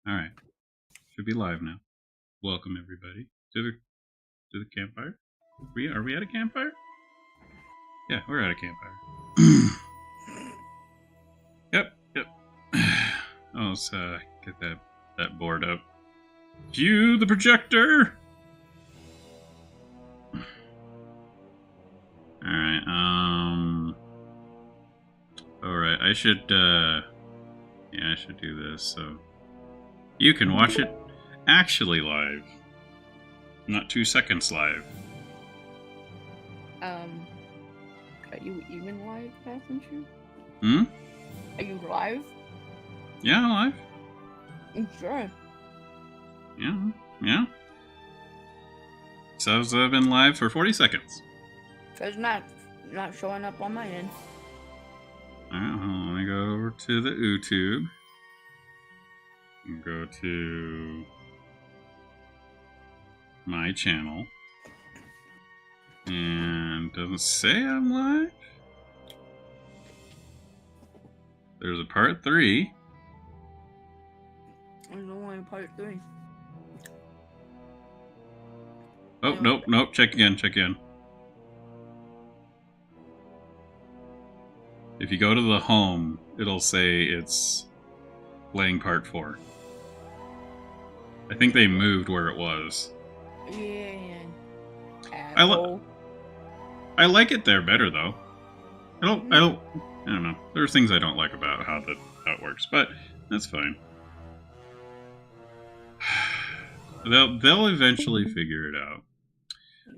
All right, should be live now. Welcome everybody to the campfire. Are we at a campfire? Yeah, we're at a campfire. Yep. Oh, let's get that board up. Cue the projector. All right. All right. I should. Yeah, I should do this so you can watch it actually live, not 2 seconds live. Are you even live, Passenger? Hmm? Are you live? Yeah, live. Sure. Yeah. So I've been live for 40 seconds. It's not showing up on my end. Alright, hold on, let me go over to the YouTube. And go to my channel. And doesn't say I'm live. There's a part 3. There's only part 3. Oh, nope. Check again. If you go to the home, it'll say it's playing part 4. I think they moved where it was. Yeah. I like it there better though. I don't know. There's things I don't like about how it works, but that's fine. They'll eventually figure it out.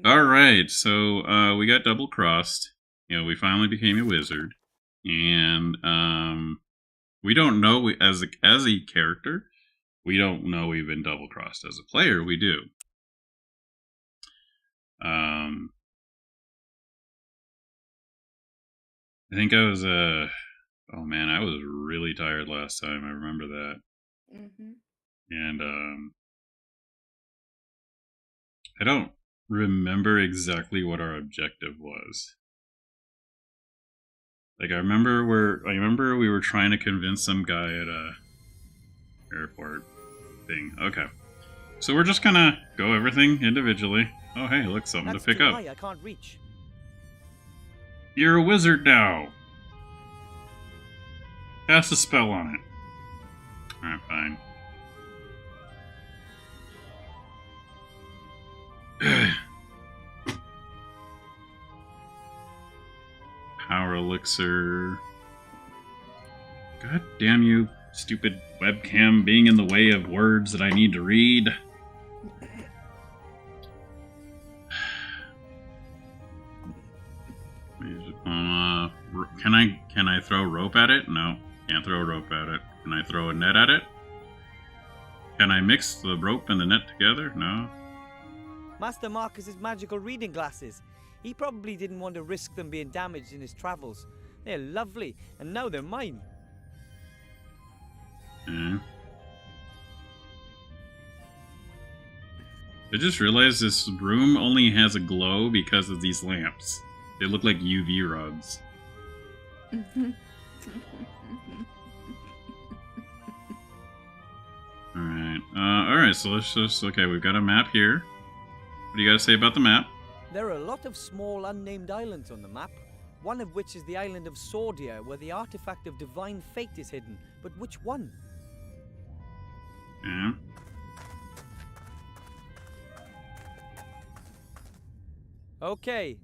All right, so we got double crossed. We finally became a wizard, and we don't know as a character. We don't know we've been double crossed. As a player, we do. I think I was oh man, I was really tired last time. I remember that. And I don't remember exactly what our objective was. Like I remember we were trying to convince some guy at a airport thing. Okay. So we're just gonna go everything individually. Oh hey, look, something That's to pick too up. high, I can't reach. You're a wizard now. Cast a spell on it. Alright, fine. Power elixir. God damn you, stupid webcam being in the way of words that I need to read. Can I throw rope at it? No, can't throw rope at it. Can I throw a net at it? Can I mix the rope and the net together? No. Master Marcus's magical reading glasses. He probably didn't want to risk them being damaged in his travels. They're lovely, and now they're mine. Yeah. I just realized this room only has a glow because of these lamps. They look like UV rods. Alright, so let's just... Okay, we've got a map here. What do you guys say about the map? There are a lot of small unnamed islands on the map, one of which is the island of Sordia, where the artifact of divine fate is hidden. But which one? Yeah. Okay.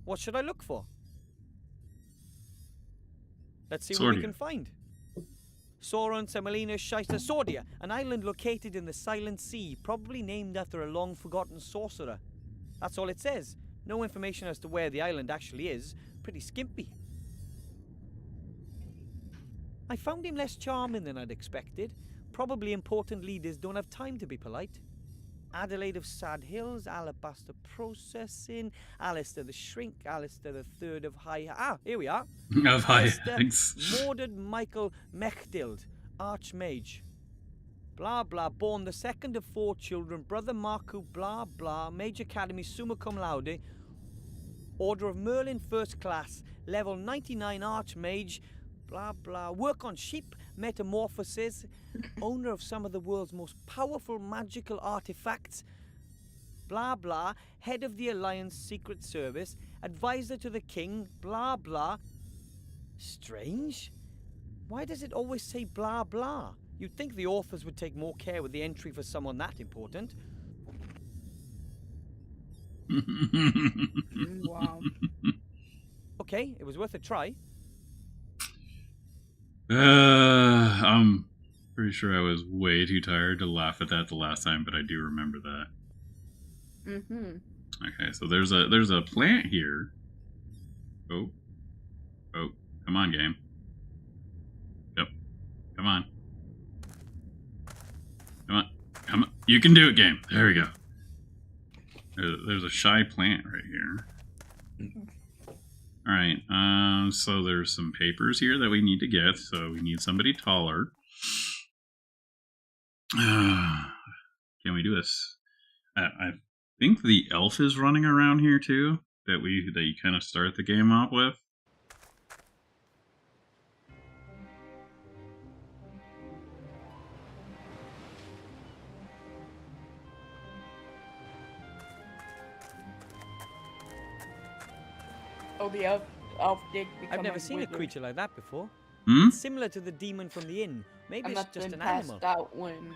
What should I look for? Let's see what we can find. Sauron, Semolina, Shaita, Sordia, an island located in the Silent Sea, probably named after a long-forgotten sorcerer. That's all it says. No information as to where the island actually is. Pretty skimpy. I found him less charming than I'd expected. Probably important leaders don't have time to be polite. Adelaide of Sad Hills, Alabaster Processing, Alistair the Shrink, Alistair the Third of High... Ah, here we are. Of High Alistair Hags. Mordred Michael Mechdild, Archmage. Blah, blah, born the second of 4 children, brother Marku, blah, blah, Mage Academy, summa cum laude, Order of Merlin, first class, level 99 Archmage, blah blah. Work on sheep, metamorphosis, owner of some of the world's most powerful magical artifacts, blah blah, head of the Alliance Secret Service, advisor to the king, blah blah. Strange? Why does it always say blah blah? You'd think the authors would take more care with the entry for someone that important. Wow. Okay, it was worth a try. I'm pretty sure I was way too tired to laugh at that the last time, but I do remember that. Mm-hmm. Okay, so there's a plant here. Oh, come on, game. Yep, come on, come on. You can do it, game. There we go. There's a shy plant right here. All right, so there's some papers here that we need to get. So we need somebody taller. Can we do this? I think the elf is running around here too. That you kind of start the game off with. Oh, the elf did become I've never a seen wizard. a creature like that before. Hmm? It's similar to the demon from the inn. Maybe And it's that's just been an passed animal. out when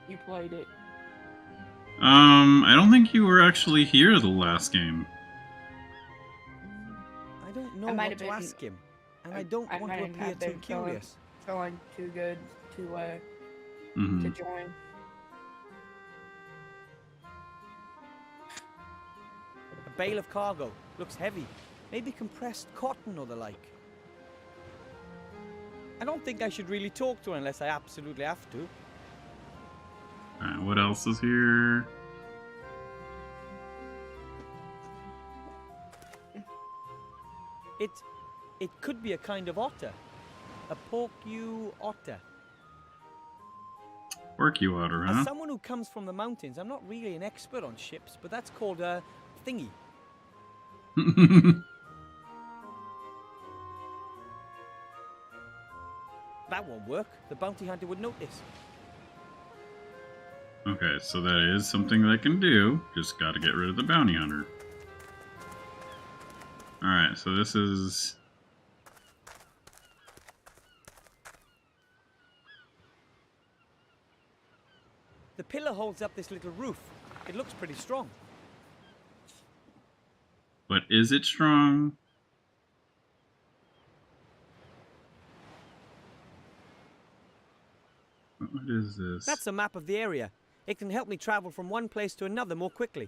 you played it. I don't think you were actually here the last game. I don't know I might what to have been- ask him, and I don't I want to might appear have too been feeling- curious. Feeling too good to Mm-hmm. join. A bale of cargo. Looks heavy. Maybe compressed cotton or the like. I don't think I should really talk to her unless I absolutely have to. Alright, what else is here? It could be a kind of otter. A porcu otter. Porky water, huh? As someone who comes from the mountains, I'm not really an expert on ships, but that's called a thingy. That won't work. The bounty hunter would notice. Okay, so that is something that I can do. Just gotta get rid of the bounty hunter. Alright, so this is... The pillar holds up this little roof. It looks pretty strong. But is it strong? What is this? That's a map of the area. It can help me travel from one place to another more quickly.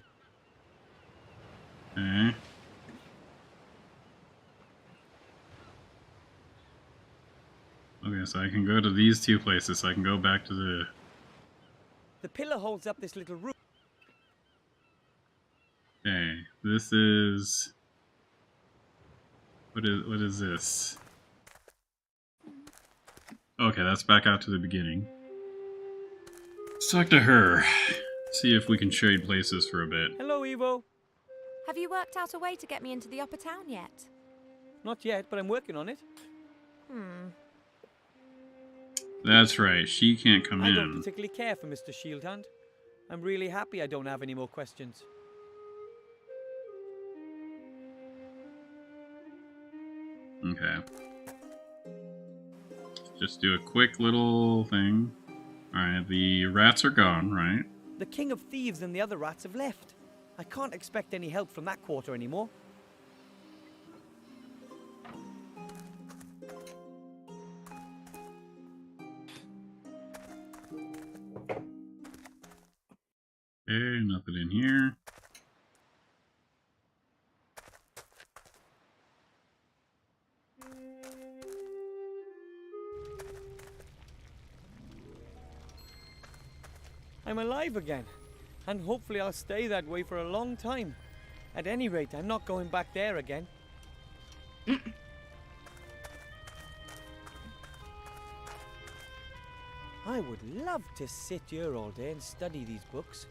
Okay. Okay, so I can go to these two places. So I can go back to the... The pillar holds up this little roof. Okay, this is... What is this? Okay, that's back out to the beginning. Let's talk to her. See if we can trade places for a bit. Hello, Evo. Have you worked out a way to get me into the upper town yet? Not yet, but I'm working on it. That's right, she can't come I don't in. particularly care for Mr. Shieldhand. I'm really happy I don't have any more questions. Okay. Just do a quick little thing. Alright, the rats are gone, right? The King of Thieves and the other rats have left. I can't expect any help from that quarter anymore. Okay, nothing in here. I'm alive again, and hopefully I'll stay that way for a long time. At any rate, I'm not going back there again. I would love to sit here all day and study these books.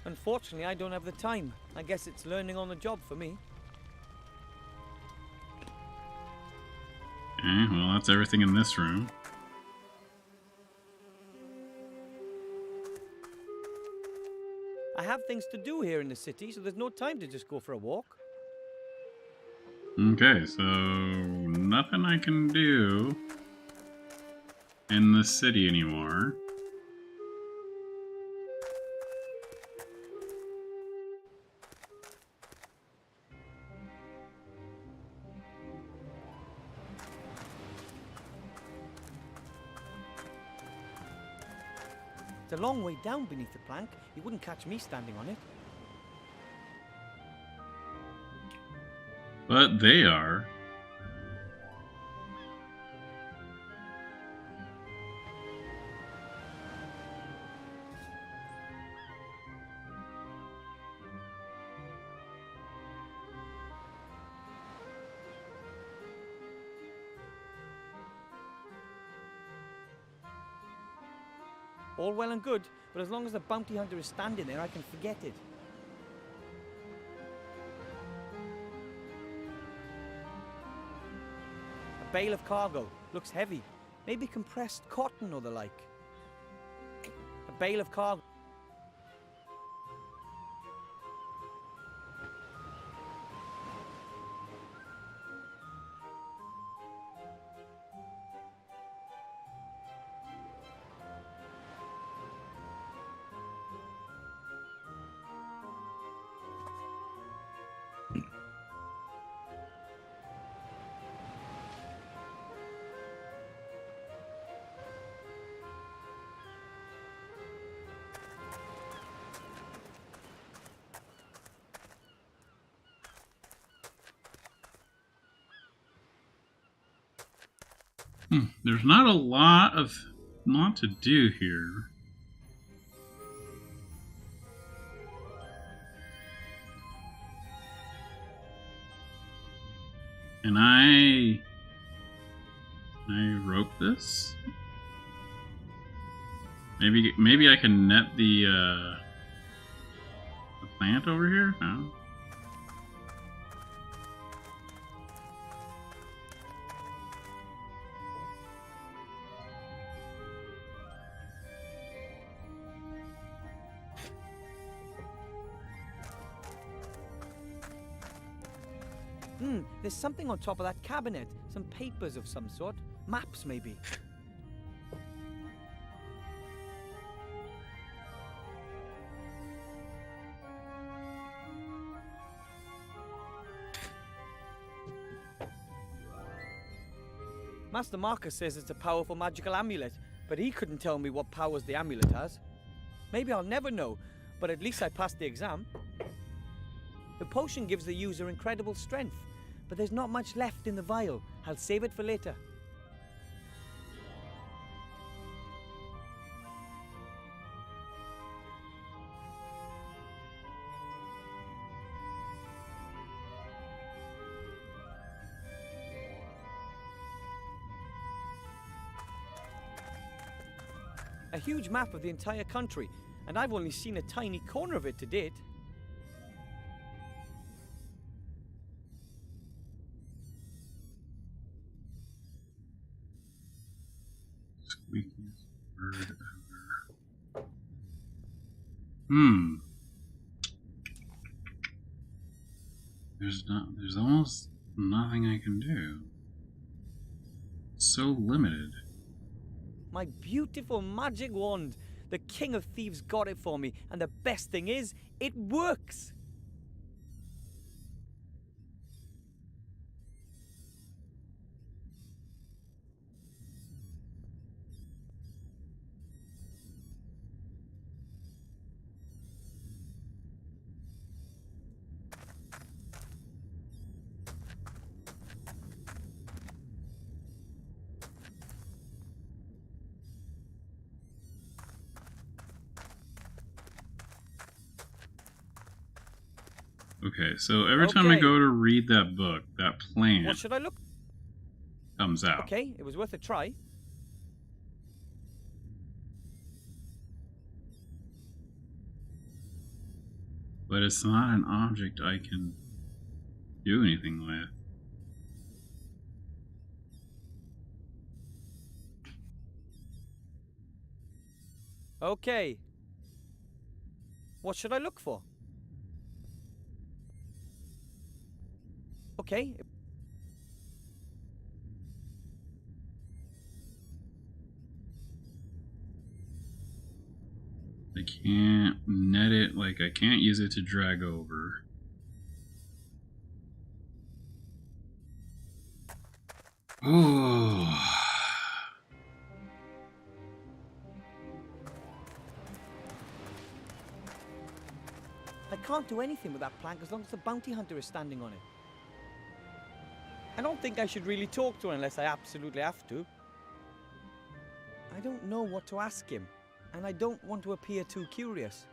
Unfortunately, I don't have the time. I guess it's learning on the job for me. Okay, well, that's everything in this room. I have things to do here in the city, so there's no time to just go for a walk. Okay, so nothing I can do in the city anymore. It's a long way down beneath the plank. You wouldn't catch me standing on it. But they are. All well and good, but as long as the bounty hunter is standing there, I can forget it. A bale of cargo. Looks heavy. Maybe compressed cotton or the like. A bale of cargo. There's not a lot to do here. And I rope this. Maybe I can net the plant over here. No. There's something on top of that cabinet. Some papers of some sort. Maps, maybe. Master Marcus says it's a powerful magical amulet, but he couldn't tell me what powers the amulet has. Maybe I'll never know, but at least I passed the exam. The potion gives the user incredible strength, but there's not much left in the vial. I'll save it for later. A huge map of the entire country, and I've only seen a tiny corner of it to date. Squeakiest bird ever. There's almost nothing I can do. It's so limited. My beautiful magic wand. The King of Thieves got it for me, and the best thing is, it works! Okay, so every time I go to read that book, that plant What should I look? comes out. Okay, it was worth a try. But it's not an object I can do anything with. Okay. What should I look for? Okay. I can't net it, like I can't use it to drag over. Oh. I can't do anything with that plank as long as the bounty hunter is standing on it. I don't think I should really talk to her unless I absolutely have to. I don't know what to ask him, and I don't want to appear too curious.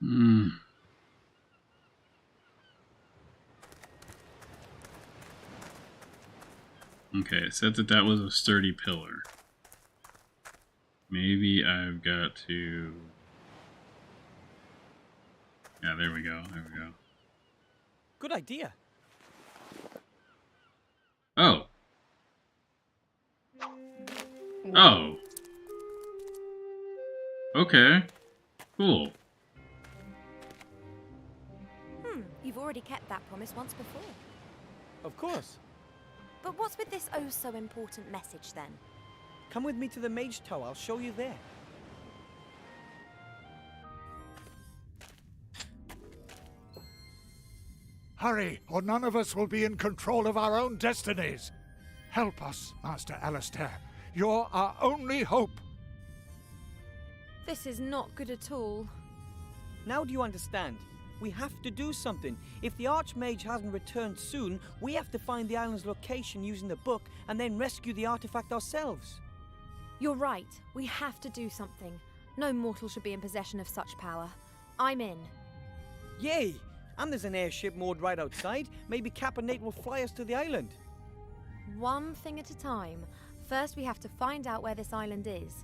Hmm. Okay, it said that that was a sturdy pillar. Maybe I've got to... Yeah, there we go, there we go. Good idea. Oh. Oh. Okay. Cool. You've already kept that promise once before. Of course. But what's with this oh so important message then? Come with me to the Mage Tower. I'll show you there. Hurry, or none of us will be in control of our own destinies. Help us, Master Alistair. You're our only hope. This is not good at all. Now do you understand? We have to do something. If the Archmage hasn't returned soon, we have to find the island's location using the book and then rescue the artifact ourselves. You're right. We have to do something. No mortal should be in possession of such power. I'm in. Yay! And there's an airship moored right outside. Maybe Cap and Nate will fly us to the island. One thing at a time. First, we have to find out where this island is.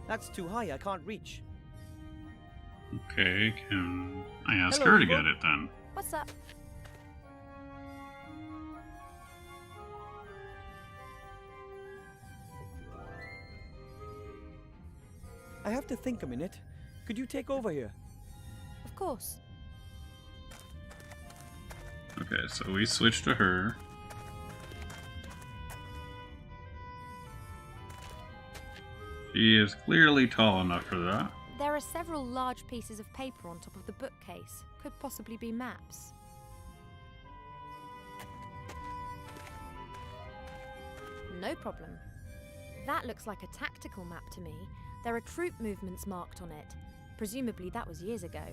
That's too high. I can't reach. Okay, can I ask Hello, her to Hugo. get it then? What's up? I have to think a minute. Could you take over here? Of course. Okay, so we switch to her. She is clearly tall enough for that. There are several large pieces of paper on top of the bookcase. Could possibly be maps. No problem. That looks like a tactical map to me. There are troop movements marked on it. Presumably that was years ago.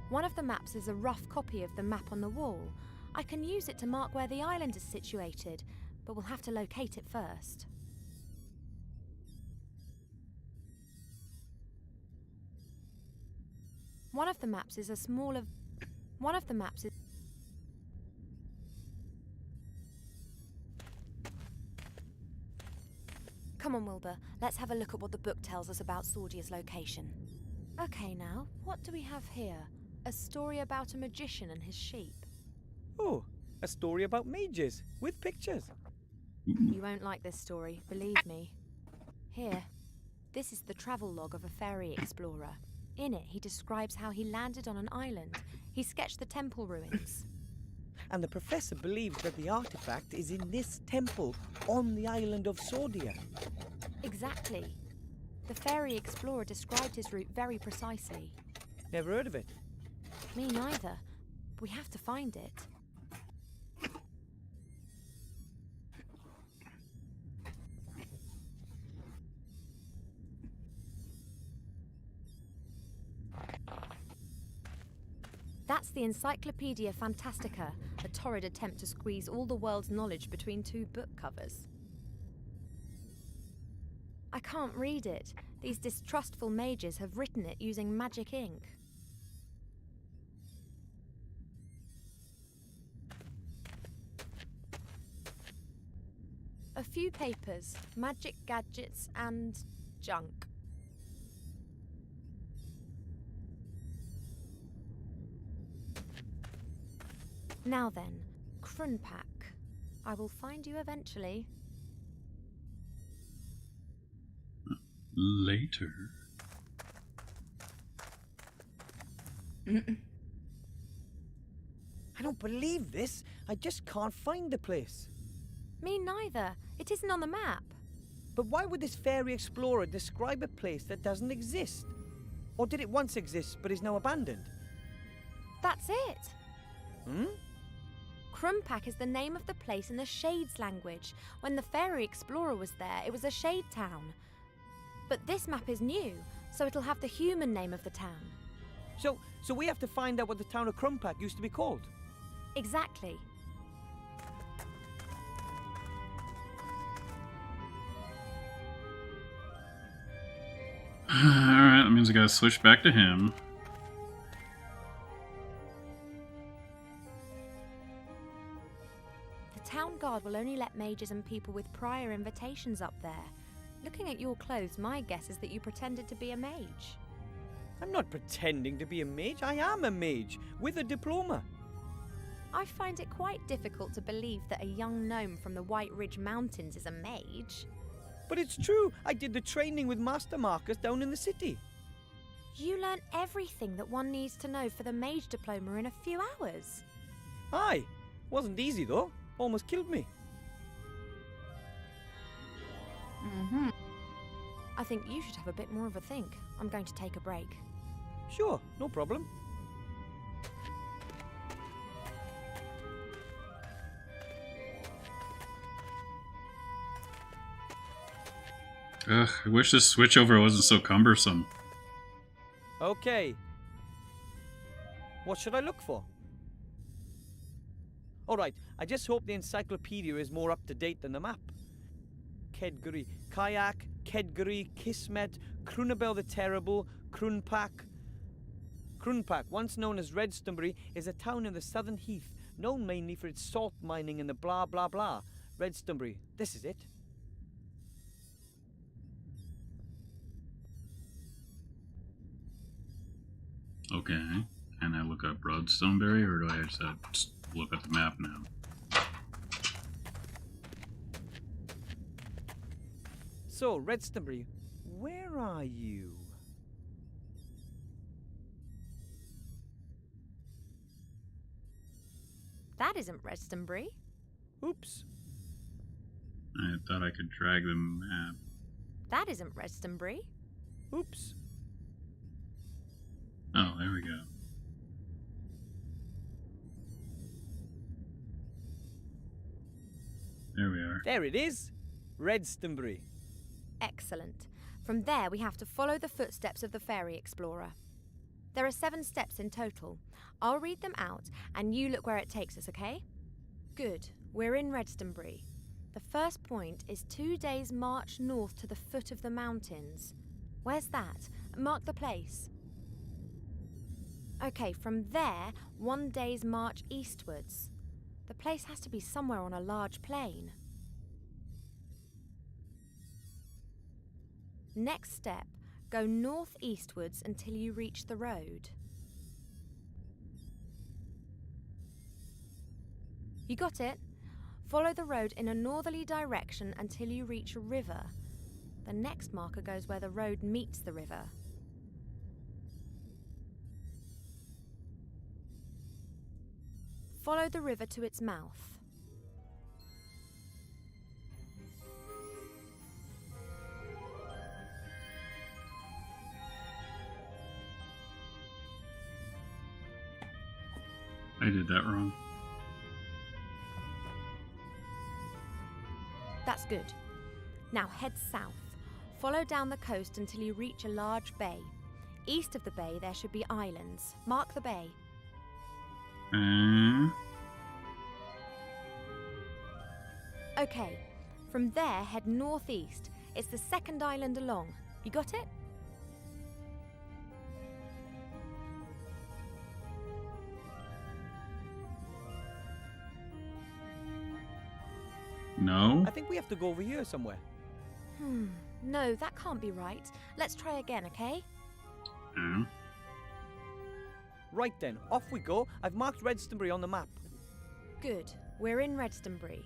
One of the maps is a rough copy of the map on the wall. I can use it to mark where the island is situated, but we'll have to locate it first. One of the maps is a smaller... One of the maps is... Come on, Wilbur. Let's have a look at what the book tells us about Sordia's location. Okay, now, what do we have here? A story about a magician and his sheep. Oh, a story about mages with pictures. You won't like this story, believe me. Here, this is the travel log of a fairy explorer. In it, he describes how he landed on an island. He sketched the temple ruins. And the professor believes that the artifact is in this temple on the island of Sordia. Exactly. The fairy explorer described his route very precisely. Never heard of it. Me neither. We have to find it. That's the Encyclopedia Fantastica, a torrid attempt to squeeze all the world's knowledge between two book covers. I can't read it. These distrustful mages have written it using magic ink. A few papers, magic gadgets, and junk. Now then, Krunpak. I will find you eventually. Later. I don't believe this. I just can't find the place. Me neither. It isn't on the map. But why would this fairy explorer describe a place that doesn't exist? Or did it once exist but is now abandoned? That's it. Hmm? Krunpak is the name of the place in the Shades language. When the fairy explorer was there, it was a shade town. But this map is new, so it'll have the human name of the town. So we have to find out what the town of Krumpak used to be called. Exactly. Alright, that means I gotta switch back to him. The town guard will only let mages and people with prior invitations up there. Looking at your clothes, my guess is that you pretended to be a mage. I'm not pretending to be a mage. I am a mage, with a diploma. I find it quite difficult to believe that a young gnome from the White Ridge Mountains is a mage. But it's true. I did the training with Master Marcus down in the city. You learn everything that one needs to know for the mage diploma in a few hours. Aye. Wasn't easy, though. Almost killed me. I think you should have a bit more of a think. I'm going to take a break. Sure, no problem. Ugh, I wish this switchover wasn't so cumbersome. Okay. What should I look for? Alright, I just hope the encyclopedia is more up to date than the map. Kedguri, Kayak, Kedguri, Kismet, Krunabel the Terrible, Krunpak. Krunpak, once known as Redstonbury, is a town in the southern heath, known mainly for its salt mining and the blah blah blah. Redstonbury, this is it. Okay. Can I look up Broadstoneberry, or do I just have to look at the map now? So, Redstonbury, where are you? That isn't Redstonbury. Oops. I thought I could drag the map. That isn't Redstonbury. Oops. Oh, there we go. There we are. There it is. Redstonbury. Excellent. From there, we have to follow the footsteps of the fairy explorer. There are 7 steps in total. I'll read them out, and you look where it takes us, okay? Good. We're in Redstonbury. The first point is 2 days' march north to the foot of the mountains. Where's that? Mark the place. Okay, from there, 1 day's march eastwards. The place has to be somewhere on a large plain. Next step, go northeastwards until you reach the road. You got it? Follow the road in a northerly direction until you reach a river. The next marker goes where the road meets the river. Follow the river to its mouth. I did that wrong. That's good. Now head south. Follow down the coast until you reach a large bay. East of the bay there should be islands. Mark the bay. Okay, from there head northeast. It's the second island along. You got it? No? I think we have to go over here somewhere. No, that can't be right. Let's try again, okay? Yeah. Right then, off we go. I've marked Redstonbury on the map. Good. We're in Redstonbury.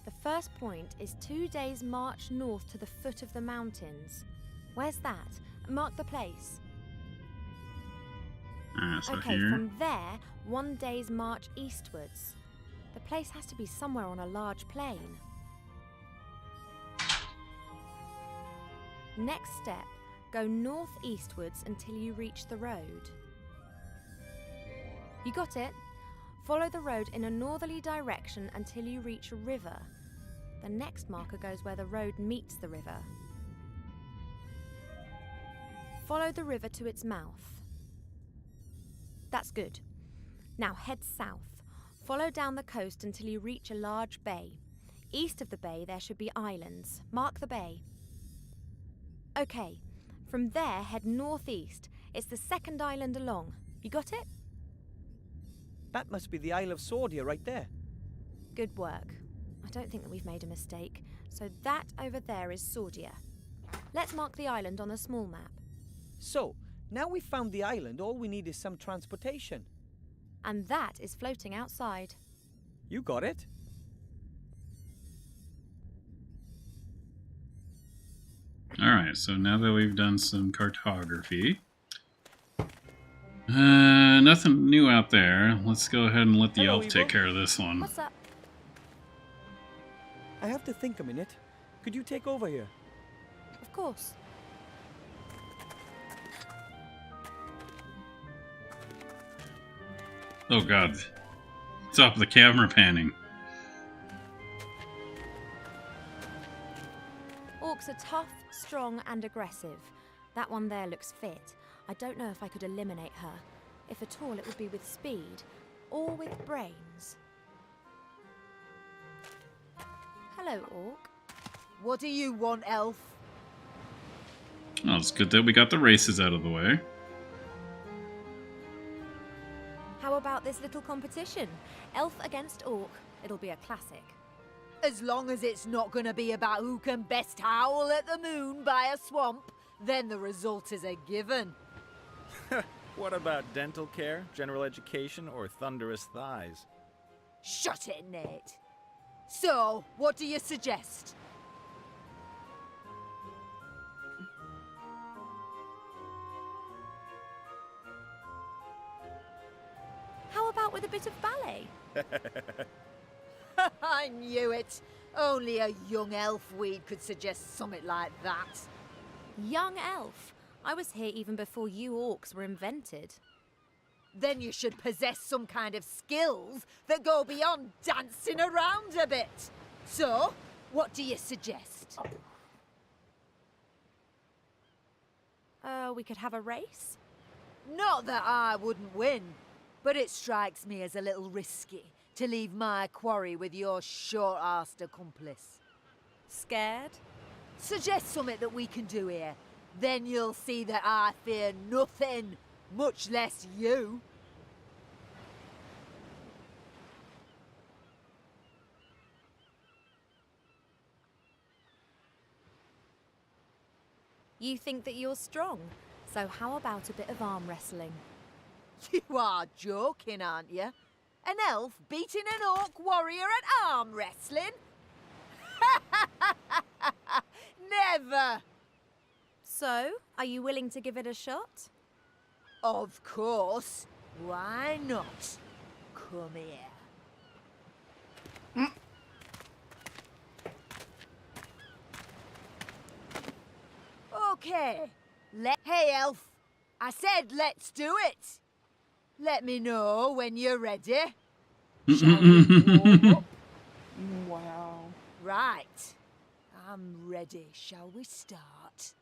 The first point is 2 days' march north to the foot of the mountains. Where's that? Mark the place. So Okay, here. from there, 1 day's march eastwards. The place has to be somewhere on a large plain. Next step, go northeastwards until you reach the road. You got it? Follow the road in a northerly direction until you reach a river. The next marker goes where the road meets the river. Follow the river to its mouth. That's good. Now head south. Follow down the coast until you reach a large bay. East of the bay there should be islands. Mark the bay. Okay, from there head northeast. It's the second island along. You got it? That must be the Isle of Sordia right there. Good work. I don't think that we've made a mistake. So that over there is Sordia. Let's mark the island on the small map. So, now we've found the island, all we need is some transportation. And that is floating outside. You got it. Alright, so now that we've done some cartography, nothing new out there. Let's go ahead and let the Hello, elf Evo. take care of this one. What's up? I have to think a minute. Could you take over here? Of course. Oh god. Stop the camera panning. Orcs are tough, strong, and aggressive. That one there looks fit. I don't know if I could eliminate her. If at all, it would be with speed or with brains. Hello, Orc. What do you want, elf? Oh, it's good that we got the races out of the way. How about this little competition? Elf against Orc. It'll be a classic. As long as it's not gonna be about who can best howl at the moon by a swamp, then the result is a given. What about dental care, general education, or thunderous thighs? Shut it, Nate. So, what do you suggest? How about with a bit of ballet? I knew it. Only a young elf weed could suggest something like that. Young elf. I was here even before you Orcs were invented. Then you should possess some kind of skills that go beyond dancing around a bit. So, what do you suggest? We could have a race? Not that I wouldn't win, but it strikes me as a little risky to leave my quarry with your short-arsed accomplice. Scared? Suggest something that we can do here. Then you'll see that I fear nothing, much less you. You think that you're strong, so how about a bit of arm wrestling? You are joking, aren't you? An elf beating an orc warrior at arm wrestling? Never! So, are you willing to give it a shot? Of course. Why not? Come here. Okay. Hey, Elf. I said let's do it. Let me know when you're ready. Shall we warm up? Wow. Right. I'm ready. Shall we start?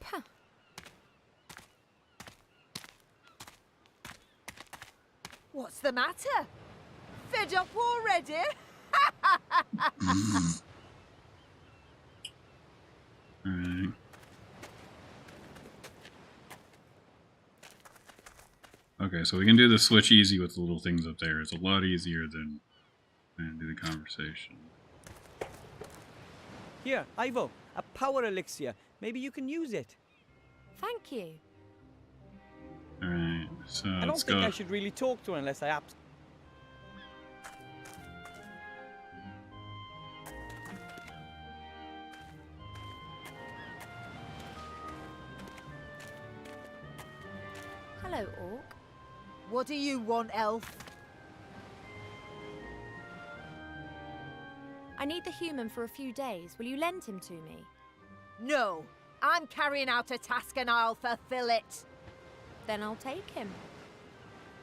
Puh. What's the matter? Fed up already? Alright. Okay, so we can do the switch easy with the little things up there. It's a lot easier than trying to do the conversation. Here, Ivo, a power elixir. Maybe you can use it. Thank you. Alright, so I don't let's think go. I should really talk to her unless I Hello, Orc. What do you want, Elf? I need the human for a few days. Will you lend him to me? No. I'm carrying out a task and I'll fulfill it. Then I'll take him.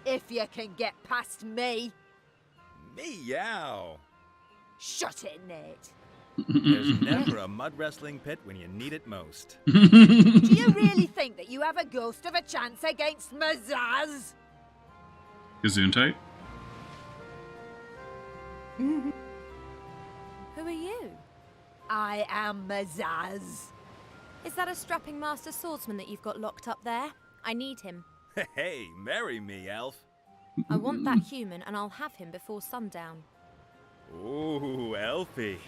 If you can get past me. Meow. Shut it, Nate. There's never a mud wrestling pit when you need it most. Do you really think that you have a ghost of a chance against Mazaz? Gesundheit? Who are you? I am Mazaz. Is that a strapping master swordsman that you've got locked up there? I need him. Hey, marry me, Elf. I want that human and I'll have him before sundown. Ooh, Elfie.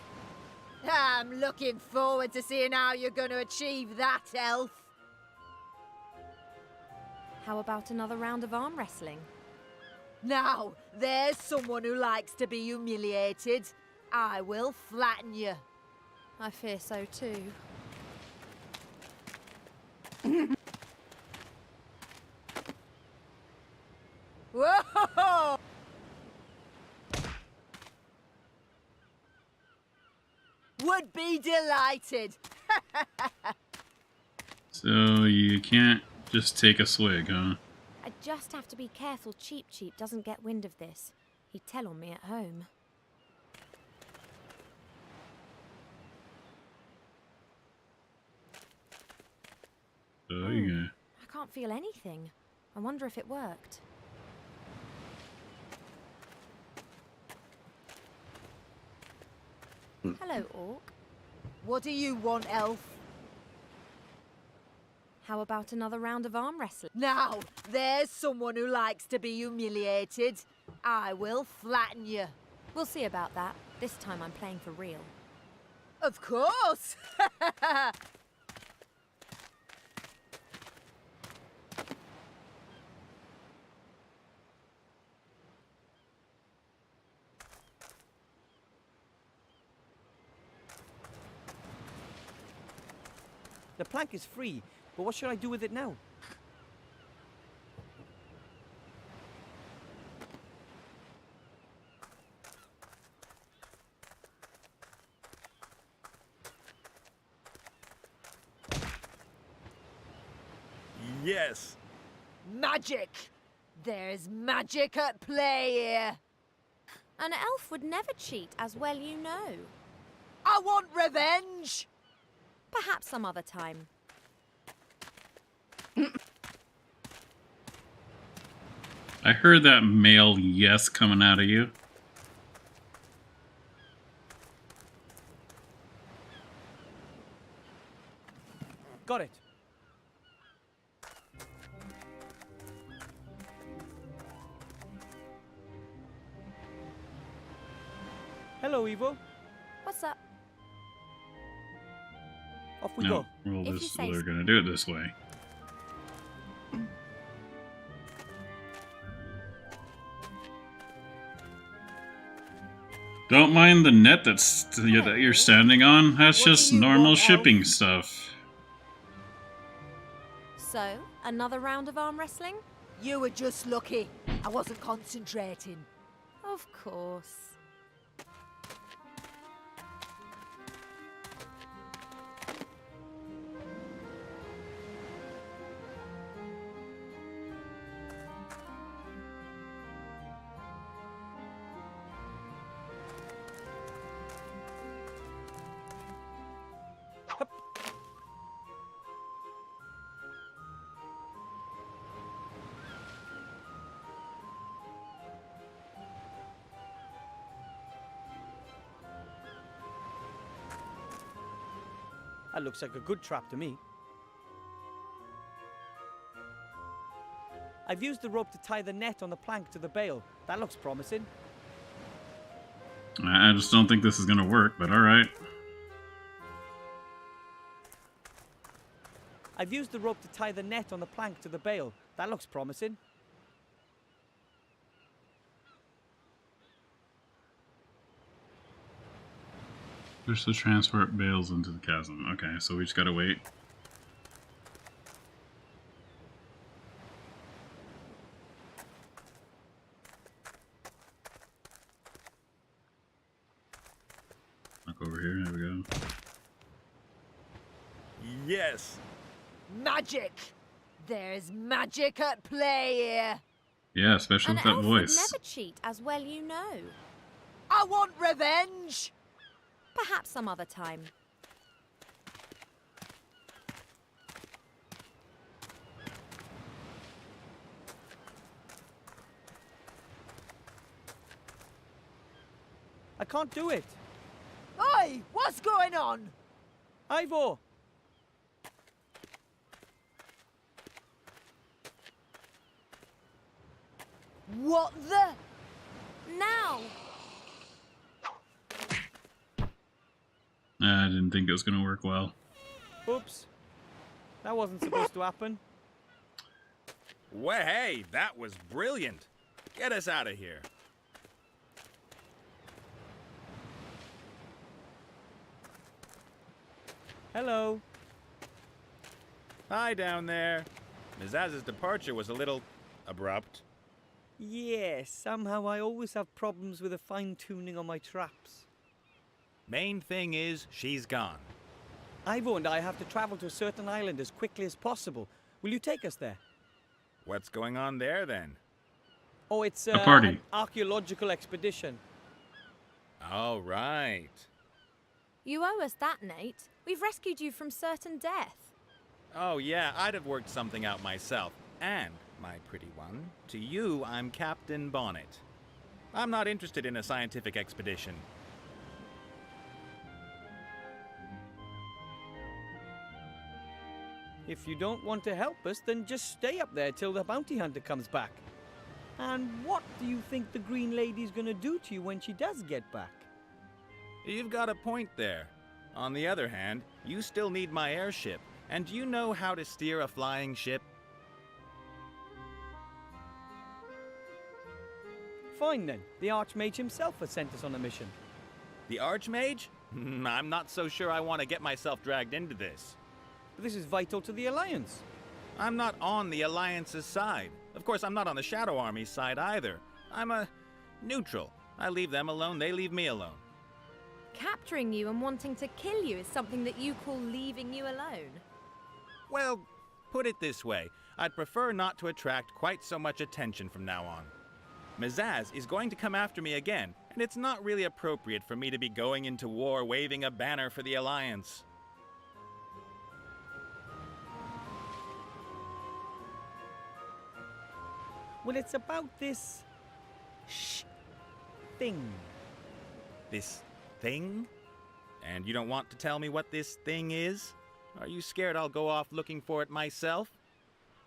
I'm looking forward to seeing how you're going to achieve that, Elf. How about another round of arm wrestling? Now, there's someone who likes to be humiliated. I will flatten you. I fear so too. Whoa! Would be delighted. So you can't just take a swig, huh? I just have to be careful Cheap Cheap doesn't get wind of this. He'd tell on me at home. So you go. I can't feel anything. I wonder if it worked. Hello, Orc. What do you want, Elf? How about another round of arm wrestling? Now, there's someone who likes to be humiliated. I will flatten you. We'll see about that. This time I'm playing for real. Of course! The plank is free, but what should I do with it now? Yes. Magic! There's magic at play here. An elf would never cheat, as well you know. I want revenge! Perhaps some other time. I heard that male yes coming out of you. Got it. Hello, Evo. What's up? Off we No, go. well, If you say we're so. gonna do it this way. Don't mind the net that you're standing on. That's What do just you normal want, shipping Elf? stuff. So, another round of arm wrestling? You were just lucky. I wasn't concentrating. Of course. That looks like a good trap to me. I've used the rope to tie the net on the plank to the bale. That looks promising. I just don't think this is going to work, but alright. I've used the rope to tie the net on the plank to the bale. That looks promising. Push the transport bales into the chasm. Okay, so we just gotta wait. Look over here, there we go. Yes! Magic! There's magic at play here. Yeah, especially An with that elf voice. would never cheat, as well you know. I want revenge! Perhaps some other time. I can't do it. Oi! What's going on? Ivor! What the? Now! I didn't think it was gonna work well. Oops. That wasn't supposed to happen. Well, hey, that was brilliant. Get us out of here. Hello. Hi down there. Mizaz's departure was a little abrupt. Yes, somehow I always have problems with the fine-tuning on my traps. Main thing is, she's gone. Ivor and I have to travel to a certain island as quickly as possible. Will you take us there? What's going on there, then? Oh, it's A party. an archaeological expedition. All right. You owe us that, Nate. We've rescued you from certain death. Oh, yeah, I'd have worked something out myself. And, my pretty one, to you, I'm Captain Bonnet. I'm not interested in a scientific expedition. If you don't want to help us, then just stay up there till the bounty hunter comes back. And what do you think the Green Lady's gonna do to you when she does get back? You've got a point there. On the other hand, you still need my airship. And do you know how to steer a flying ship? Fine then. The Archmage himself has sent us on a mission. The Archmage? I'm not so sure I want to get myself dragged into this. But this is vital to the Alliance. I'm not on the Alliance's side. Of course, I'm not on the Shadow Army's side either. I'm a neutral. I leave them alone, they leave me alone. Capturing you and wanting to kill you is something that you call leaving you alone. Well, put it this way. I'd prefer not to attract quite so much attention from now on. Mizaz is going to come after me again, and it's not really appropriate for me to be going into war waving a banner for the Alliance. Well, it's about this... thing. This thing? And you don't want to tell me what this thing is? Are you scared I'll go off looking for it myself?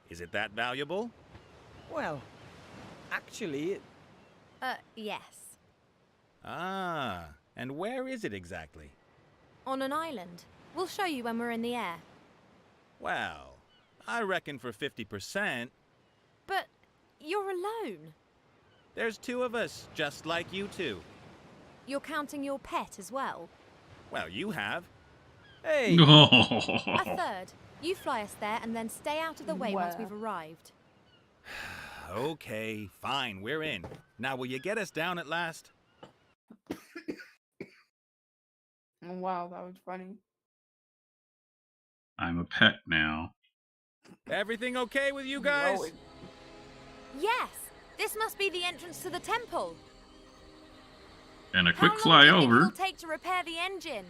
Is it that valuable? Well, actually, Yes. Ah, and where is it exactly? On an island. We'll show you when we're in the air. Well, I reckon for 50%, But you're alone. there's two of us, just like you two. You're counting your pet as well. Well, you have. hey, A third. You fly us there and then stay out of the way once Where? we've arrived. Okay, fine, we're in. Now, will you get us down at last? Oh, wow, that was funny. I'm a pet now. Everything okay with you guys? Growing. Yes! This must be the entrance to the temple. And a How quick long fly do you think over. it'll take to repair the engine?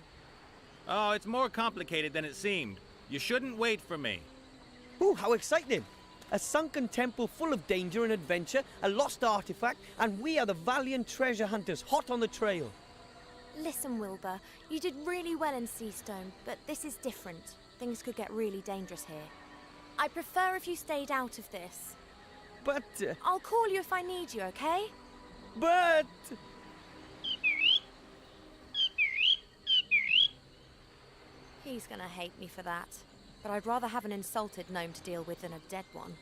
Oh, it's more complicated than it seemed. You shouldn't wait for me. ooh, how exciting! A sunken temple full of danger and adventure, a lost artifact, and we are the valiant treasure hunters hot on the trail. Listen, Wilbur, you did really well in Seastone, but this is different. Things could get really dangerous here. I'd prefer if you stayed out of this. But... I'll call you if I need you, okay? But... He's gonna hate me for that. But I'd rather have an insulted gnome to deal with than a dead one.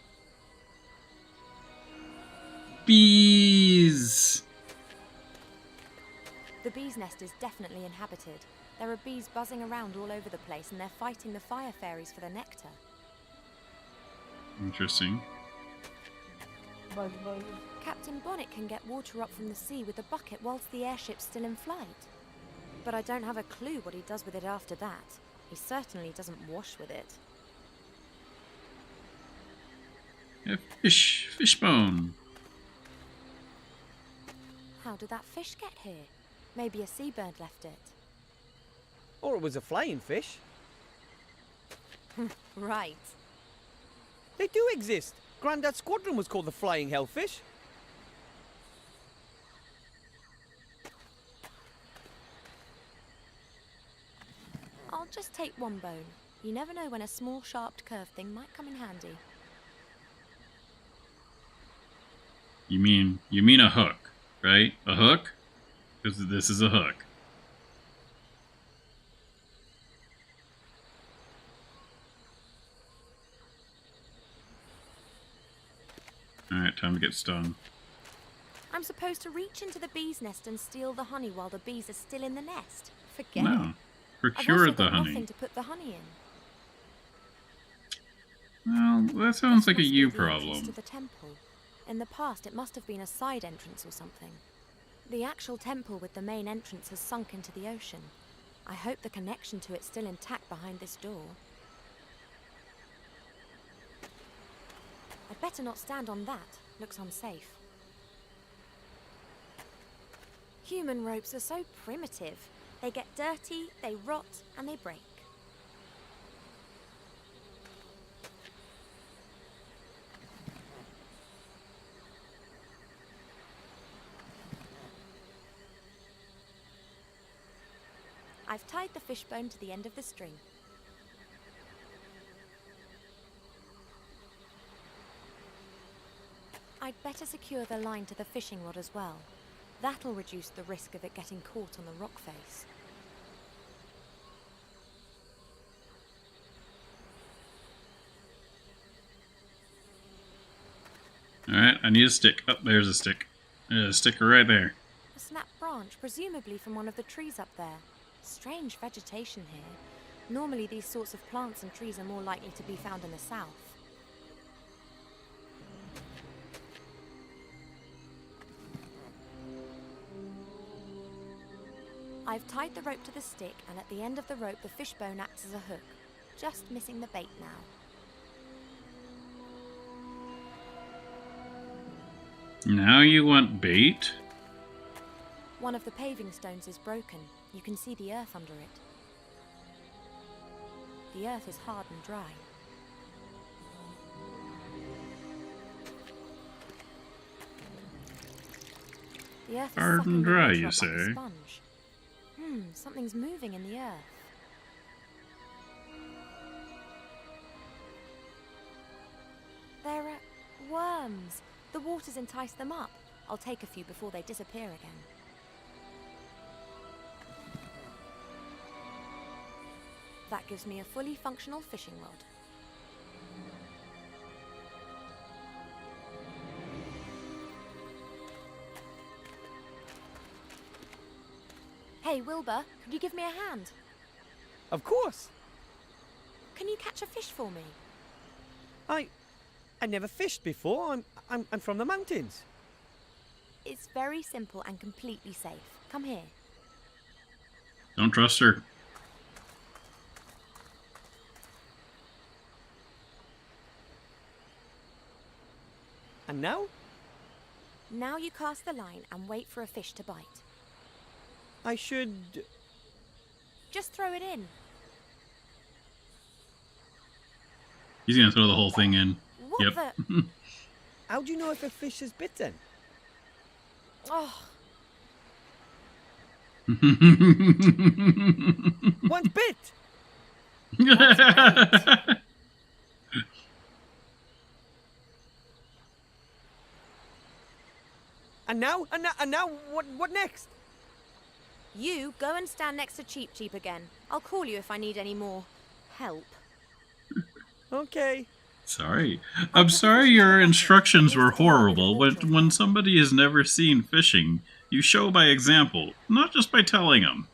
Bees! The bee's nest is definitely inhabited. There are bees buzzing around all over the place and they're fighting the fire fairies for the nectar. Interesting. Buzz, buzz. Captain Bonnet can get water up from the sea with a bucket whilst the airship's still in flight. But I don't have a clue what he does with it after that. He certainly doesn't wash with it. A fishbone. How did that fish get here? Maybe a seabird left it. Or it was a flying fish. Right. They do exist. Grandad's squadron was called the Flying Hellfish. I'll just take one bone. You never know when a small, sharp, curved thing might come in handy. You mean a hook, right? A hook? Because this is a hook. Alright, time to get stung. I'm supposed to reach into the bee's nest and steal the honey while the bees are still in the nest. Forget No. it. I've Procure also the got honey. nothing to put the honey in. Well, that sounds like a Must be you the entrance problem. to the temple. In the past, it must have been a side entrance or something. The actual temple with the main entrance has sunk into the ocean. I hope the connection to it's still intact behind this door. I'd better not stand on that. Looks unsafe. Human ropes are so primitive. They get dirty, they rot, and they break. I've tied the fishbone to the end of the string. I'd better secure the line to the fishing rod as well. That'll reduce the risk of it getting caught on the rock face. Alright, I need a stick. Oh, there's a stick. There's a sticker right there. A snapped branch, presumably from one of the trees up there. Strange vegetation here. Normally these sorts of plants and trees are more likely to be found in the south. I've tied the rope to the stick, and at the end of the rope the fishbone acts as a hook. Just missing the bait now. Now you want bait? One of the paving stones is broken. You can see the earth under it. The earth is hard and dry. The earth is Hard sucking and the dry, water you up like a say? sponge. Something's moving in the earth. There are worms. The water's enticed them up. I'll take a few before they disappear again. That gives me a fully functional fishing rod. Hey, Wilbur, could you give me a hand? Of course. Can you catch a fish for me? I never fished before. I'm from the mountains. It's very simple and completely safe. Come here. Don't trust her. And now? Now you cast the line and wait for a fish to bite. I should... Just throw it in. He's gonna throw the whole thing in. What Yep. the... How do you know if a fish is bitten? Oh, One's bit! And now? And now what next? You go and stand next to Cheep Cheep again. I'll call you if I need any more help. Okay. Sorry. I'm sorry your instructions were horrible. When somebody has never seen fishing, you show by example, not just by telling them.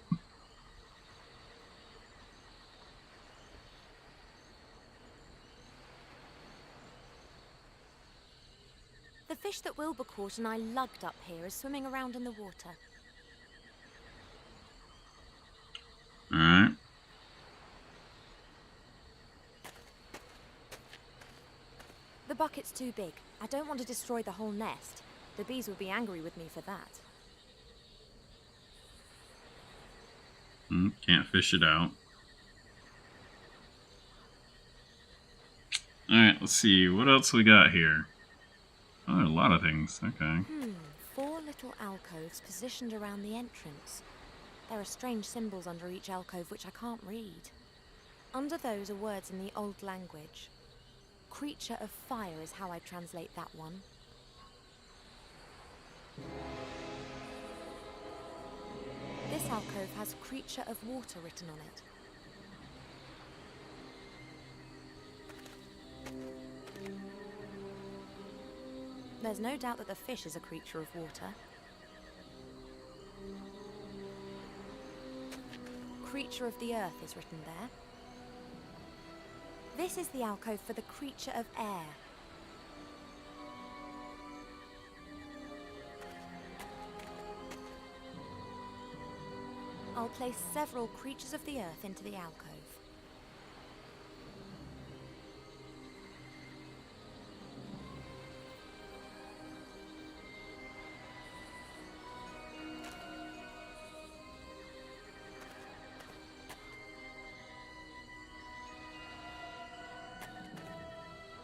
The fish that Wilbur caught and I lugged up here is swimming around in the water. Alright. The bucket's too big. I don't want to destroy the whole nest. The bees would be angry with me for that. Can't fish it out. Alright, let's see. What else we got here? Oh, there are a lot of things. Okay. 4 little alcoves positioned around the entrance. There are strange symbols under each alcove which I can't read. Under those are words in the old language. Creature of fire is how I translate that one. This alcove has creature of water written on it. There's no doubt that the fish is a creature of water. Creature of the earth is written there. This is the alcove for the creature of air. I'll place several creatures of the earth into the alcove.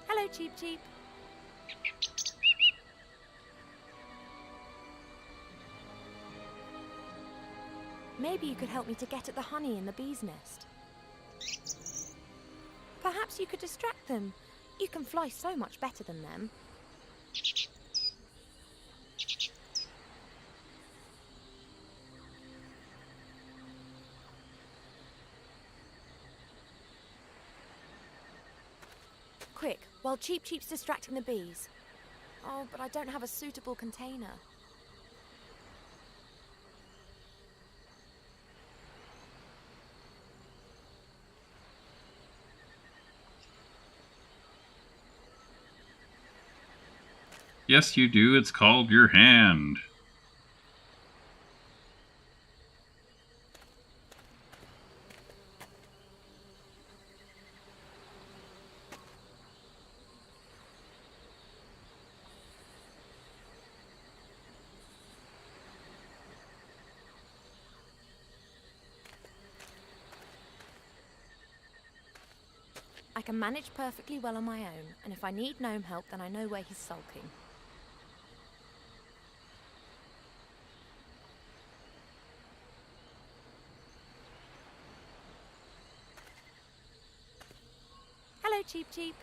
Hello, Cheep Cheep. Maybe you could help me to get at the honey in the bee's nest. Perhaps you could distract them. You can fly so much better than them. Quick, while Cheep Cheep's distracting the bees. Oh, but I don't have a suitable container. Yes, you do. It's called your hand. I can manage perfectly well on my own, and if I need gnome help, then I know where he's sulking. Hello, Cheep Cheep.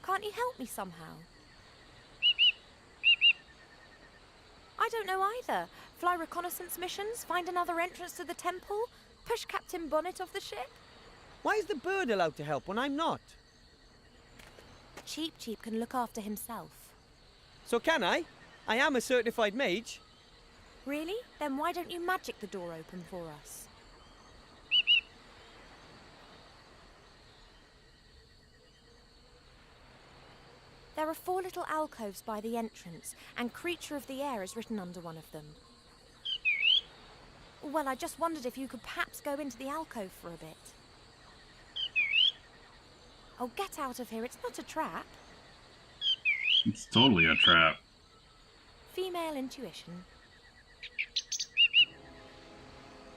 Can't you help me somehow? I don't know either. Fly reconnaissance missions, find another entrance to the temple, push Captain Bonnet off the ship. Why is the bird allowed to help when I'm not? Cheep Cheep can look after himself. So can I? I am a certified mage. Really? Then why don't you magic the door open for us? There are 4 little alcoves by the entrance, and Creature of the Air is written under one of them. Well, I just wondered if you could perhaps go into the alcove for a bit. Oh, get out of here. It's not a trap. It's totally a trap. Female intuition.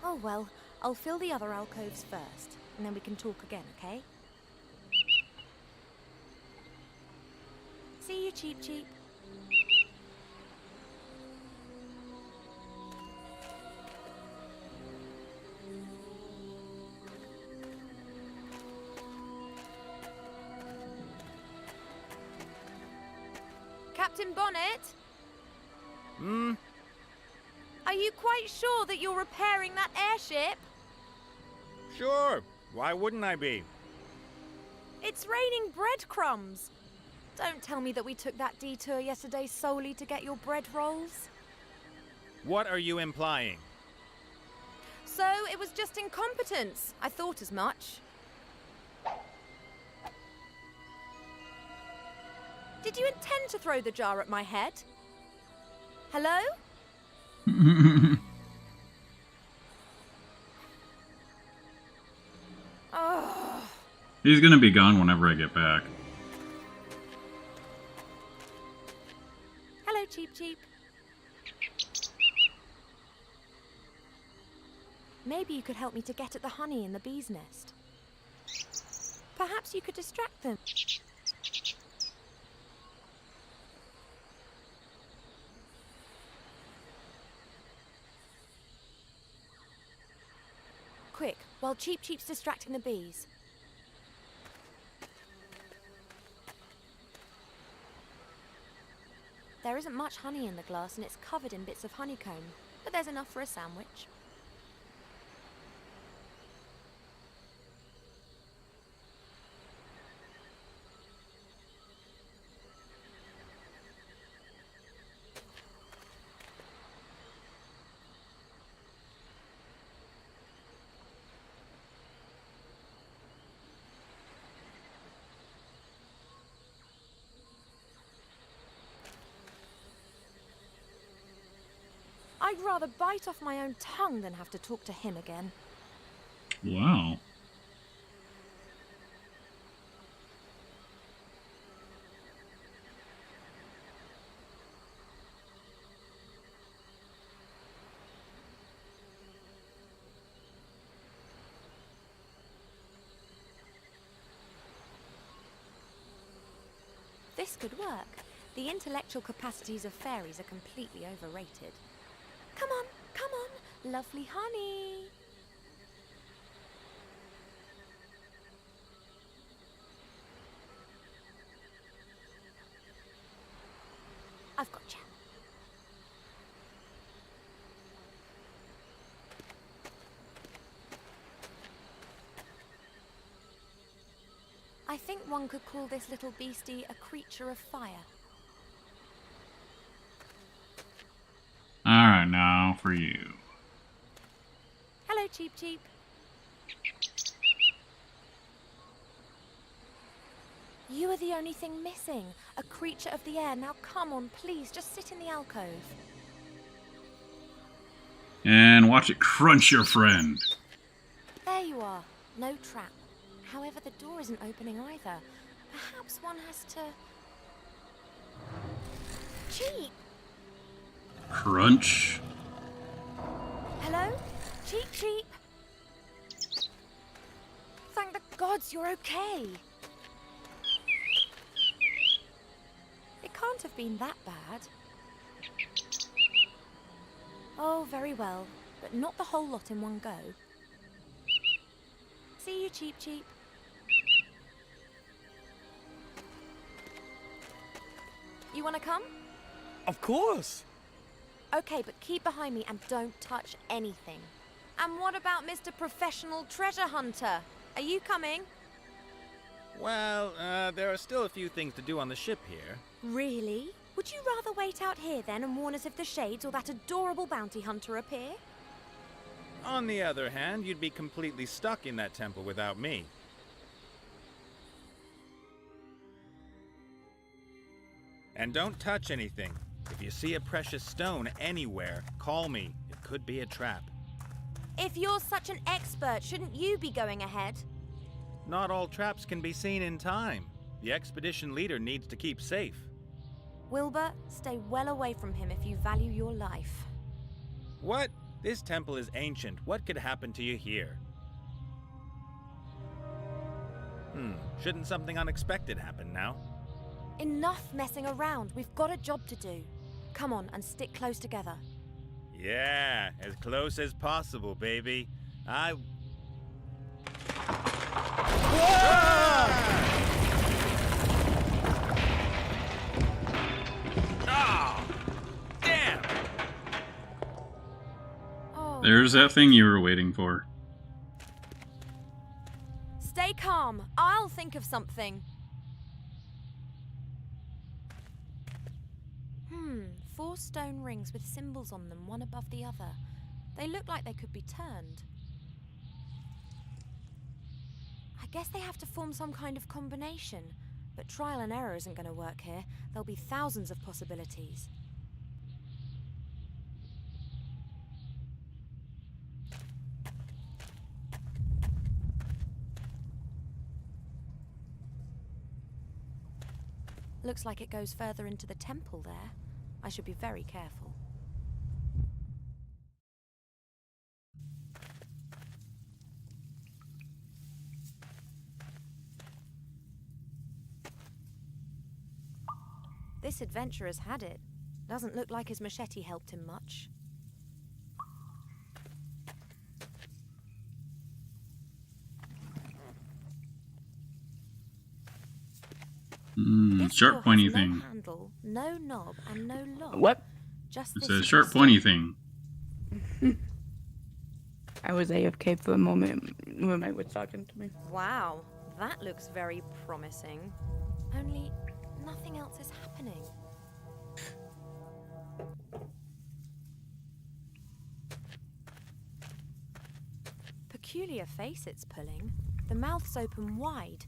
Oh, well, I'll fill the other alcoves first, and then we can talk again, okay? Cheep Cheep. Captain Bonnet? Hmm? Are you quite sure that you're repairing that airship? Sure. Why wouldn't I be? It's raining breadcrumbs. Don't tell me that we took that detour yesterday solely to get your bread rolls. What are you implying? So it was just incompetence. I thought as much. Did you intend to throw the jar at my head? Hello? Oh. He's gonna be gone whenever I get back. Hello, Cheep Cheep. Maybe you could help me to get at the honey in the bee's nest. Perhaps you could distract them. Quick, while Cheep Cheep's distracting the bees. There isn't much honey in the glass and it's covered in bits of honeycomb, but there's enough for a sandwich. I'd rather bite off my own tongue than have to talk to him again. Wow. This could work. The intellectual capacities of fairies are completely overrated. Come on, lovely honey. I've got you. I think one could call this little beastie a creature of fire. Alright, now for you. Hello, Cheep Cheep. You are the only thing missing. A creature of the air. Now come on, please, just sit in the alcove. And watch it crunch your friend. There you are. No trap. However, the door isn't opening either. Perhaps one has to... Cheep! Crunch. Hello? Cheep Cheep! Thank the gods you're okay. It can't have been that bad. Oh, very well. But not the whole lot in one go. See you, Cheep Cheep. You want to come? Of course. Okay, but keep behind me and don't touch anything. And what about Mr. Professional Treasure Hunter? Are you coming? Well, there are still a few things to do on the ship here. Really? Would you rather wait out here then and warn us if the Shades or that adorable bounty hunter appear? On the other hand, you'd be completely stuck in that temple without me. And don't touch anything. If you see a precious stone anywhere, call me. It could be a trap. If you're such an expert, shouldn't you be going ahead? Not all traps can be seen in time. The expedition leader needs to keep safe. Wilbur, stay well away from him if you value your life. What? This temple is ancient. What could happen to you here? Shouldn't something unexpected happen now? Enough messing around. We've got a job to do. Come on and stick close together. Yeah, as close as possible, baby. Damn! Oh. There's that thing you were waiting for. Stay calm. I'll think of something. 4 stone rings with symbols on them, one above the other. They look like they could be turned. I guess they have to form some kind of combination, but trial and error isn't going to work here. There'll be thousands of possibilities. Looks like it goes further into the temple there. I should be very careful. This adventurer's had it. Doesn't look like his machete helped him much. This Sharp door pointy has no thing. handle, no knob, and no lock. What? Just It's this a sharp crystal. pointy thing. I was AFK for a moment when Mike was talking to me. Wow, that looks very promising. Only nothing else is happening. Peculiar face it's pulling. The mouth's open wide.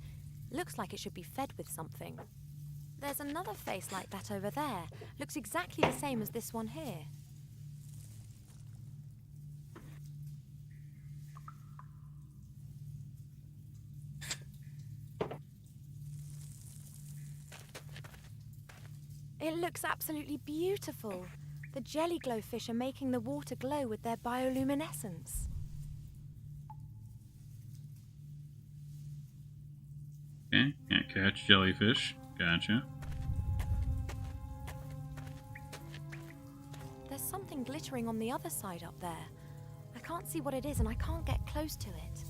Looks like it should be fed with something. There's another face like that over there. Looks exactly the same as this one here. It looks absolutely beautiful. The jelly glowfish are making the water glow with their bioluminescence. Okay, can't catch jellyfish. Gotcha. There's something glittering on the other side up there. I can't see what it is and I can't get close to it.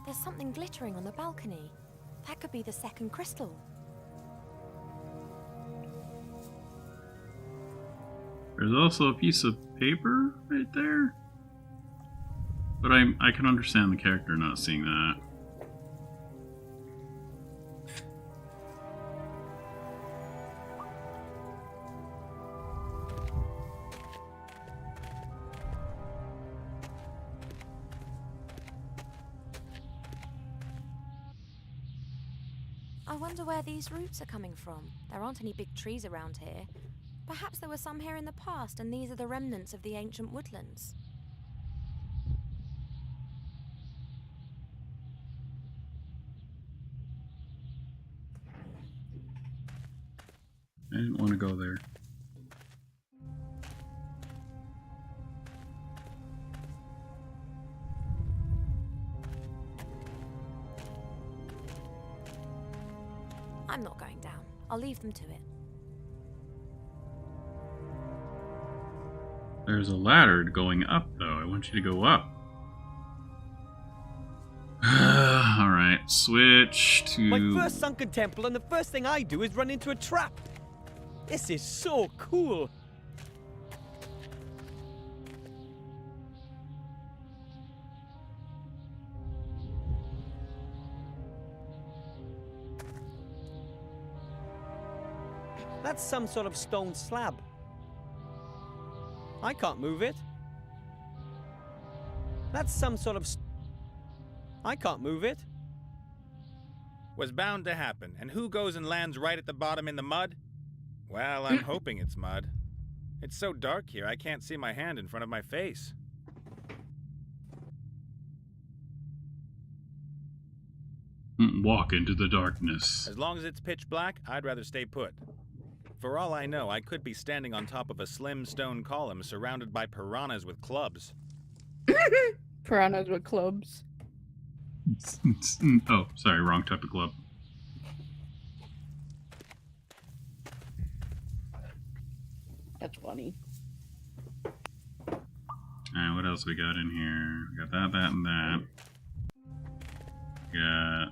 There's something glittering on the balcony. That could be the second crystal. There's also a piece of paper right there. But I can understand the character not seeing that. I wonder where these roots are coming from. There aren't any big trees around here. Perhaps there were some here in the past, and these are the remnants of the ancient woodlands. I didn't want to go there. I'm not going down. I'll leave them to it. There's a ladder going up, though. I want you to go up. Alright, switch to... My first sunken temple, and the first thing I do is run into a trap. This is so cool. That's some sort of stone slab. I can't move it. That's some sort of... I can't move it. Was bound to happen, and who goes and lands right at the bottom in the mud? Well, I'm hoping it's mud. It's so dark here, I can't see my hand in front of my face. Walk into the darkness. As long as it's pitch black, I'd rather stay put. For all I know, I could be standing on top of a slim stone column surrounded by piranhas with clubs. Piranhas with clubs. Oh, sorry, wrong type of club. That's funny. Alright, what else we got in here? We got that, that, and that. We got...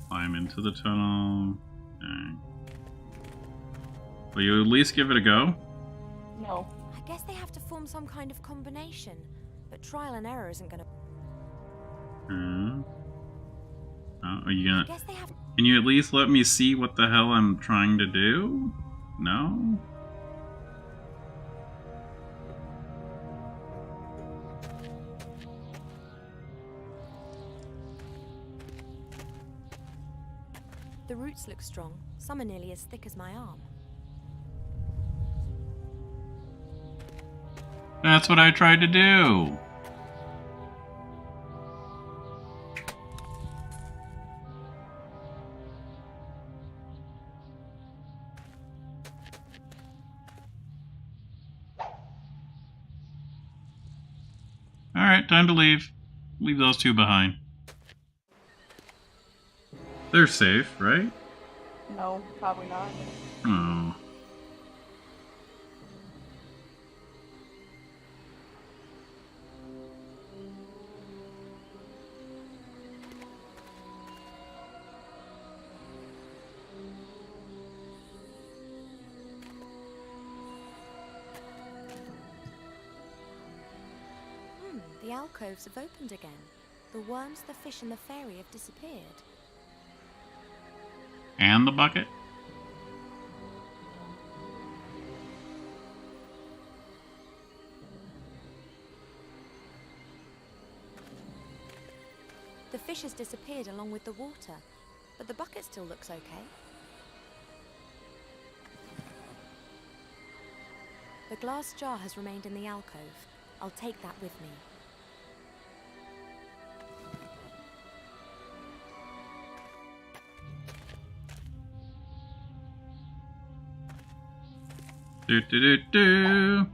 Climb into the tunnel. Okay. Will you at least give it a go? No. I guess they have to form some kind of combination, but trial and error isn't gonna... Oh, are you gonna... I guess they have... Can you at least let me see what the hell I'm trying to do? No? The roots look strong. Some are nearly as thick as my arm. That's what I tried to do! Alright, time to leave. Leave those two behind. They're safe, right? No, probably not. Oh. The alcoves have opened again. The worms, the fish, and the fairy have disappeared. And the bucket? The fish has disappeared along with the water, but the bucket still looks okay. The glass jar has remained in the alcove. I'll take that with me. Do do do do.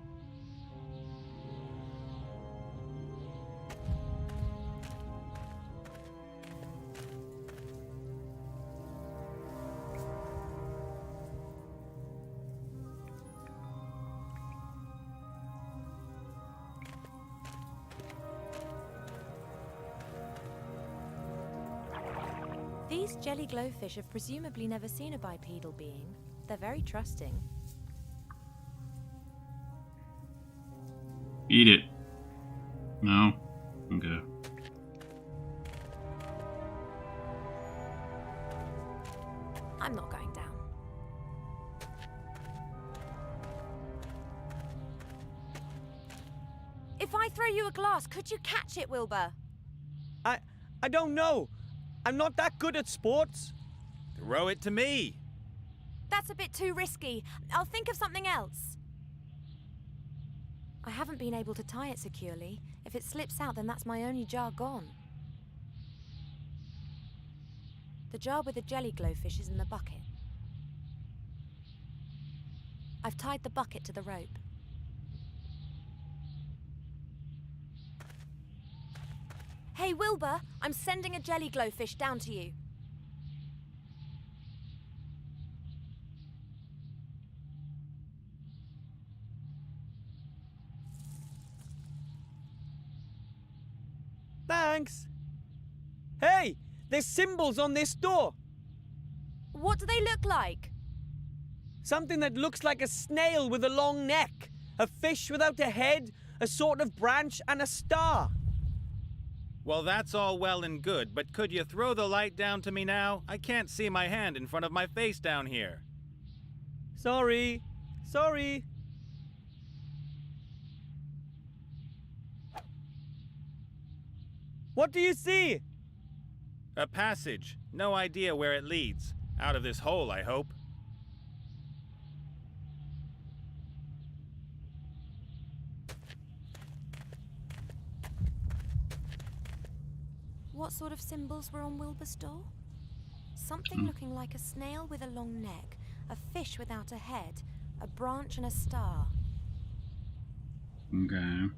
These jelly glowfish have presumably never seen a bipedal being. They're very trusting. Eat it. No? Okay. I'm not going down. If I throw you a glass, could you catch it, Wilbur? I don't know. I'm not that good at sports. Throw it to me! That's a bit too risky. I'll think of something else. I haven't been able to tie it securely. If it slips out, then that's my only jar gone. The jar with the jelly glowfish is in the bucket. I've tied the bucket to the rope. Hey, Wilbur, I'm sending a jelly glowfish down to you. Thanks. Hey, there's symbols on this door. What do they look like? Something that looks like a snail with a long neck, a fish without a head, a sort of branch, and a star. Well, that's all well and good, but could you throw the light down to me now? I can't see my hand in front of my face down here. Sorry. What do you see? A passage. No idea where it leads. Out of this hole, I hope. What sort of symbols were on Wilbur's door? Something looking like a snail with a long neck, A fish without a head, a branch and a star. Okay.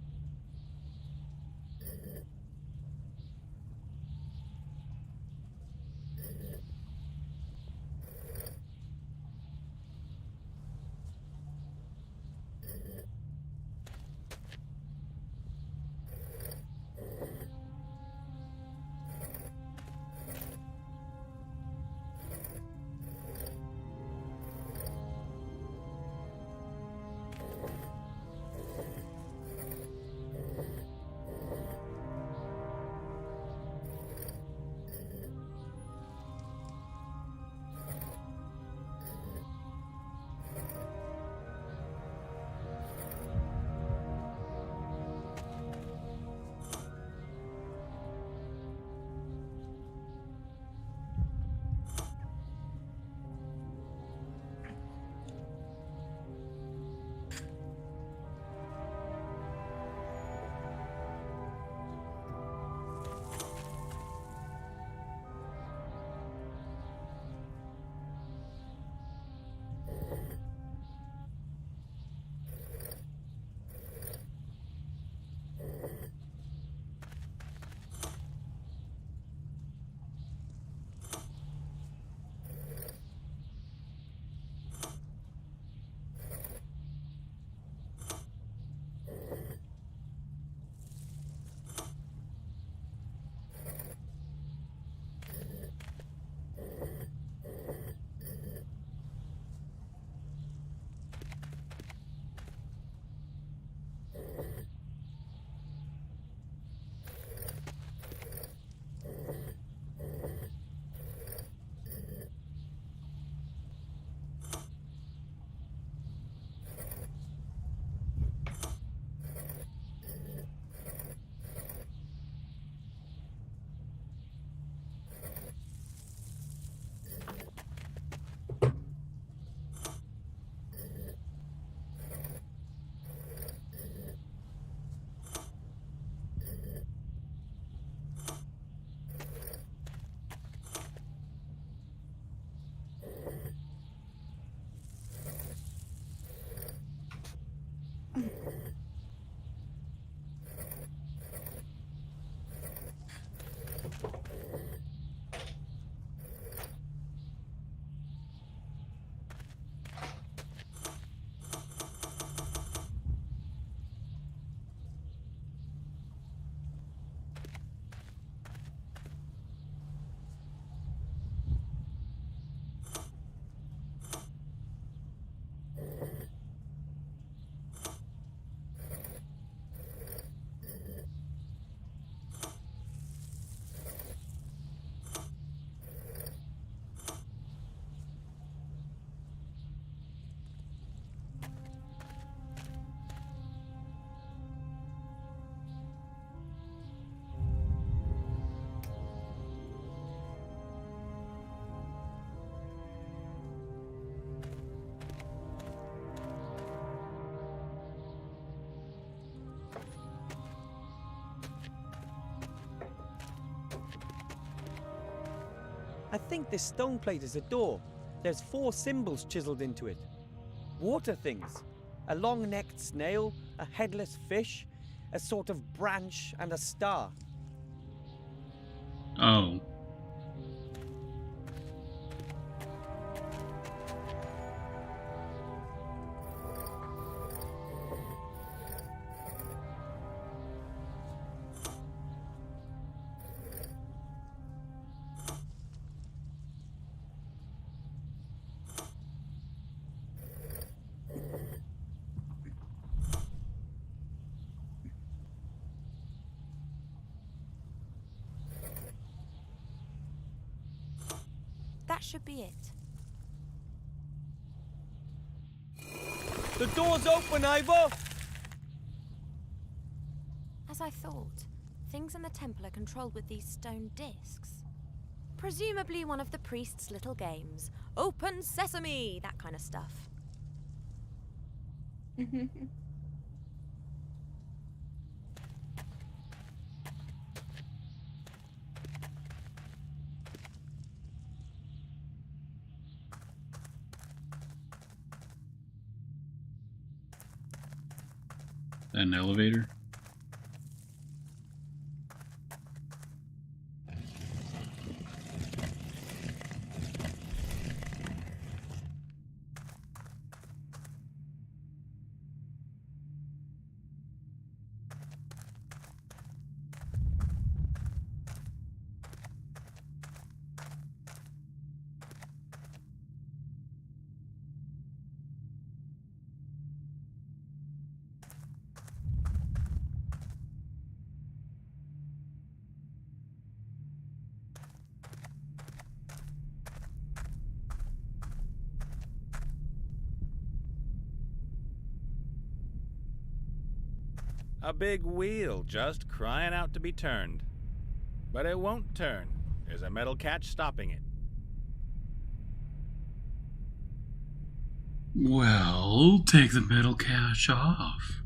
I think this stone plate is a door. There's 4 symbols chiseled into it. Water things. A long-necked snail, a headless fish, a sort of branch, and a star. Oh. That should be it. The door's open, Ivor! As I thought, things in the temple are controlled with these stone discs. Presumably one of the priest's little games. Open sesame! That kind of stuff. an elevator? A big wheel just crying out to be turned. But it won't turn. There's a metal catch stopping it. Well, take the metal catch off.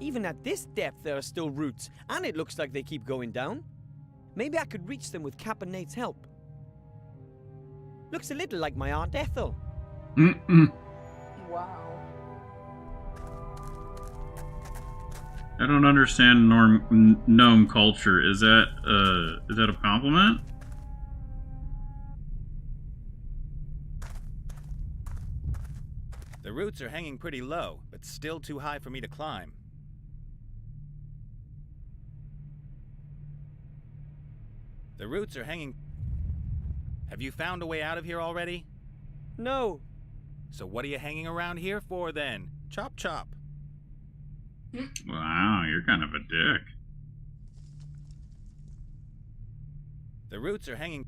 Even at this depth, there are still roots, and it looks like they keep going down. Maybe I could reach them with Cap and Nate's help. Looks a little like my Aunt Ethel. Wow. I don't understand gnome culture. Is that a compliment? The roots are hanging pretty low, but still too high for me to climb. The roots are hanging... Have you found a way out of here already? No. So what are you hanging around here for then? Chop chop. Wow, you're kind of a dick. The roots are hanging...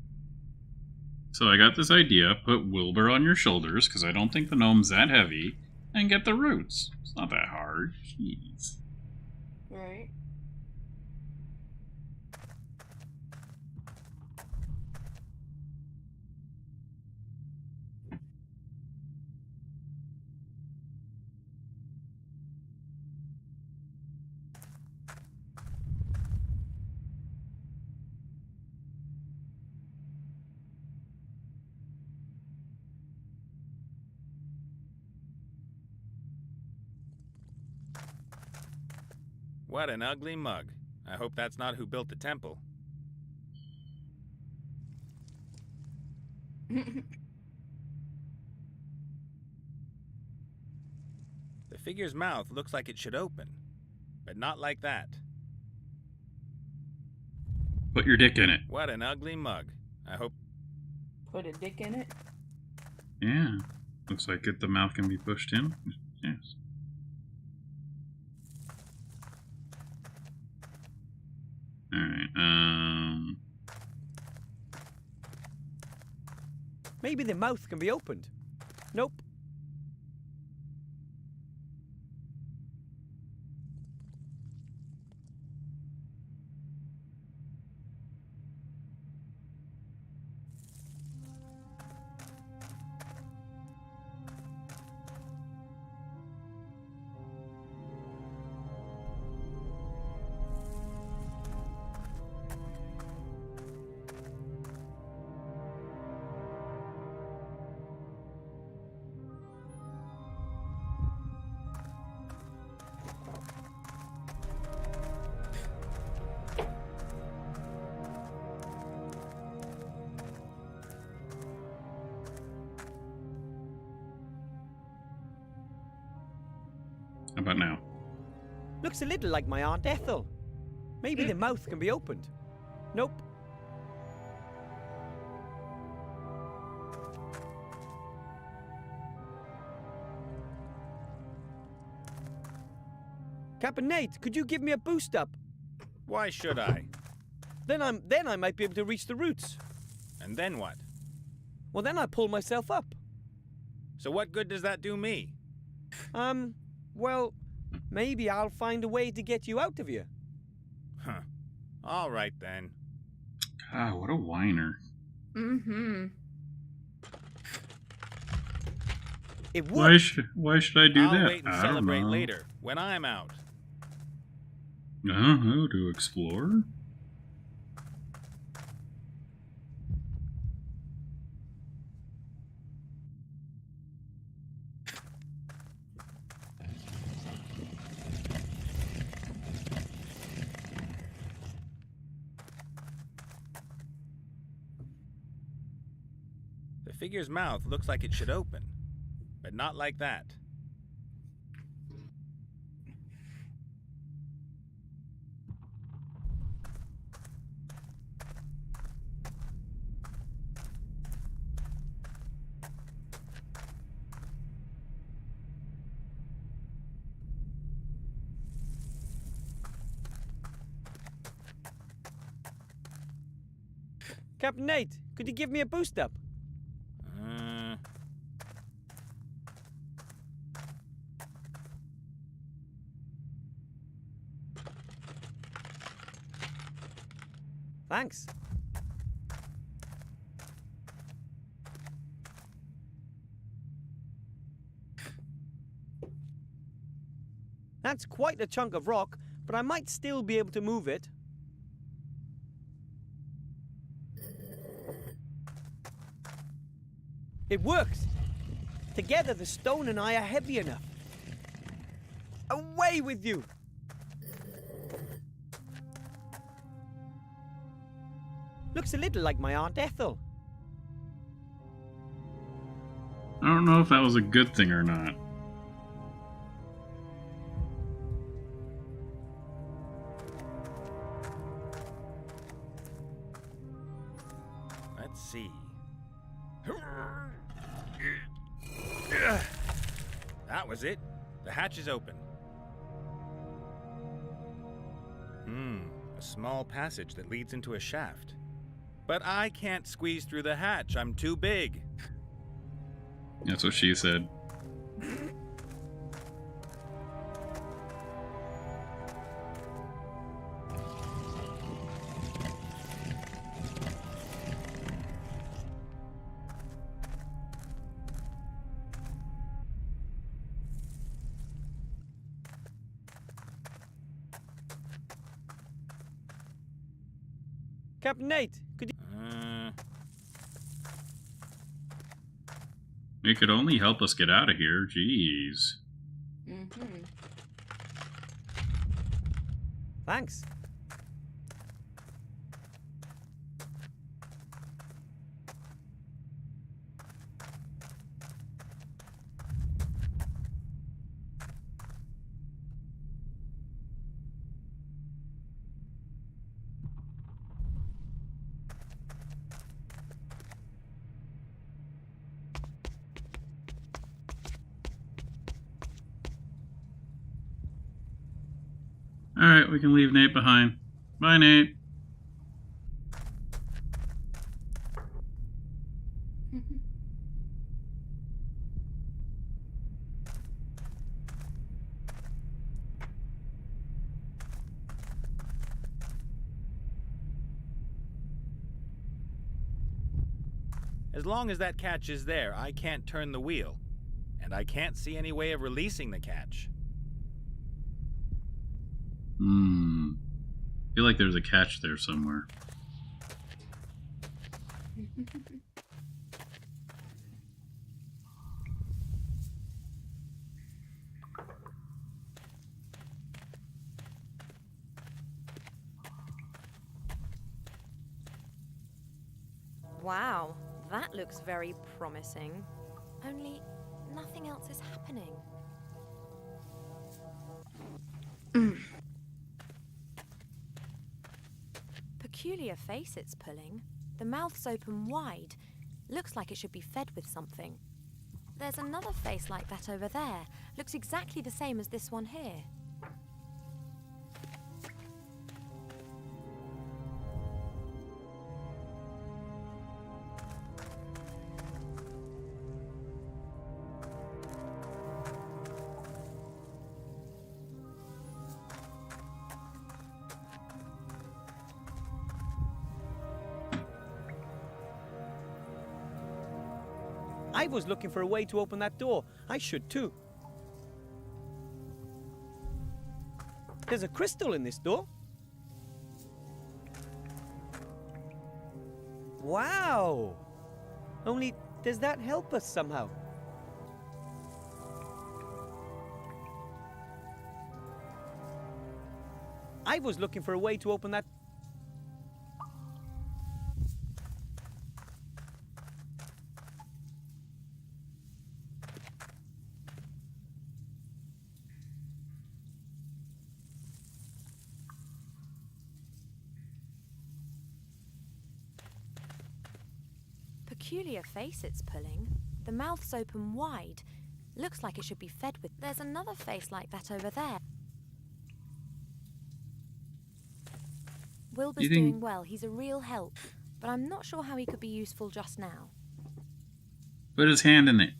So I got this idea, put Wilbur on your shoulders, because I don't think the gnome's that heavy, and get the roots. It's not that hard. Jeez. Right. What an ugly mug. I hope that's not who built the temple. The figure's mouth looks like it should open, but not like that. Put your dick in it. What an ugly mug. I hope... Put a dick in it? Yeah. Looks like the mouth can be pushed in. Yes. Alright, Maybe the mouth can be opened. Nope. how about now? Looks a little like my Aunt Ethel. Maybe the mouth can be opened. Nope. Captain Nate, could you give me a boost up? Why should I? Then I might be able to reach the roots. And then what? Well, then I pull myself up. So what good does that do me? Well, maybe I'll find a way to get you out of here. Huh. All right then. God, what a whiner. Mm-hmm. It Why worked. should I do I'll that? wait and I celebrate don't know. later, when I'm out. I don't know, to explore? The figure's mouth looks like it should open, but not like that. Captain Nate, could you give me a boost up? Thanks. That's quite a chunk of rock, but I might still be able to move it. It works! Together, the stone and I are heavy enough. Away with you! Looks a little like my Aunt Ethel. I don't know if that was a good thing or not. Let's see. That was it. The hatch is open. A small passage that leads into a shaft. But I can't squeeze through the hatch. I'm too big. That's what she said. Captain Nate, could you... It could only help us get out of here. Jeez. Mm-hmm. Thanks. Alright, we can leave Nate behind. Bye, Nate. As long as that catch is there, I can't turn the wheel. And I can't see any way of releasing the catch. I feel like there's a catch there somewhere. Wow, that looks very promising. Only nothing else is happening. Peculiar face it's pulling. The mouth's open wide. Looks like it should be fed with something. There's another face like that over there. Looks exactly the same as this one here. I was looking for a way to open that door. I should too. There's a crystal in this door. Wow! Only, does that help us somehow? I was looking for a way to open that... Peculiar face it's pulling. The mouth's open wide. Looks like it should be fed with. There's another face like that over there. Wilbur's doing well. He's a real help. But I'm not sure how he could be useful just now. Put his hand in it.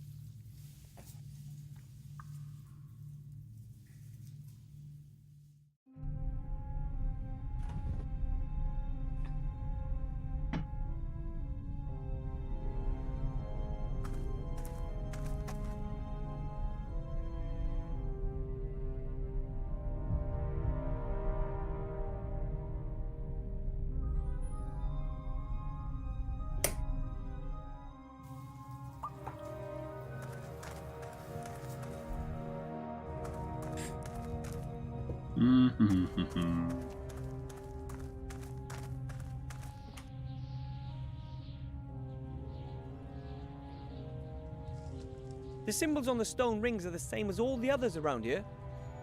The symbols on the stone rings are the same as all the others around here.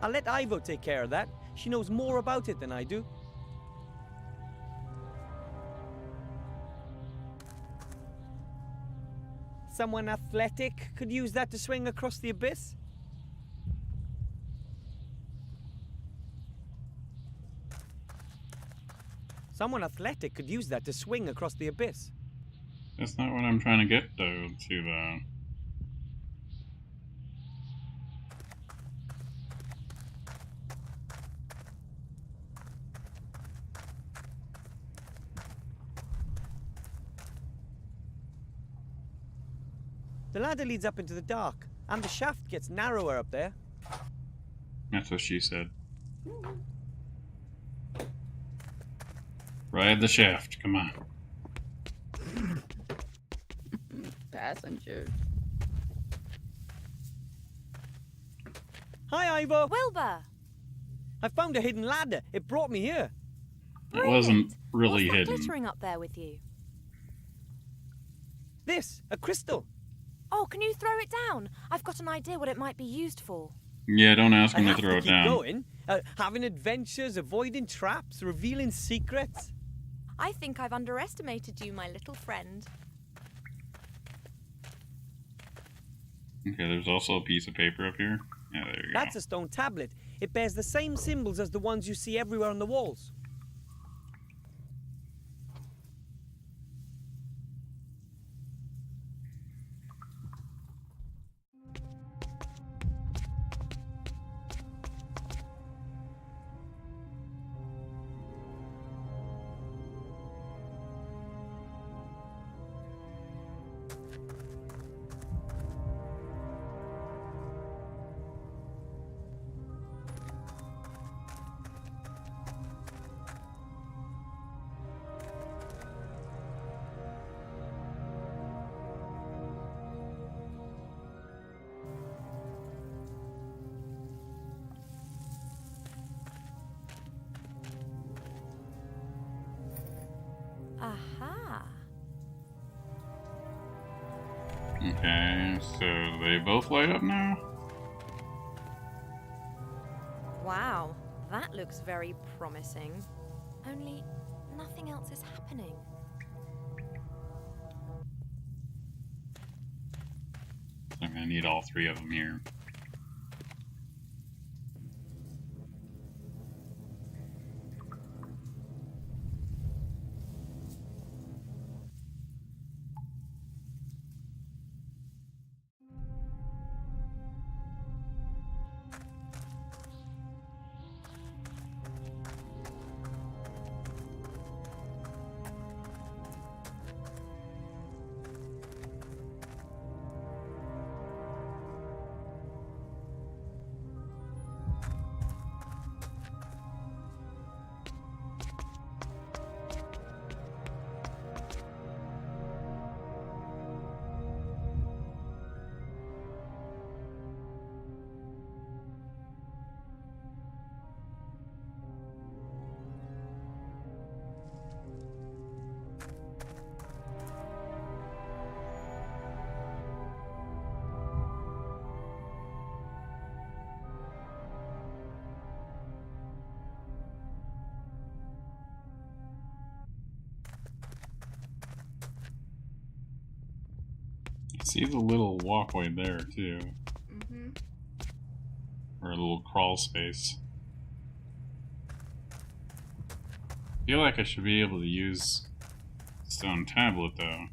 I'll let Ivo take care of that. She knows more about it than I do. Someone athletic could use that to swing across the abyss. Someone athletic could use that to swing across the abyss. That's not what I'm trying to get, though, to the... The ladder leads up into the dark, and the shaft gets narrower up there. That's what she said. Ride the shaft, come on. Passenger. Hi, Ivo! Wilbur! I found a hidden ladder. It brought me here. It wasn't really What's that hidden. glittering up there with you? This, a crystal. Oh, can you throw it down? I've got an idea what it might be used for. Yeah, don't ask I him to have throw to it keep down. going. Having adventures, avoiding traps, revealing secrets. I think I've underestimated you, my little friend. Okay, there's also a piece of paper up here. Yeah, there you go. That's a stone tablet. It bears the same symbols as the ones you see everywhere on the walls. Aha. Okay, so they both light up now? Wow, that looks very promising. Only nothing else is happening. I'm gonna need all three of them here. see the little walkway there, too. Mm-hmm. Or a little crawl space. I feel like I should be able to use stone tablet, though.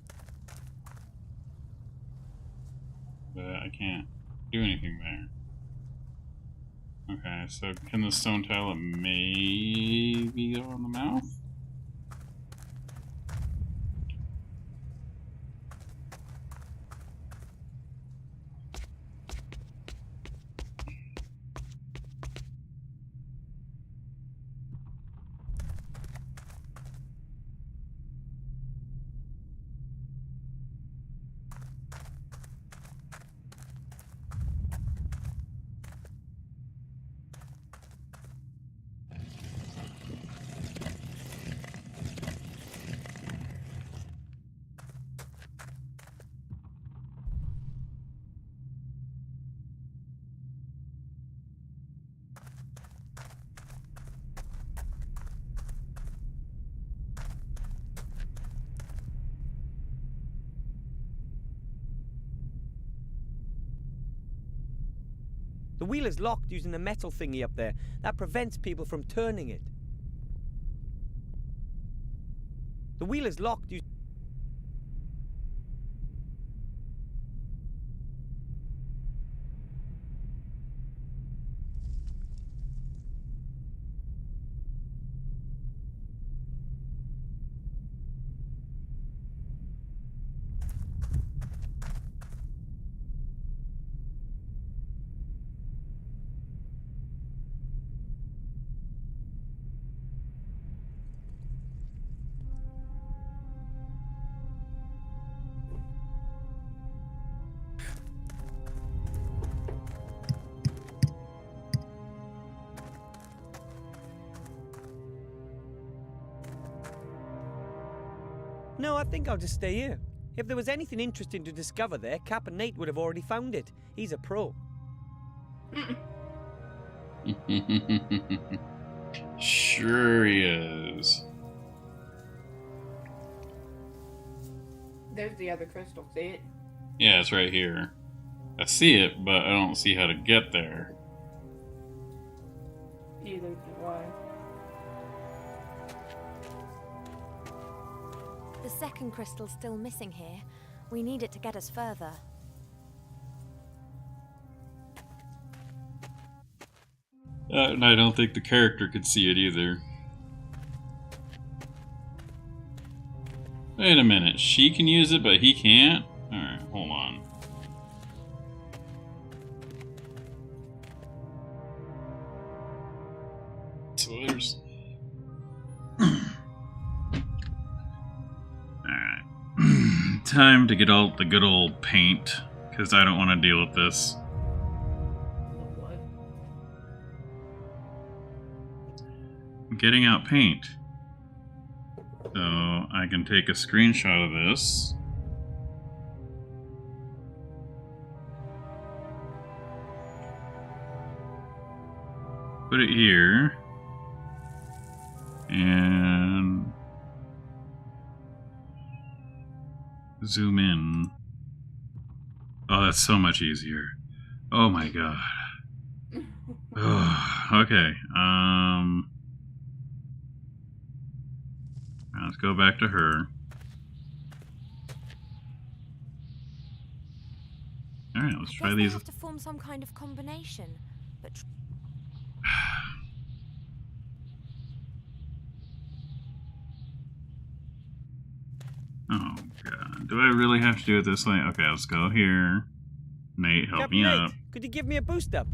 But I can't do anything there. Okay, so can the stone tablet maybe go on the mouth? The wheel is locked using the metal thingy up there. That prevents people from turning it. The wheel is locked using... No, I think I'll just stay here. If there was anything interesting to discover there, Cap and Nate would have already found it. He's a pro. Sure he is. There's the other crystal, see it? Yeah, it's right here. I see it, but I don't see how to get there. Either do I. The second crystal's still missing here. We need it to get us further. And I don't think the character could see it either. Wait a minute, she can use it, but he can't? Alright, hold on. So there's... Alright. Time to get all the good old paint, because I don't want to deal with this. What? I'm getting out paint. So I can take a screenshot of this. Put it here. And zoom in. Oh, that's so much easier. Oh my god. Okay. Let's go back to her. Alright, let's try Guess they these. have to form some kind of combination. But Oh god. Do I really have to do it this way? Okay, let's go here. Nate, help Captain me Nate, up. could you give me a boost up?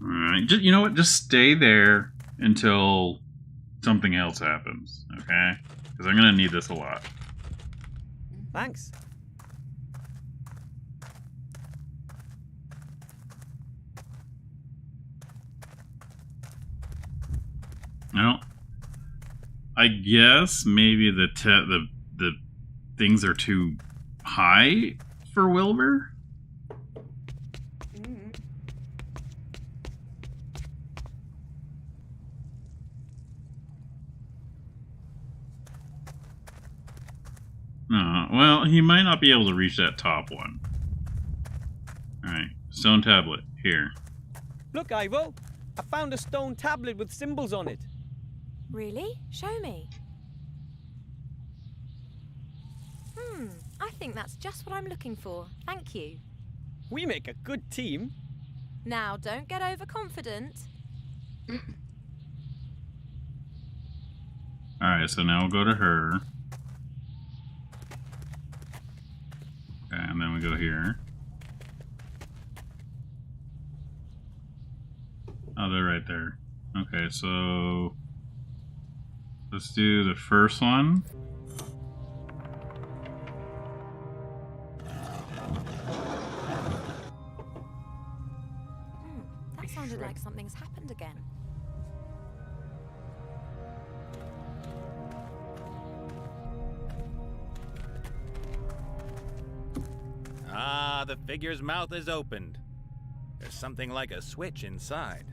Alright, you know what? Just stay there until something else happens, okay? Because I'm gonna need this a lot. Thanks. I guess maybe the things are too high for Wilbur. Mm. Oh Well, he might not be able to reach that top one. Alright, stone tablet, here. Look, Ivo. I found a stone tablet with symbols on it. Really? Show me. I think that's just what I'm looking for. Thank you. We make a good team. Now, don't get overconfident. Alright, so now we'll go to her. Okay, and then we go here. Oh, they're right there. Okay, so let's do the first one. That sounded like something's happened again. Ah, the figure's mouth is opened. There's something like a switch inside.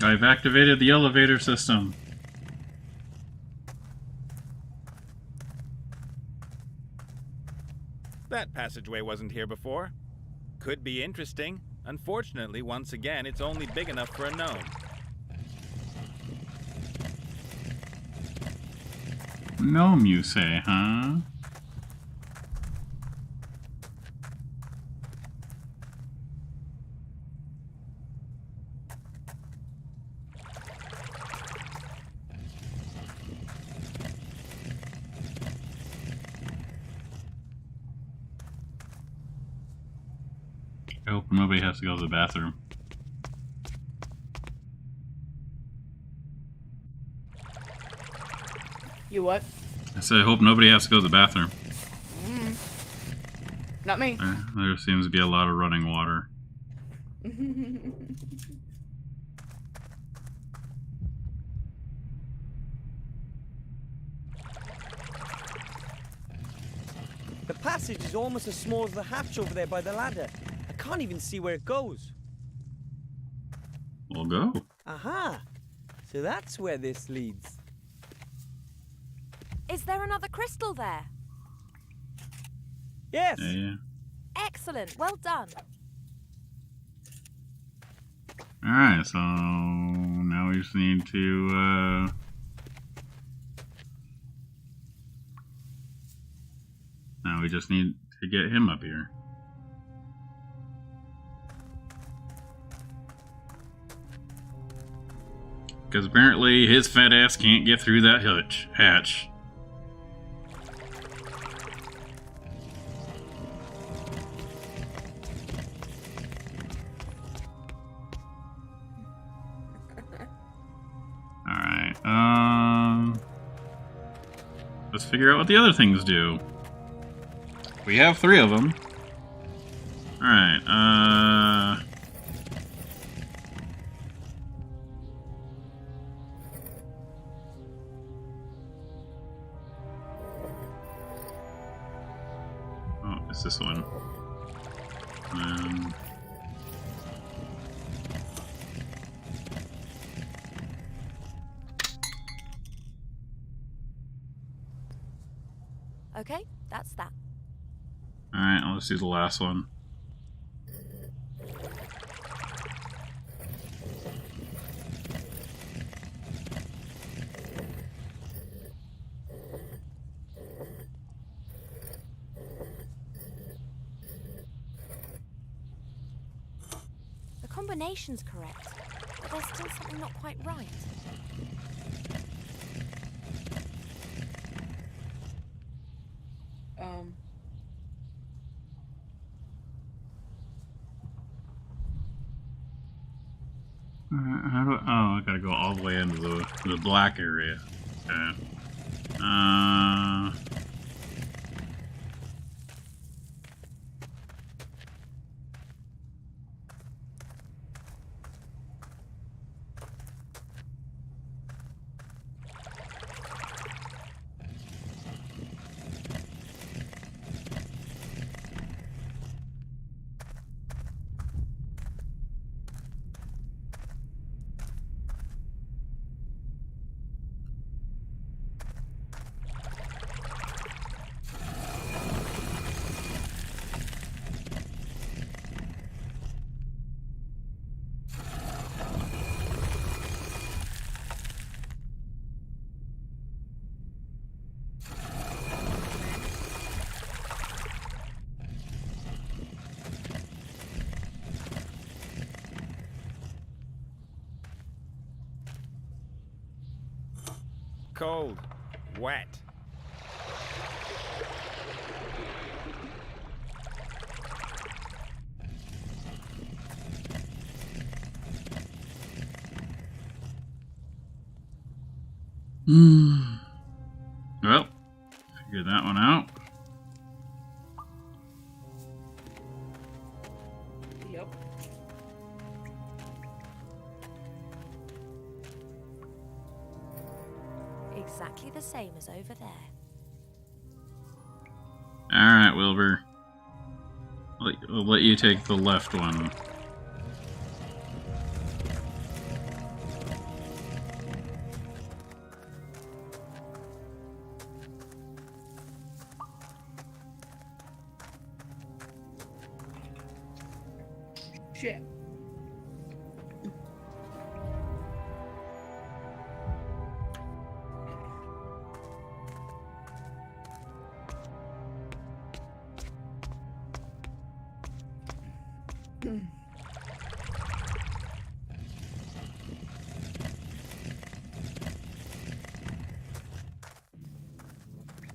I've activated the elevator system. That passageway wasn't here before. Could be interesting. Unfortunately, once again, it's only big enough for a gnome. Gnome, you say, huh? I hope nobody has to go to the bathroom. You what? I said I hope nobody has to go to the bathroom. Not me. There seems to be a lot of running water. The passage is almost as small as the hatch over there by the ladder. I can't even see where it goes. We'll go. Aha! So that's where this leads. Is there another crystal there? Yes! Yeah. Excellent. Well done. Alright, so now we just need to now we just need to get him up here. Because apparently his fat ass can't get through that hatch. Alright, let's figure out what the other things do. We have 3 of them. Alright, oh, it's this one. Okay, that's that. Alright, let's do the last one. The combination's correct, but there's still something not quite right. How do I, oh, I gotta go all the way into the The black area. Okay. Cold. Wet. Well, figure that one out. Yep. Exactly the same as over there. Alright, Wilbur. I'll let you take the left one. Shit.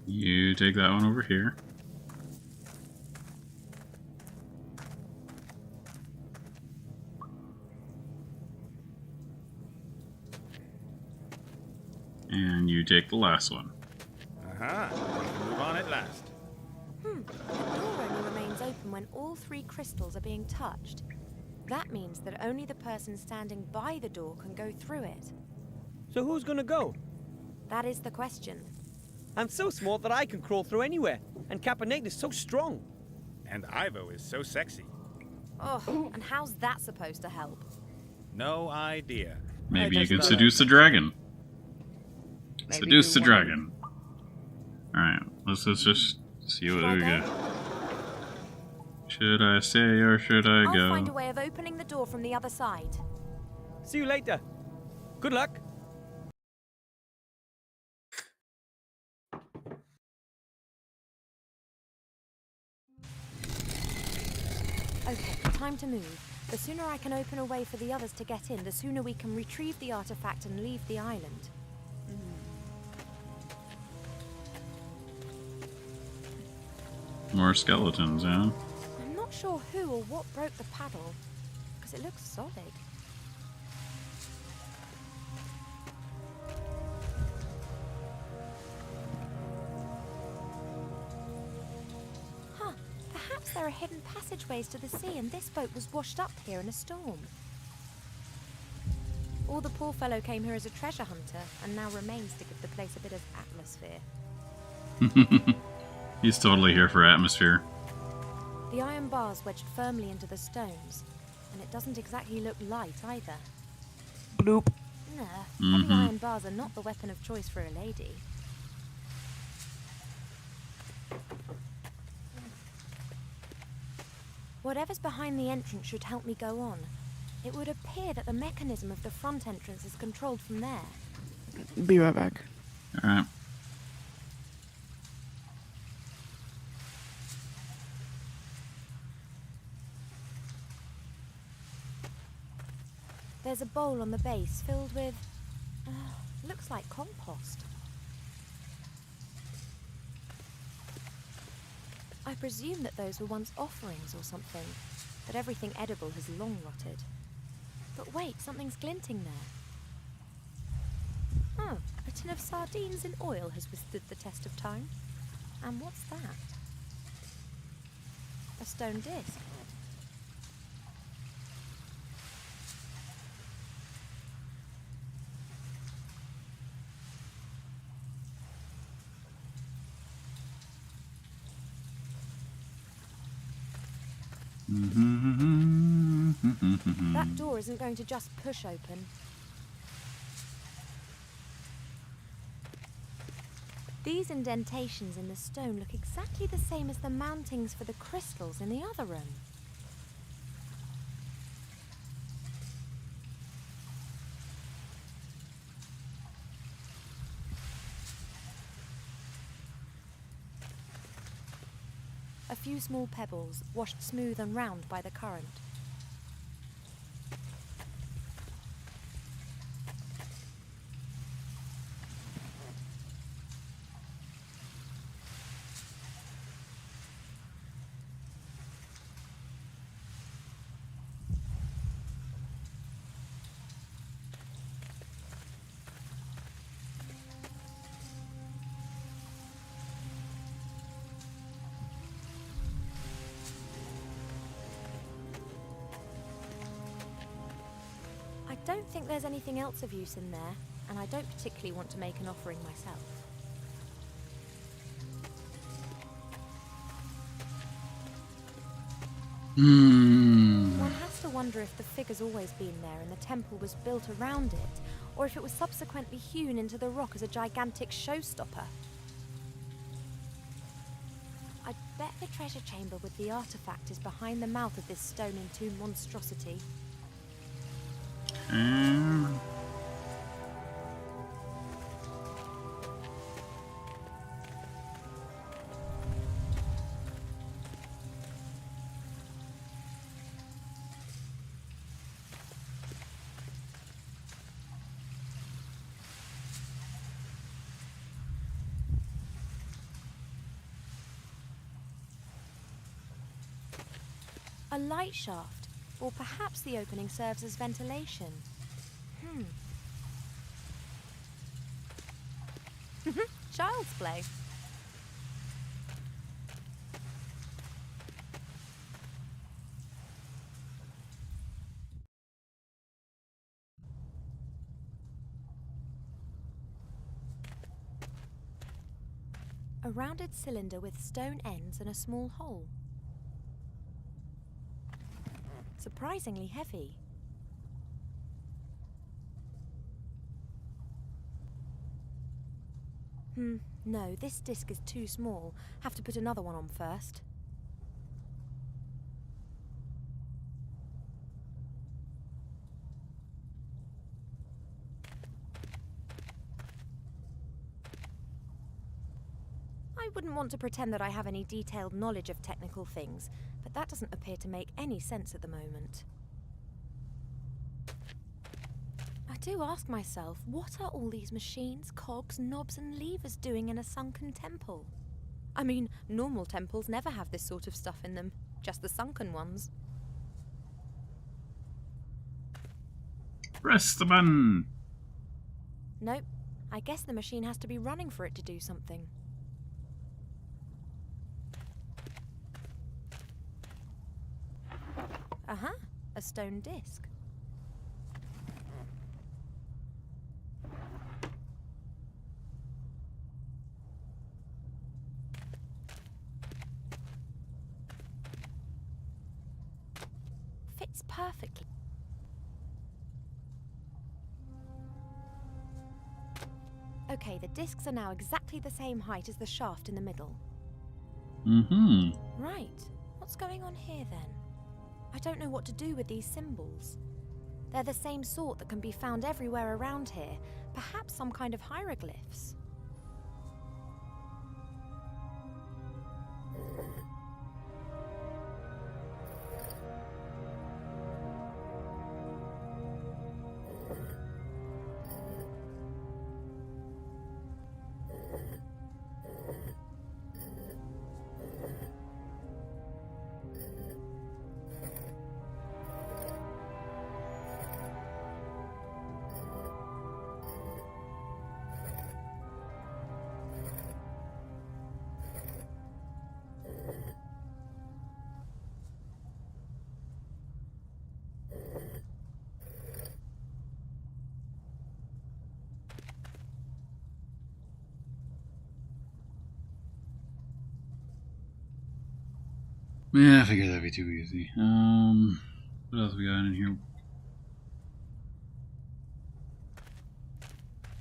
You take that one over here. And you take the last one. Aha, we can move on at last. The door only remains open when all three crystals are being touched. That means that only the person standing by the door can go through it. So who's gonna go? That is the question. I'm so small that I can crawl through anywhere, and Caponate is so strong. And Ivo is so sexy. Oh, and how's that supposed to help? No idea. Maybe I you just can thought seduce the dragon. Maybe Seduce the do one. dragon. Alright, let's just see what we Should I get. go? Should I stay or should I I'll find a go? way of opening the door from the other side. See you later. Good luck. Okay, time to move. The sooner I can open a way for the others to get in, the sooner we can retrieve the artifact and leave the island. More skeletons, huh? I'm not sure who or what broke the paddle, because it looks solid. Huh, perhaps there are hidden passageways to the sea and this boat was washed up here in a storm. Or the poor fellow came here as a treasure hunter and now remains to give the place a bit of atmosphere. He's totally here for atmosphere. The iron bars wedged firmly into the stones, and it doesn't exactly look light either. Bloop. Nah, heavy iron bars are not the weapon of choice for a lady. Whatever's behind the entrance should help me go on. It would appear that the mechanism of the front entrance is controlled from there. Be right back. Alright. There's a bowl on the base filled with... looks like compost. I presume that those were once offerings or something, but everything edible has long rotted. But wait, something's glinting there. A tin of sardines in oil has withstood the test of time. And what's that? A stone disc. That door isn't going to just push open. These indentations in the stone look exactly the same as the mountings for the crystals in the other room. A few small pebbles, washed smooth and round by the current. I don't think there's anything else of use in there, and I don't particularly want to make an offering myself. One has to wonder if the figure's always been there and the temple was built around it, or if it was subsequently hewn into the rock as a gigantic showstopper. I bet the treasure chamber with the artifact is behind the mouth of this stone entombed monstrosity. A light shaft, or perhaps the opening serves as ventilation. Child's play. A rounded cylinder with stone ends and a small hole. Surprisingly heavy. No, this disc is too small. Have to put another one on first. I wouldn't want to pretend that I have any detailed knowledge of technical things, but that doesn't appear to make any sense at the moment. I do ask myself, what are all these machines, cogs, knobs and levers doing in a sunken temple? I mean, normal temples never have this sort of stuff in them, just the sunken ones. Press the button! Nope, I guess the machine has to be running for it to do something. A stone disc. Fits perfectly. Okay, the discs are now exactly the same height as the shaft in the middle. Right. What's going on here then? I don't know what to do with these symbols. They're the same sort that can be found everywhere around here. Perhaps some kind of hieroglyphs. Yeah, I figured that'd be too easy. What else we got in here?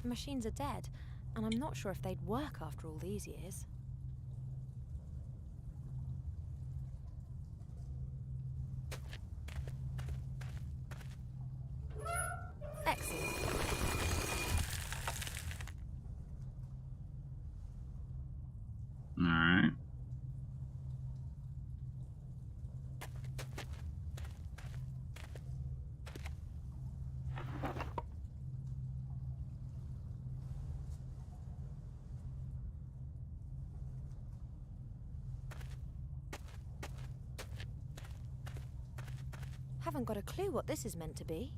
The machines are dead, and I'm not sure if they'd work after all these years. Excellent. Alright. Haven't got a clue what this is meant to be.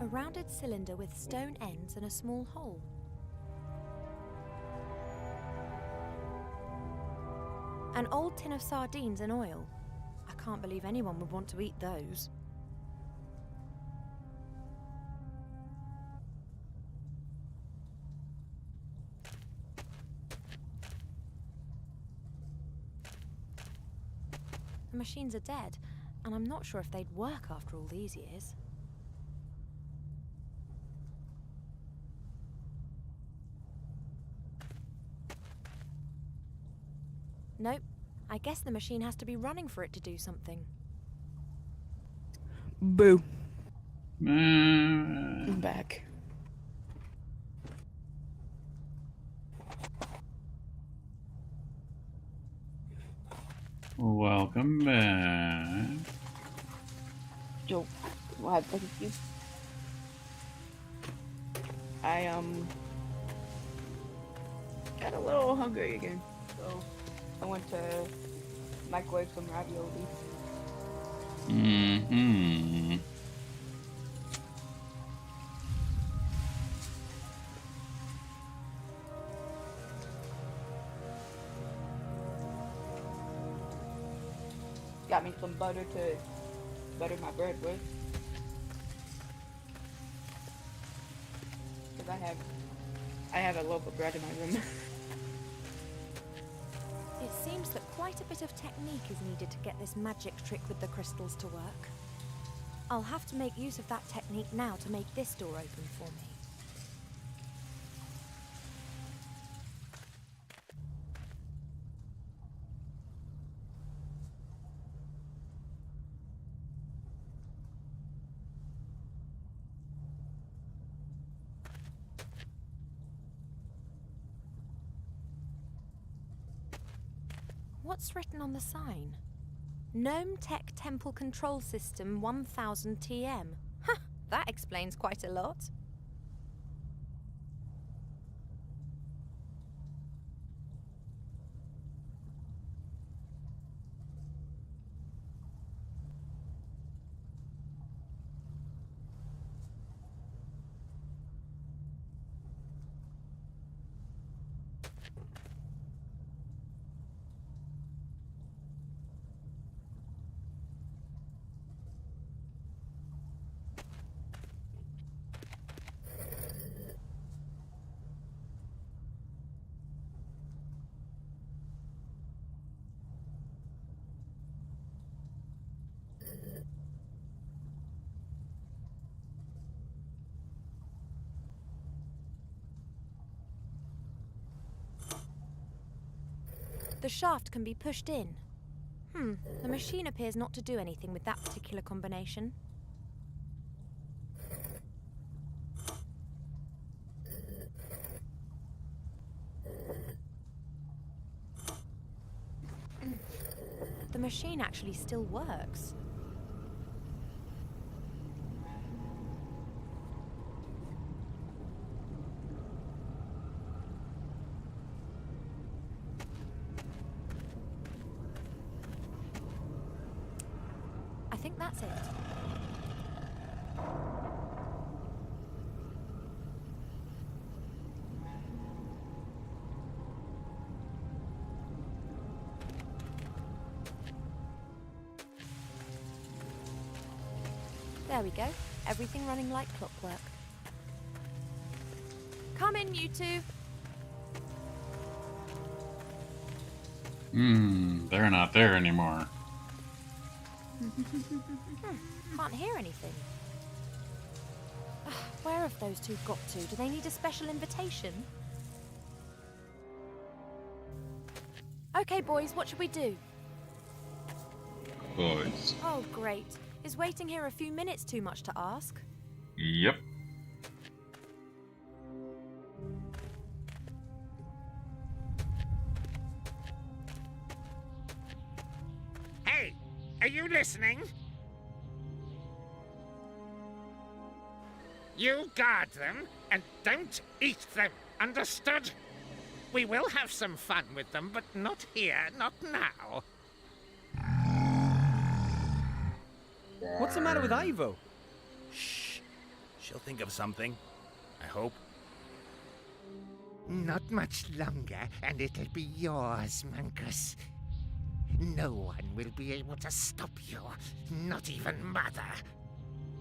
A rounded cylinder with stone ends and a small hole. An old tin of sardines and oil. I can't believe anyone would want to eat those. The machines are dead, and I'm not sure if they'd work after all these years. Nope. I guess the machine has to be running for it to do something. Boo. I'm back. Welcome back. Joe, what happened with you? I got a little hungry again, so I went to microwave some ravioli. Mm-hmm. Got me some butter to butter my bread with. Cause I have a loaf of bread in my room. It seems that quite a bit of technique is needed to get this magic trick with the crystals to work. I'll have to make use of that technique now to make this door open for me. What's written on the sign? Gnome Tech Temple Control System 1000 TM. Huh, that explains quite a lot. The shaft can be pushed in. The machine appears not to do anything with that particular combination. The machine actually still works. There we go. Everything running like clockwork. Come in, you two. They're not there anymore. Can't hear anything. Where have those two got to? Do they need a special invitation? Okay, boys, what should we do? Boys. Oh, great. Is waiting here a few minutes too much to ask? Yep. Hey, are you listening? You guard them and don't eat them, understood? We will have some fun with them, but not here, not now. What's the matter with Ivo? Shh. She'll think of something. I hope. Not much longer, and it'll be yours, Mankus. No one will be able to stop you, not even Mother.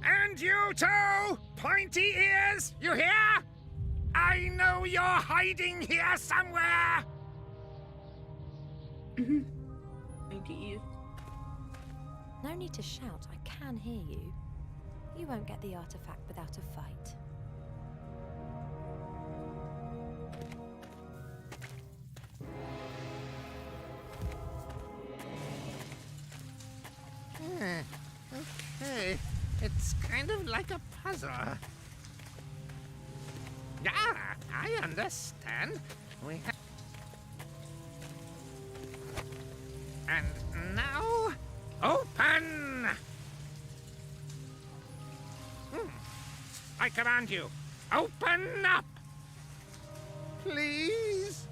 And you too, pointy ears, you hear? I know you're hiding here somewhere! Indeed. No need to shout, I can hear you. You won't get the artifact without a fight. Okay, it's kind of like a puzzle. Ah, I understand. We have... And now, open! I command you, open up! Please?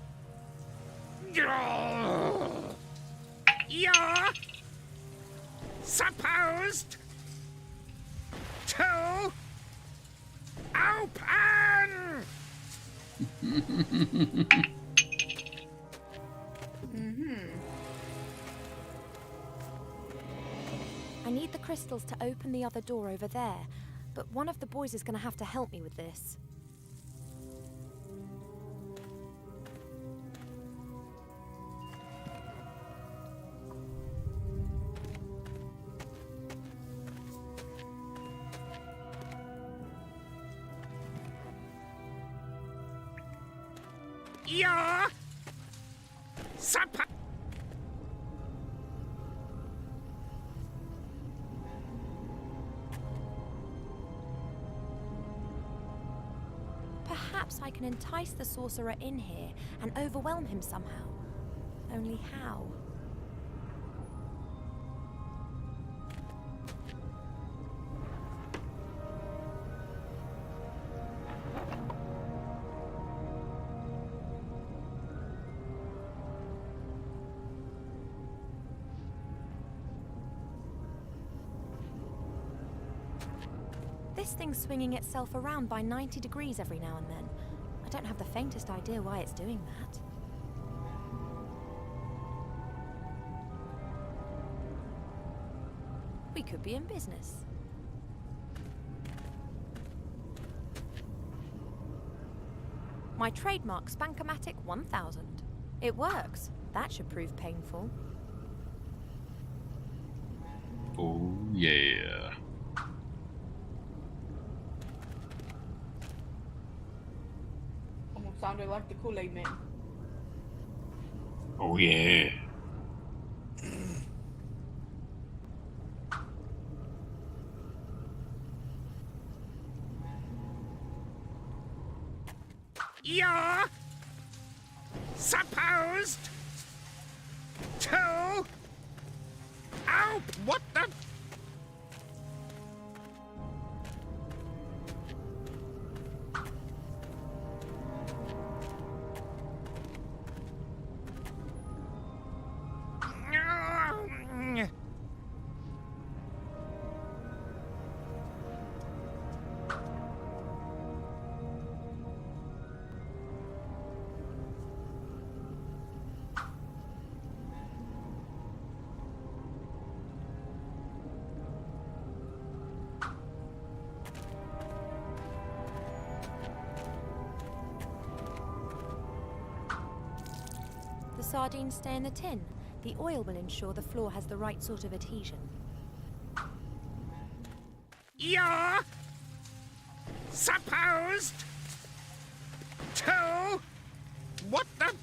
You're supposed to open! I need the crystals to open the other door over there, but one of the boys is going to have to help me with this. You're supposed... Perhaps I can entice the sorcerer in here and overwhelm him somehow. Only how? This thing's swinging itself around by 90 degrees every now and then. I don't have the faintest idea why it's doing that. We could be in business. My trademark Spankomatic 1000. It works. That should prove painful. Oh, yeah. Almost sounded like the Kool-Aid Man. Oh, yeah. You're supposed to... what the... sardines stay in the tin. The oil will ensure the floor has the right sort of adhesion. You're supposed to... What the...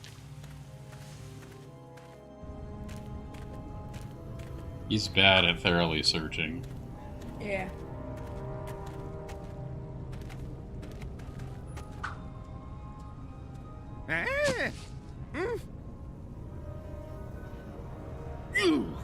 He's bad at thoroughly searching. Yeah. Ah. Damn.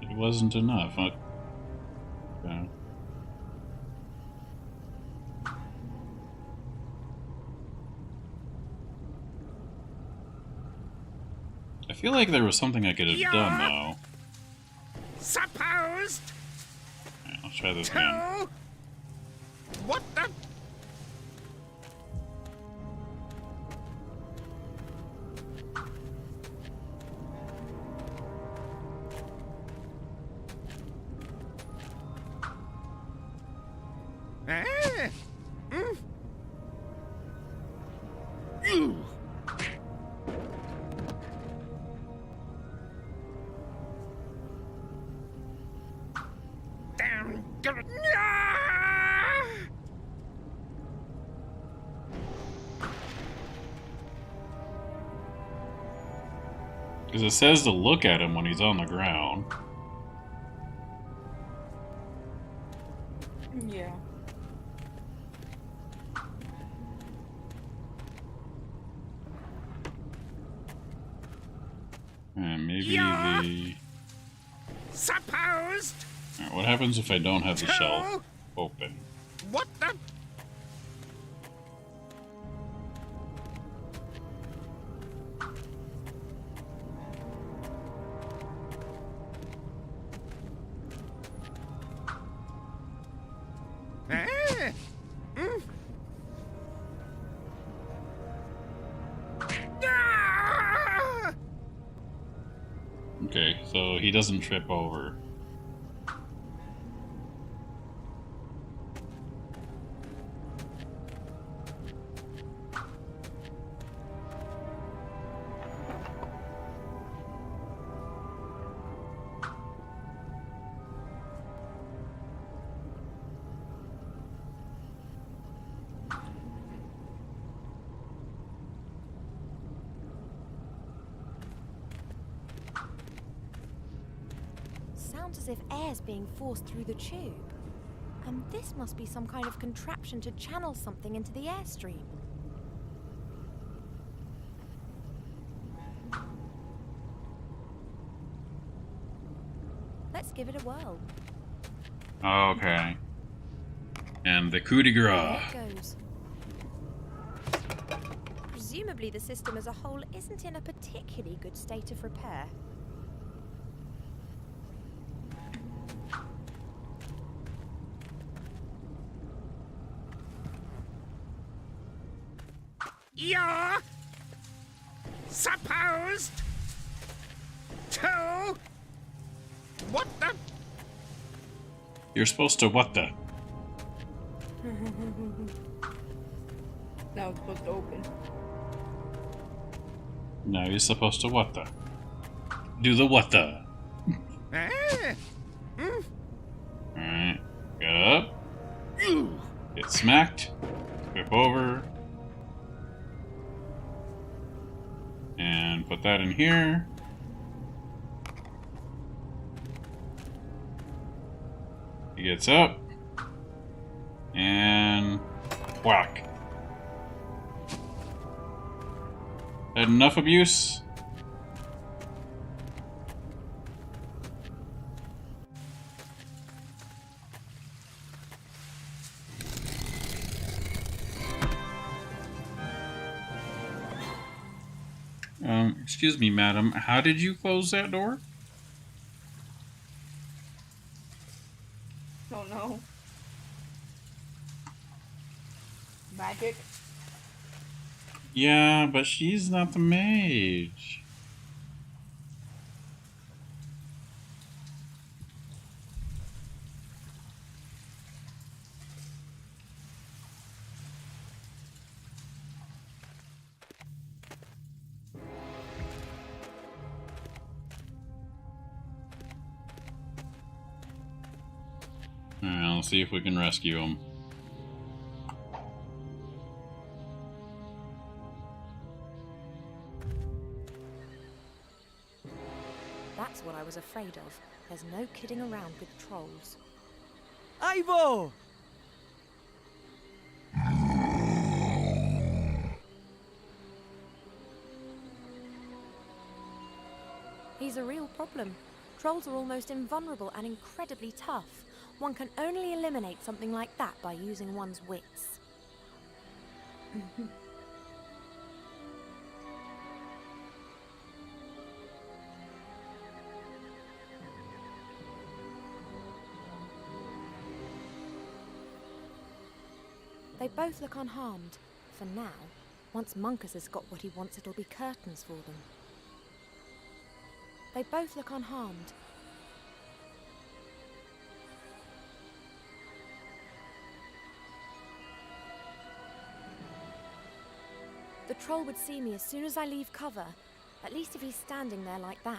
It wasn't enough. Okay. I feel like there was something I could have done, though. Supposed Alright, let's try this again. to... What the... Ah. Damn. Because it says to look at him when he's on the ground. Yeah. And maybe Yeah. the... Supposed Alright, what happens if I don't have the to... shelf open? What the... Ah. Ah. Okay, so he doesn't trip over. Sounds as if air's being forced through the tube. And this must be some kind of contraption to channel something into the airstream. Let's give it a whirl. Okay. And the coup de grace. There it goes. Presumably the system as a whole isn't in a particularly good state of repair. You're supposed to... What the... You're supposed to what the? Now it's supposed to open. No, you're supposed to what the? Do the what the? Ah. Alright. Get up. Get smacked. Flip over. And put that in here. He gets up. And whack. Had enough abuse? Excuse me, madam. How did you close that door? Don't know. Magic. Yeah, but she's not the mage. Alright, let's see if we can rescue him. That's what I was afraid of. There's no kidding around with trolls. Ivo! He's a real problem. Trolls are almost invulnerable and incredibly tough. One can only eliminate something like that by using one's wits. They both look unharmed. For now. Once Munkus has got what he wants, it'll be curtains for them. They both look unharmed. The troll would see me as soon as I leave cover. At least if he's standing there like that.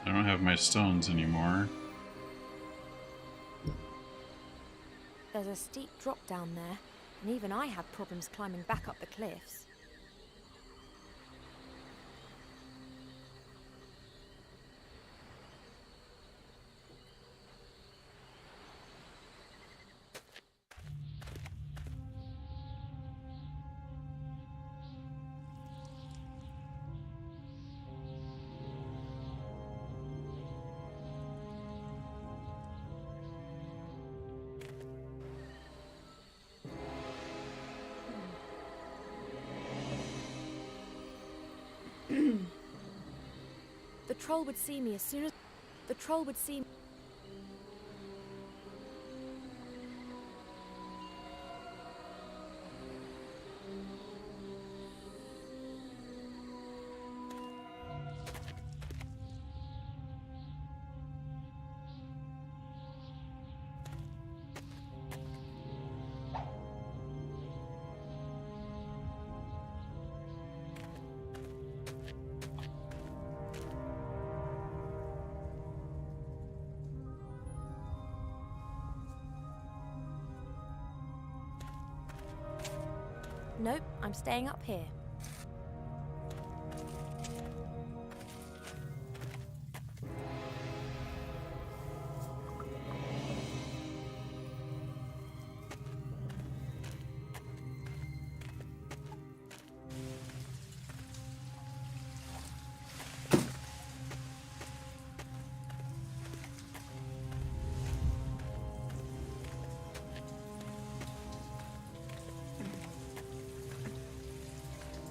I don't have my stones anymore. There's a steep drop down there, and even I have problems climbing back up the cliffs. The troll would see me as soon as... The troll would see me... Nope, I'm staying up here.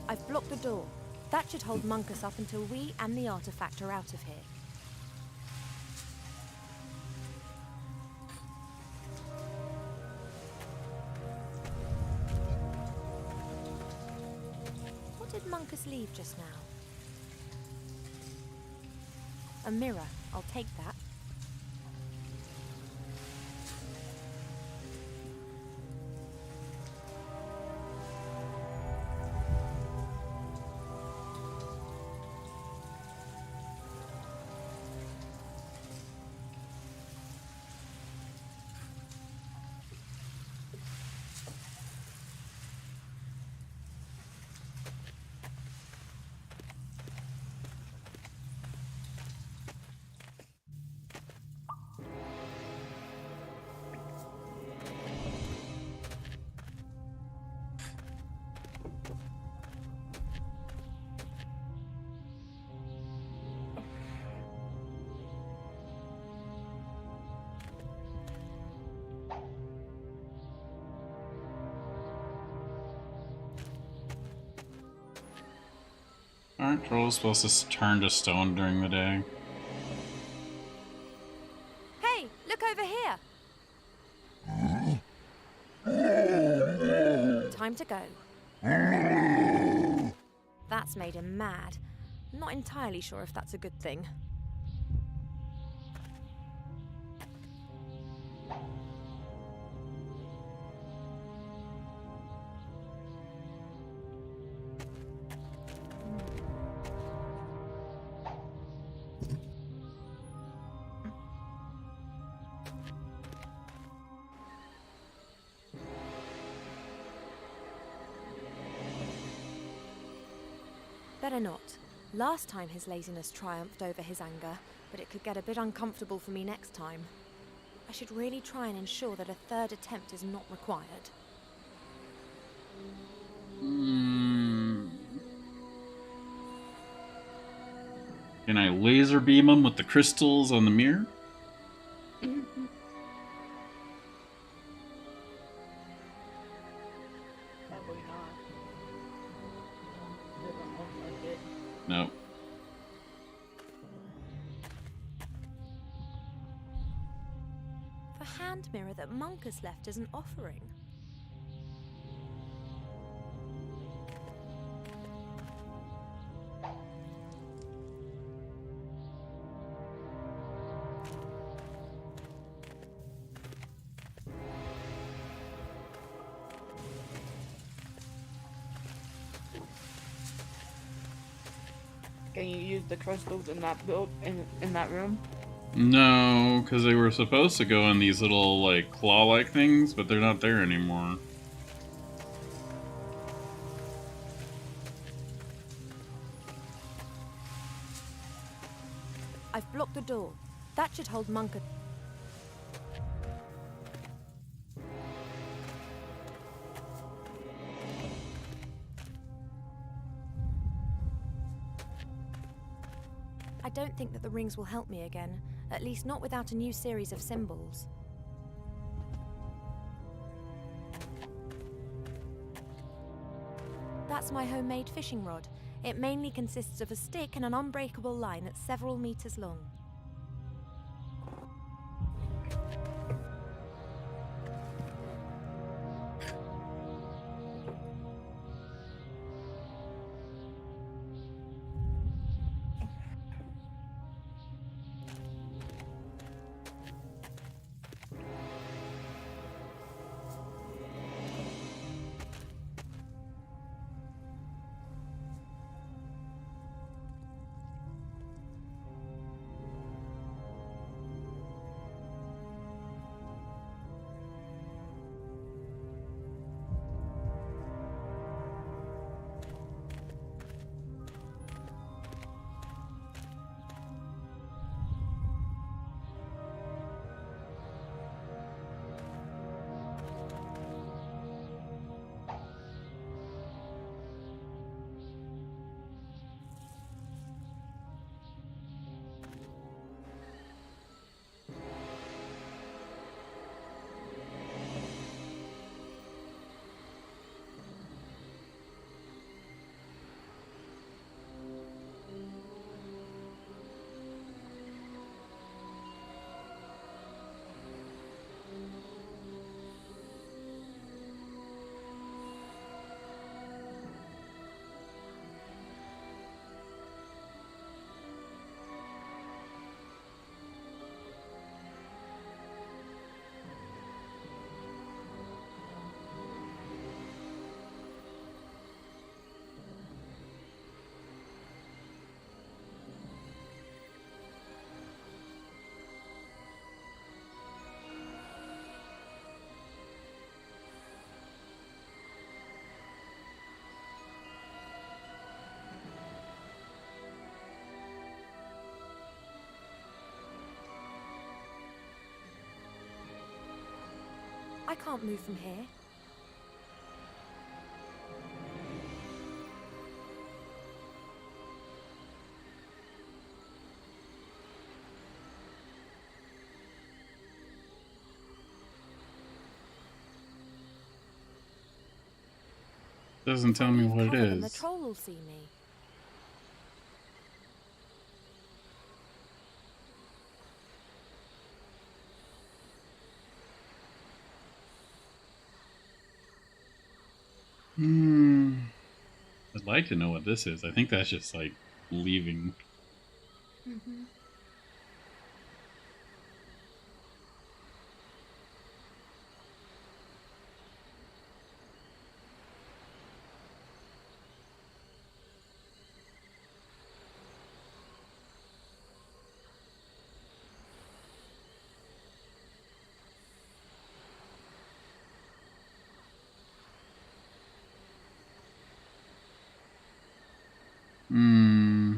I've blocked the door. That should hold Munkus up until we and the artifact are out of here. What did Munkus leave just now? A mirror. I'll take that. Aren't trolls supposed to turn to stone during the day? Hey, Look over here. Time to go. That's made him mad. Not entirely sure if that's a good thing. Better not. Last time his laziness triumphed over his anger, but it could get a bit uncomfortable for me next time. I should really try and ensure that a third attempt is not required. Can I laser beam him with the crystals on the mirror? Probably not. Doesn't look like it. No. The hand mirror that Monk has left as an offering. Can you use the crystals in that in that room? No, because they were supposed to go in these little, like, claw-like things, but they're not there anymore. I've blocked the door. That should hold Monk. I don't think that the rings will help me again, at least not without a new series of symbols. That's my homemade fishing rod. It mainly consists of a stick and an unbreakable line that's several meters long. I can't move from here. Doesn't tell me what it Cover, then the is. troll will see me. Hmm. I'd like to know what this is. I think that's just like leaving. Mm-hmm. Hmm.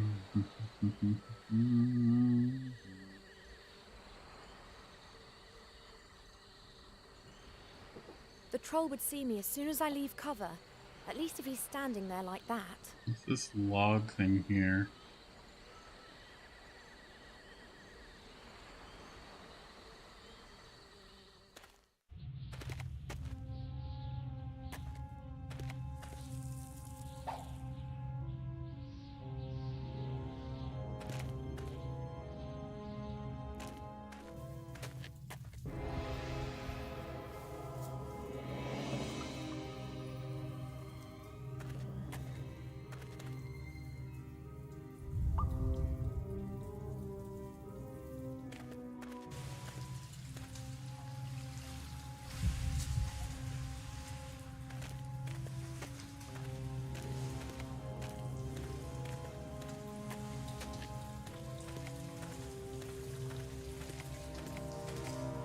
The troll would see me as soon as I leave cover. At least if he's standing there like that. What's this log thing here?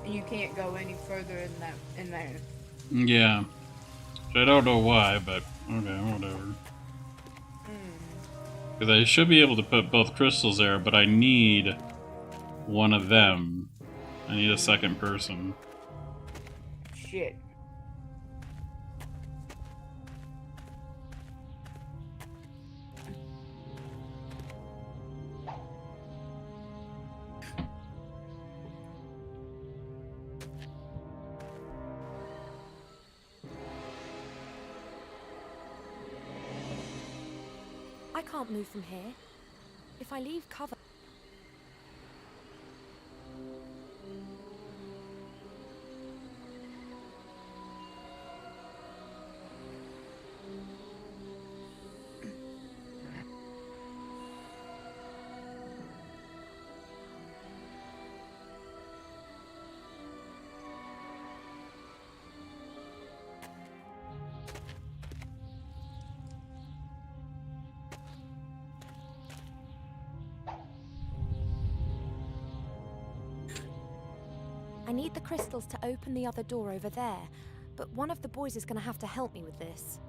And you can't go any further in there. Yeah. I don't know why, but okay, whatever. Because I should be able to put both crystals there, but I need one of them. I need a second person. Shit. I can't move from here. If I leave cover... I need the crystals to open the other door over there, but one of the boys is going to have to help me with this.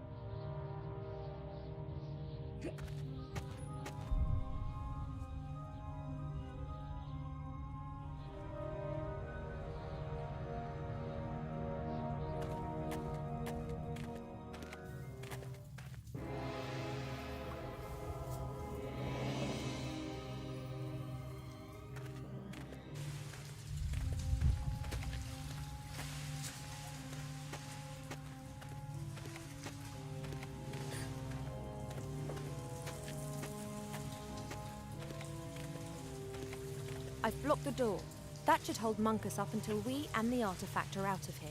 I've blocked the door. That should hold Munkus up until we and the artifact are out of here.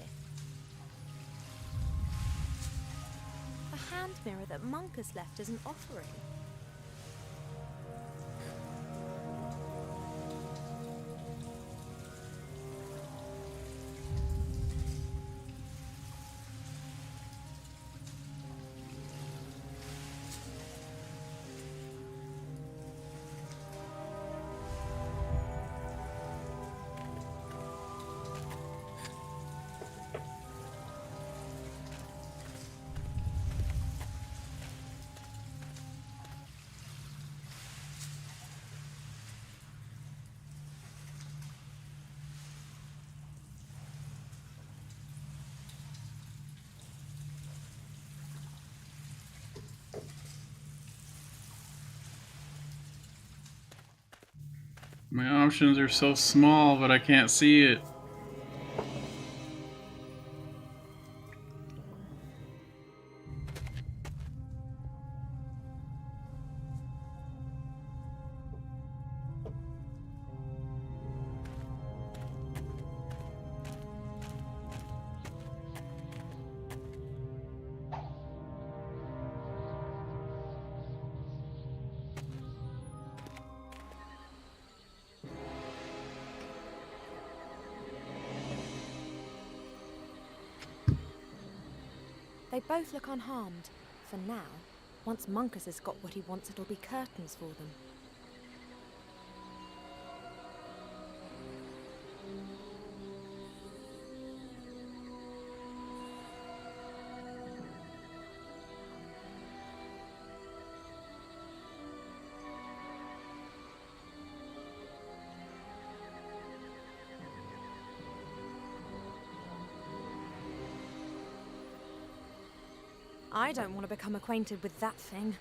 A hand mirror that Munkus left as an offering. My options are so small, but I can't see it. They both look unharmed. For now. Once Munkus has got what he wants, it'll be curtains for them. I don't want to become acquainted with that thing.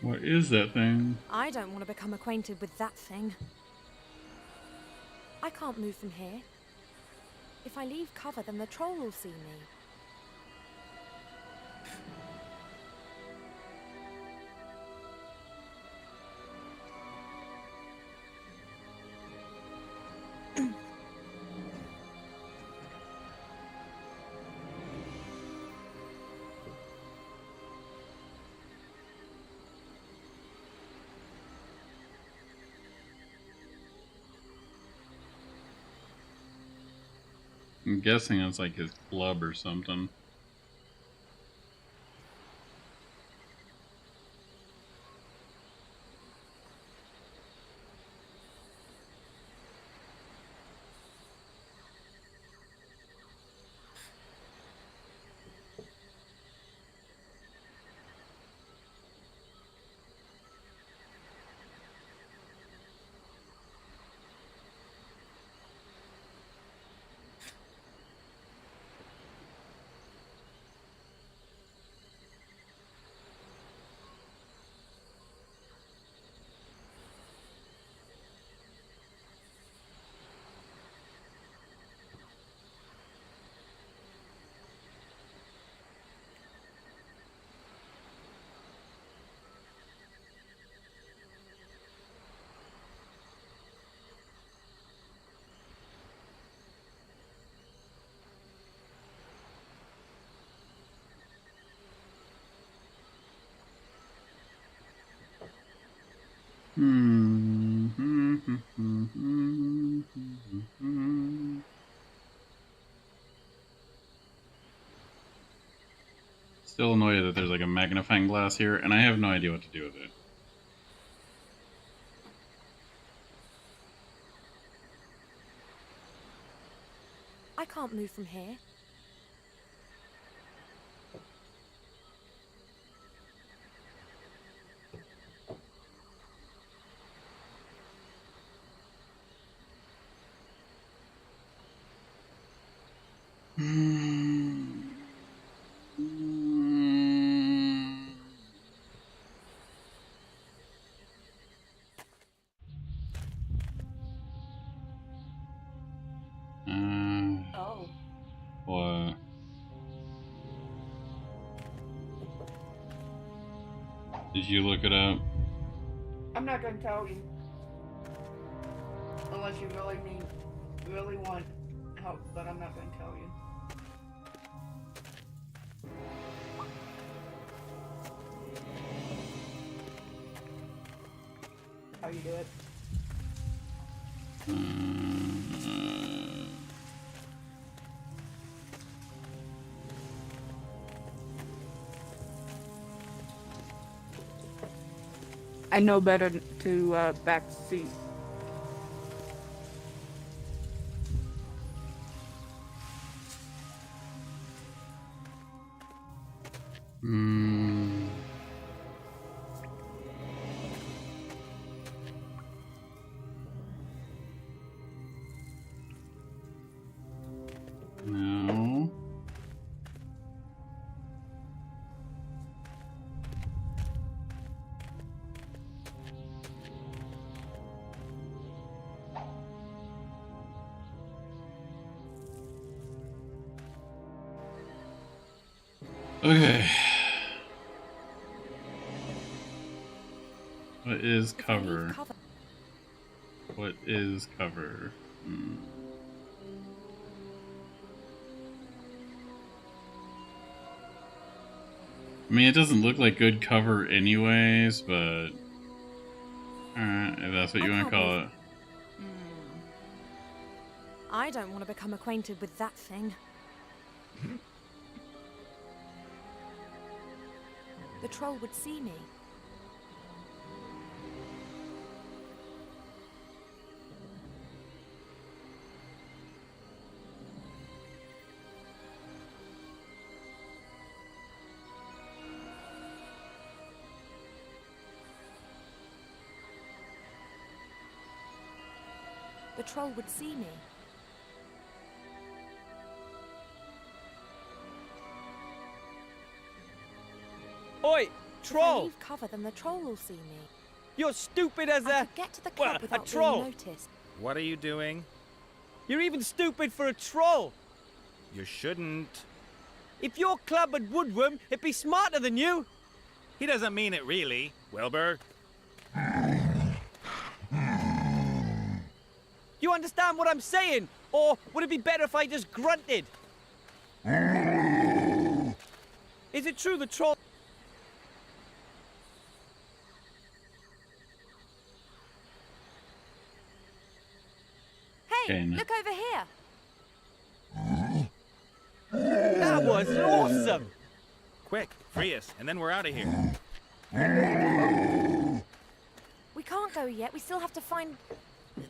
What is that thing? I don't want to become acquainted with that thing. I can't move from here. If I leave cover, then the troll will see me. I'm guessing it's like his club or something. Still annoyed that there's like a magnifying glass here, and I have no idea what to do with it. I can't move from here. Oh. What? Did you look it up? I'm not gonna tell you. Unless you really want help, but I'm not gonna tell you. How you do it? I know better to back seat. No. Okay. What is cover? What is cover? I mean, it doesn't look like good cover anyways, but... Alright, if that's what you want to call it. I don't want to become acquainted with that thing. The troll would see me. The troll would see me. Oi, If I troll! leave cover, then the troll will see me. You're stupid as I a... could get to the club well, a without troll. being noticed. What are you doing? You're even stupid for a troll. You shouldn't. If your club had woodworm, it'd be smarter than you. He doesn't mean it really, Wilbur. You understand what I'm saying? Or would it be better if I just grunted? Is it true the troll... Hey, Okay, look over here. That was awesome! Quick, free us, and then we're out of here. We can't go yet. We still have to find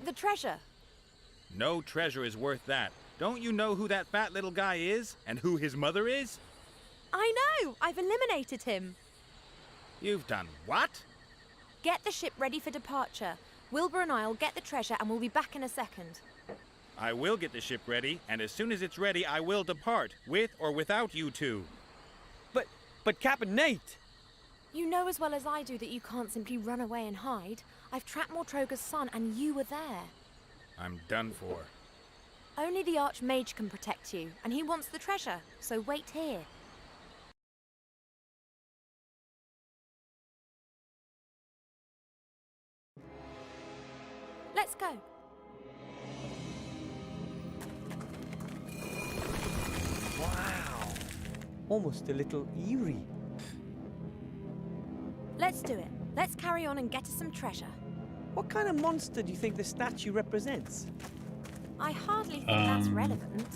the treasure. No treasure is worth that. Don't you know who that fat little guy is? And who his mother is? I know! I've eliminated him. You've done what? Get the ship ready for departure. Wilbur and I'll get the treasure and we'll be back in a second. I will get the ship ready, and as soon as it's ready, I will depart, with or without you two. But Captain Nate... You know as well as I do that you can't simply run away and hide. I've tracked Mortroga's son and you were there. I'm done for. Only the Archmage can protect you, and he wants the treasure, so wait here. Let's go. Wow. Almost a little eerie. Let's do it. Let's carry on and get us some treasure. What kind of monster do you think the statue represents? I hardly think that's relevant.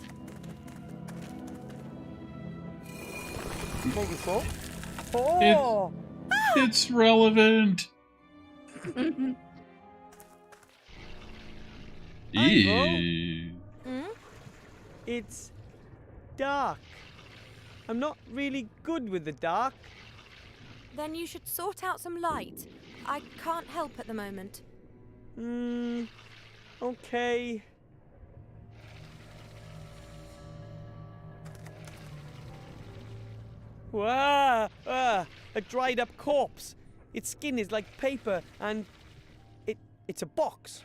Maybe so. Oh! It's relevant. Ew. Hmm? It's dark. I'm not really good with the dark. Then you should sort out some light. I can't help at the moment. Okay. Wow! A dried up corpse. Its skin is like paper and it's a box.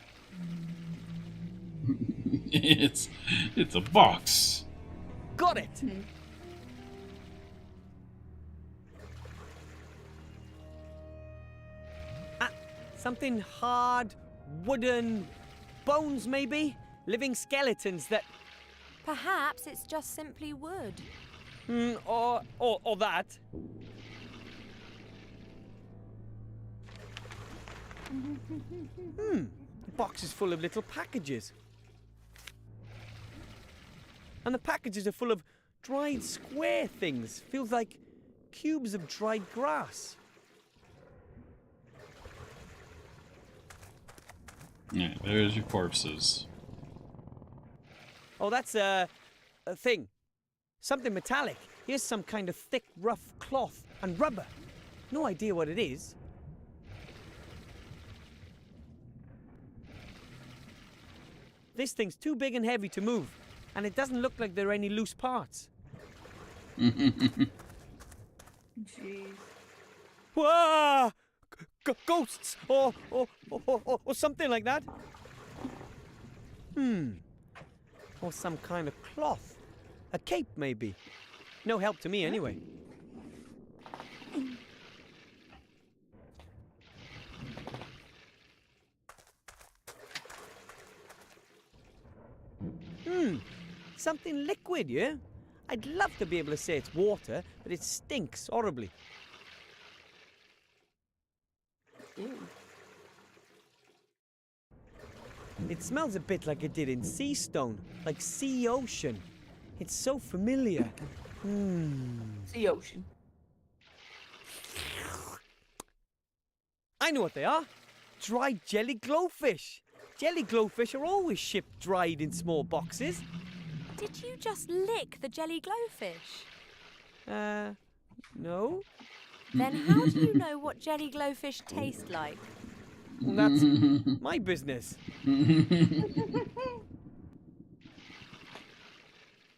it's a box. Got it! Something hard, wooden, bones maybe? Living skeletons that... Perhaps it's just simply wood. Or that. The box is full of little packages. And the packages are full of dried square things. Feels like cubes of dried grass. Yeah, there's your corpses. Oh, that's a thing. Something metallic. Here's some kind of thick, rough cloth and rubber. No idea what it is. This thing's too big and heavy to move, and it doesn't look like there are any loose parts. Jeez. Whoa! Ghosts or something like that. Or some kind of cloth. A cape, maybe. No help to me, anyway. Something liquid, yeah? I'd love to be able to say it's water, but it stinks horribly. Ew. It smells a bit like it did in Sea Stone, like sea ocean. It's so familiar. Sea ocean. I know what they are. Dried jelly glowfish. Jelly glowfish are always shipped dried in small boxes. Did you just lick the jelly glowfish? No. Then how do you know what jelly glowfish taste like? That's my business.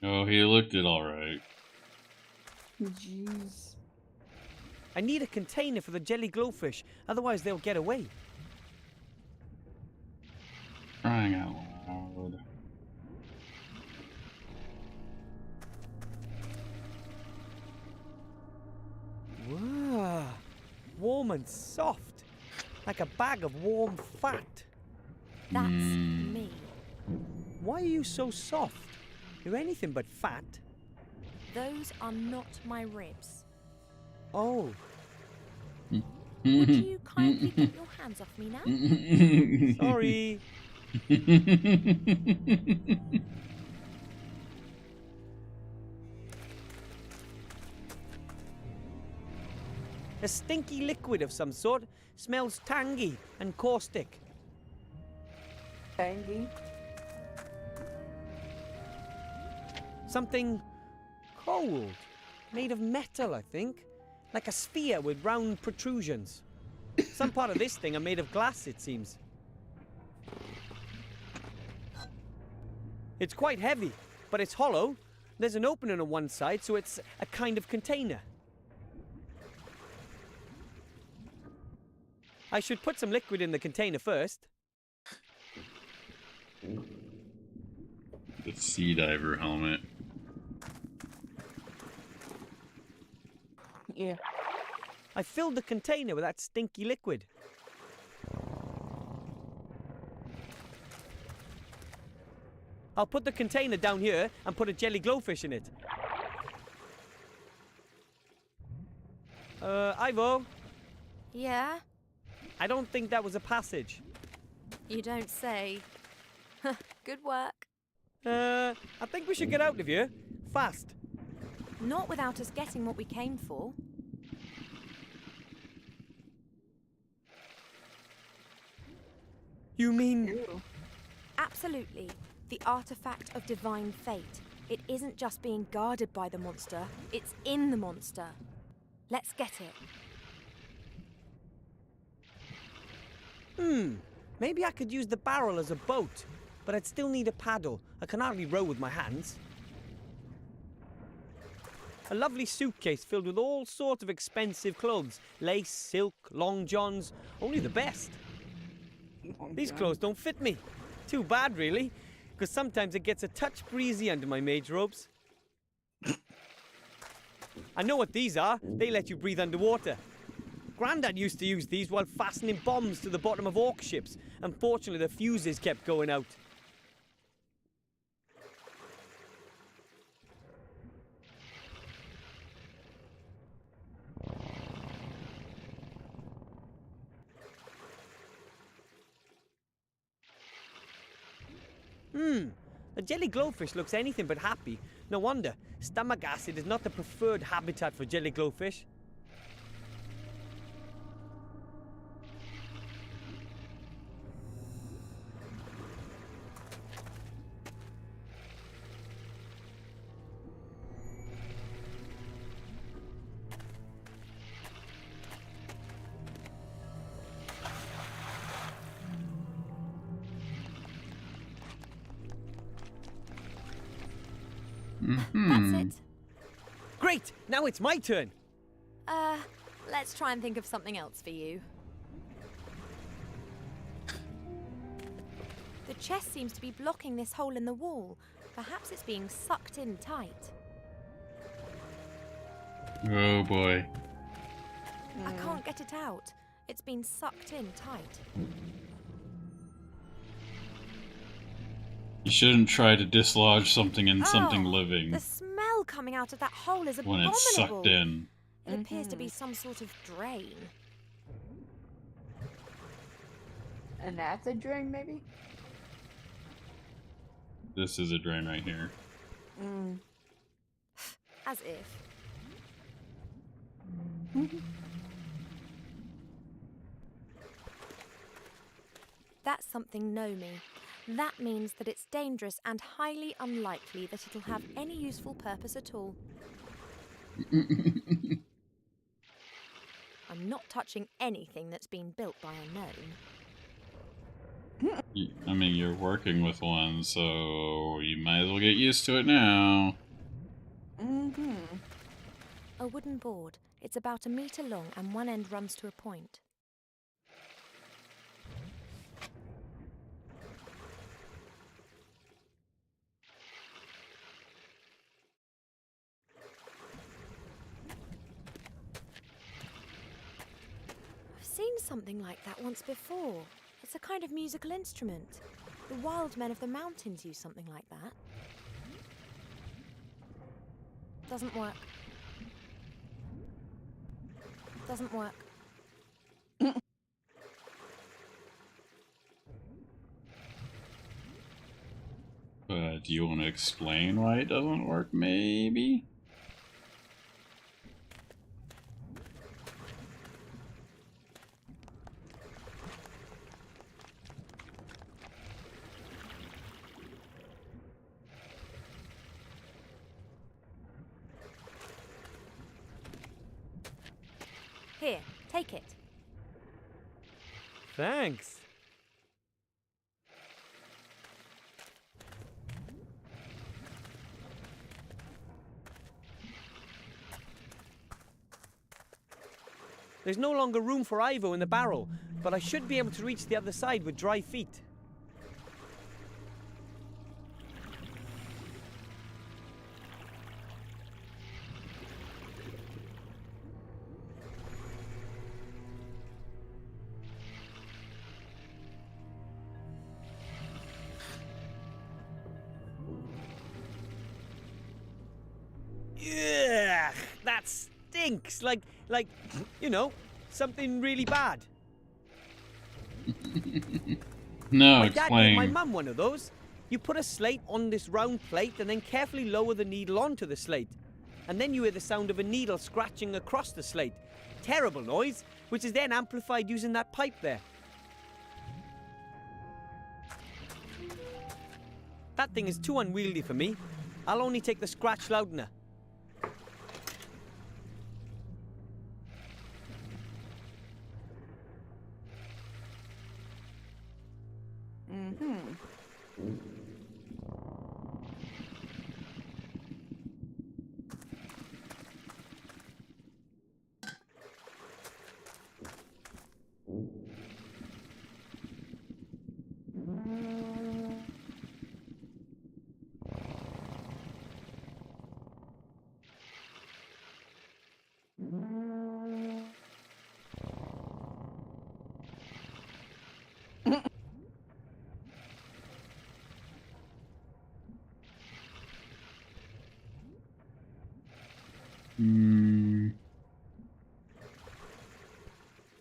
Oh, he looked it all right. Jeez. I need a container for the jelly glowfish, otherwise they'll get away. Crying out loud. Wow. Warm and soft. Like a bag of warm fat. That's me. Why are you so soft? You're anything but fat. Those are not my ribs. Oh. Would you kindly get your hands off me now? Sorry. A stinky liquid of some sort. Smells tangy and caustic. Tangy. Something cold. Made of metal, I think. Like a sphere with round protrusions. Some part of this thing are made of glass, it seems. It's quite heavy, but it's hollow. There's an opening on one side, so it's a kind of container. I should put some liquid in the container first. The sea diver helmet. Yeah. I filled the container with that stinky liquid. I'll put the container down here and put a jelly glowfish in it. Ivo, Yeah? I don't think that was a passage. You don't say. Good work. I think we should get out of here. Fast. Not without us getting what we came for. You mean... Ew. Absolutely. The artifact of divine fate. It isn't just being guarded by the monster, it's in the monster. Let's get it. Maybe I could use the barrel as a boat, but I'd still need a paddle. I can hardly row with my hands. A lovely suitcase filled with all sorts of expensive clothes. Lace, silk, long johns, only the best. These clothes don't fit me. Too bad, really, because sometimes it gets a touch breezy under my mage robes. I know what these are. They let you breathe underwater. Grandad used to use these while fastening bombs to the bottom of orc ships. Unfortunately, the fuses kept going out. The jelly glowfish looks anything but happy. No wonder. Stomach acid is not the preferred habitat for jelly glowfish. That's it. Great! Now it's my turn! Let's try and think of something else for you. The chest seems to be blocking this hole in the wall. Perhaps it's being sucked in tight. Oh boy. I can't get it out. It's been sucked in tight. You shouldn't try to dislodge something in something living The smell coming out of that hole is when abominable. it's sucked in. It appears to be some sort of drain. And that's a drain, maybe? This is a drain right here. As if. That's something gnomey. That means that it's dangerous and highly unlikely that it'll have any useful purpose at all. I'm not touching anything that's been built by a gnome. I mean, you're working with one, so you might as well get used to it now. A wooden board. It's about 1 meter long and one end runs to a point. I've seen something like that once before. It's a kind of musical instrument. The wild men of the mountains use something like that. Doesn't work. Doesn't work. But do you want to explain why it doesn't work, maybe? Here, take it. Thanks. There's no longer room for Ivo in the barrel, but I should be able to reach the other side with dry feet. Ugh, that stinks. Like, you know, something really bad. No, My dad gave explain. my mum one of those. You put a slate on this round plate and then carefully lower the needle onto the slate. And then you hear the sound of a needle scratching across the slate. Terrible noise, which is then amplified using that pipe there. That thing is too unwieldy for me. I'll only take the scratch loudener.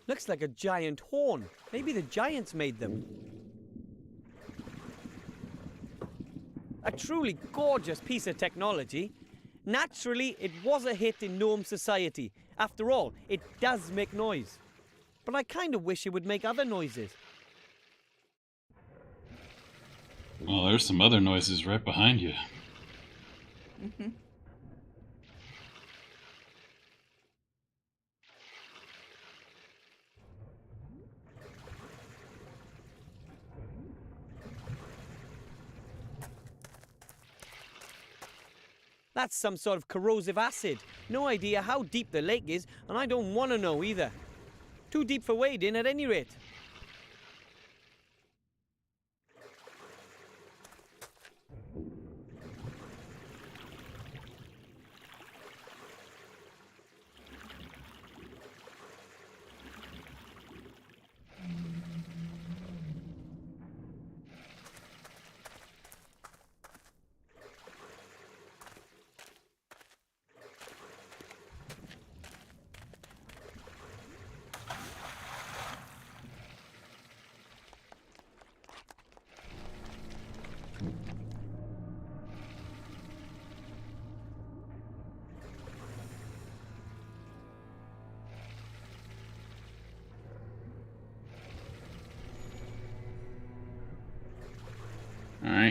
Looks like a giant horn. Maybe the giants made them. A truly gorgeous piece of technology. Naturally, it was a hit in gnome society. After all, it does make noise. But I kind of wish it would make other noises. Well, there's some other noises right behind you. That's some sort of corrosive acid. No idea how deep the lake is, and I don't want to know either. Too deep for wading at any rate.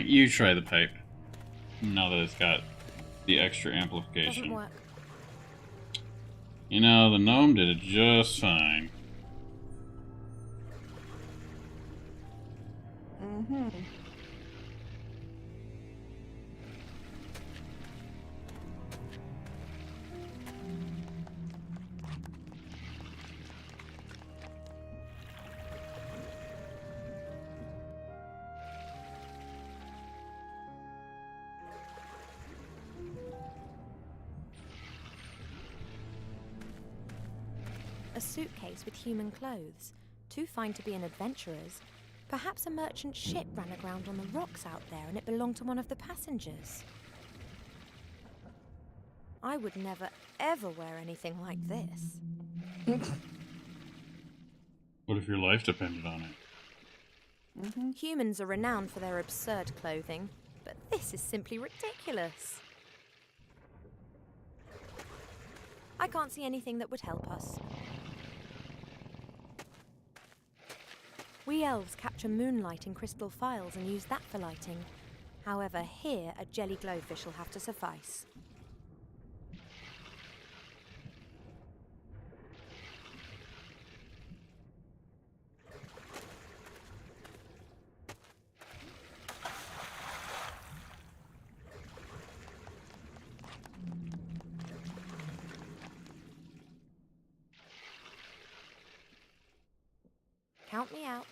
Alright, you try the pipe. Now that it's got the extra Doesn't amplification. work. You know, the gnome did it just fine. Mm-hmm. A suitcase with human clothes, too fine to be an adventurer's. Perhaps a merchant ship ran aground on the rocks out there and it belonged to one of the passengers. I would never, ever wear anything like this. What if your life depended on it? Mm-hmm. Humans are renowned for their absurd clothing, but this is simply ridiculous. I can't see anything that would help us. We elves capture moonlight in crystal phials and use that for lighting. However, here a jelly glowfish will have to suffice. Count me out.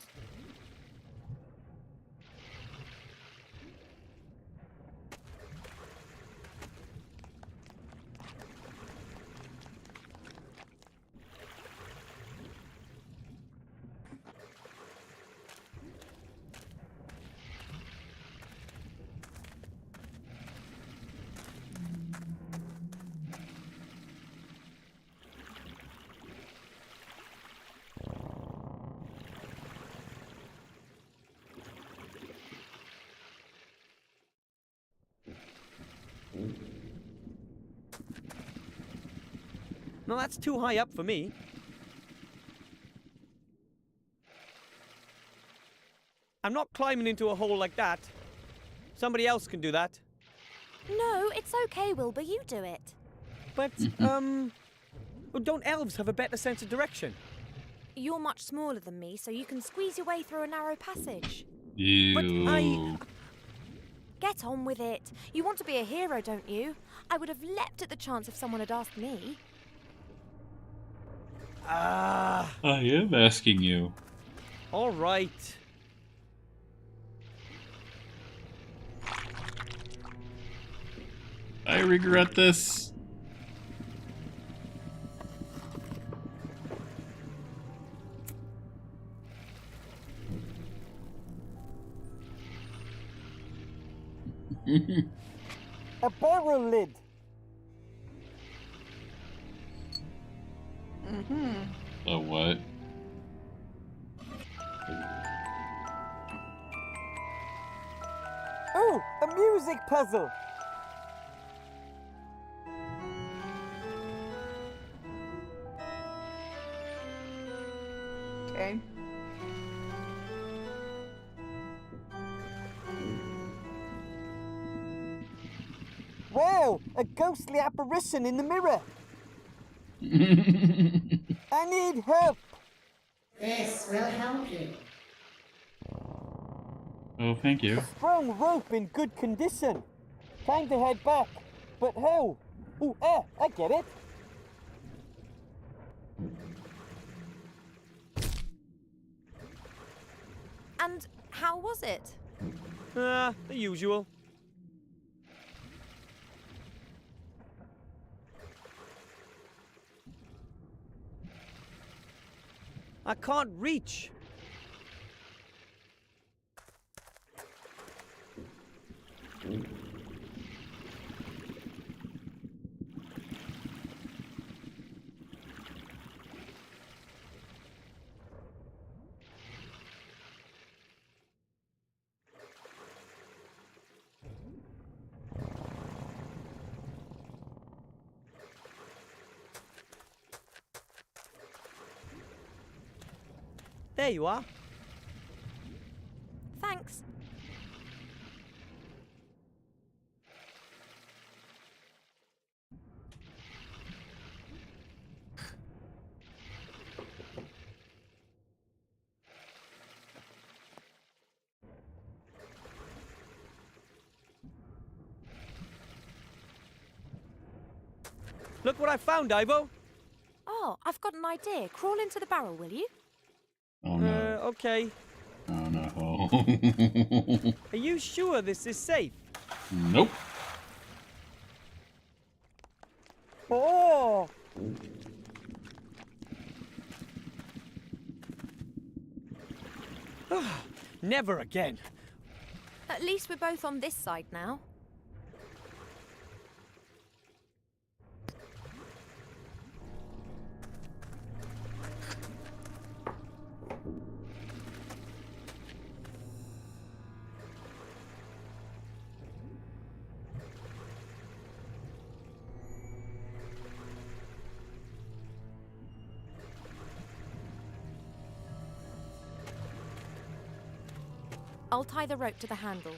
No, that's too high up for me. I'm not climbing into a hole like that. Somebody else can do that. No, it's okay, Wilbur, you do it. But, don't elves have a better sense of direction? You're much smaller than me, so you can squeeze your way through a narrow passage. Ew. Get on with it. You want to be a hero, don't you? I would have leapt at the chance if someone had asked me. Ah. I am asking you. All right. I regret this. A barrel lid. Mm-hmm. A what? Oh, a music puzzle. Okay. Wow, a ghostly apparition in the mirror. I need help. This will help you. Oh, thank you. Strong rope in good condition. Time to head back. But how? Ooh, I get it. And how was it? The usual. I can't reach. There you are. Thanks. Look what I found, Ivo. Oh, I've got an idea. Crawl into the barrel, will you? Oh no. Okay. Oh no. Are you sure this is safe? Nope. Oh! Never again. At least we're both on this side now. I'll tie the rope to the handle.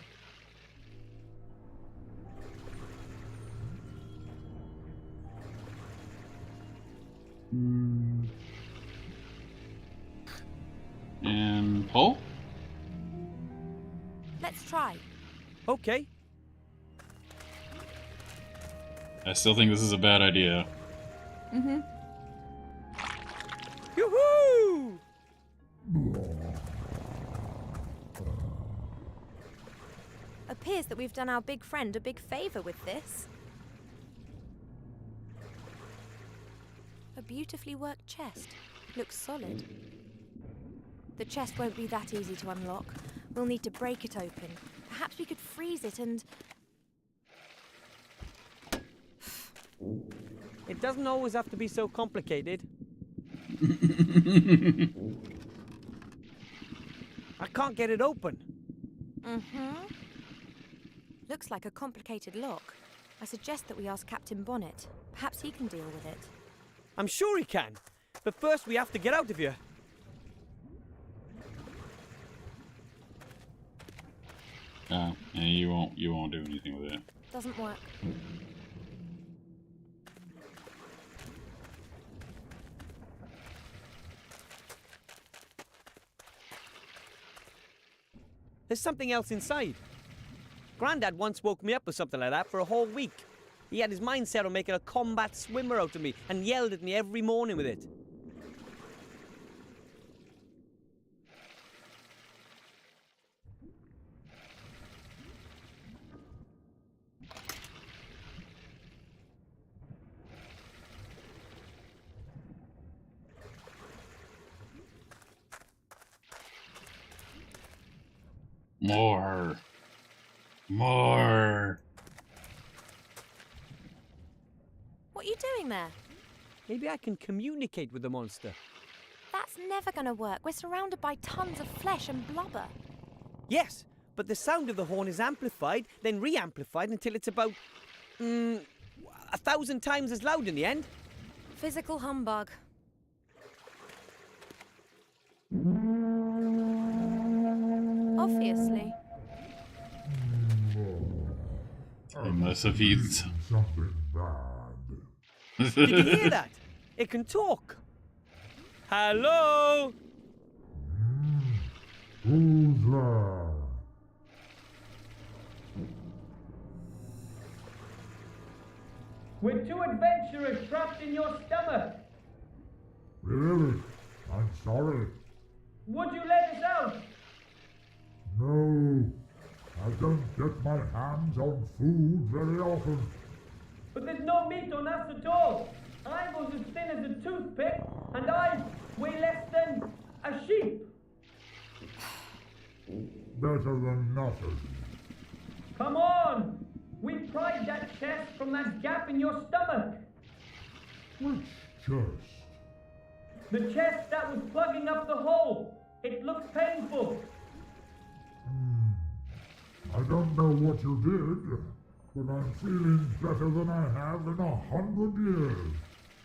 And pull? Let's try. Okay. I still think this is a bad idea. Mm-hmm. Yoo-hoo! Appears that we've done our big friend a big favour with this. A beautifully worked chest. Looks solid. The chest won't be that easy to unlock. We'll need to break it open. Perhaps we could freeze it and... It doesn't always have to be so complicated. I can't get it open. Mm-hmm. Looks like a complicated lock. I suggest that we ask Captain Bonnet. Perhaps he can deal with it. I'm sure he can. But first we have to get out of here. Yeah, you won't do anything with it. Doesn't work. There's something else inside. Grandad once woke me up with something like that for a whole week. He had his mind set on making a combat swimmer out of me and yelled at me every morning with it. More. More. What are you doing there? Maybe I can communicate with the monster. That's never going to work. We're surrounded by tons of flesh and blubber. Yes, but the sound of the horn is amplified, then re-amplified until it's about 1,000 times as loud in the end. Physical humbug. Obviously. Unless if he's something bad. Did you hear that? It can talk. Hello? Who's there? We're two adventurers trapped in your stomach. Really? I'm sorry. Would you let us out? No, I don't get my hands on food very often. But there's no meat on us at all. I was as thin as a toothpick, and I weigh less than a sheep. Better than nothing. Come on! We pried that chest from that gap in your stomach. Which chest? The chest that was plugging up the hole. It looked painful. I don't know what you did, but I'm feeling better than I have in 100 years.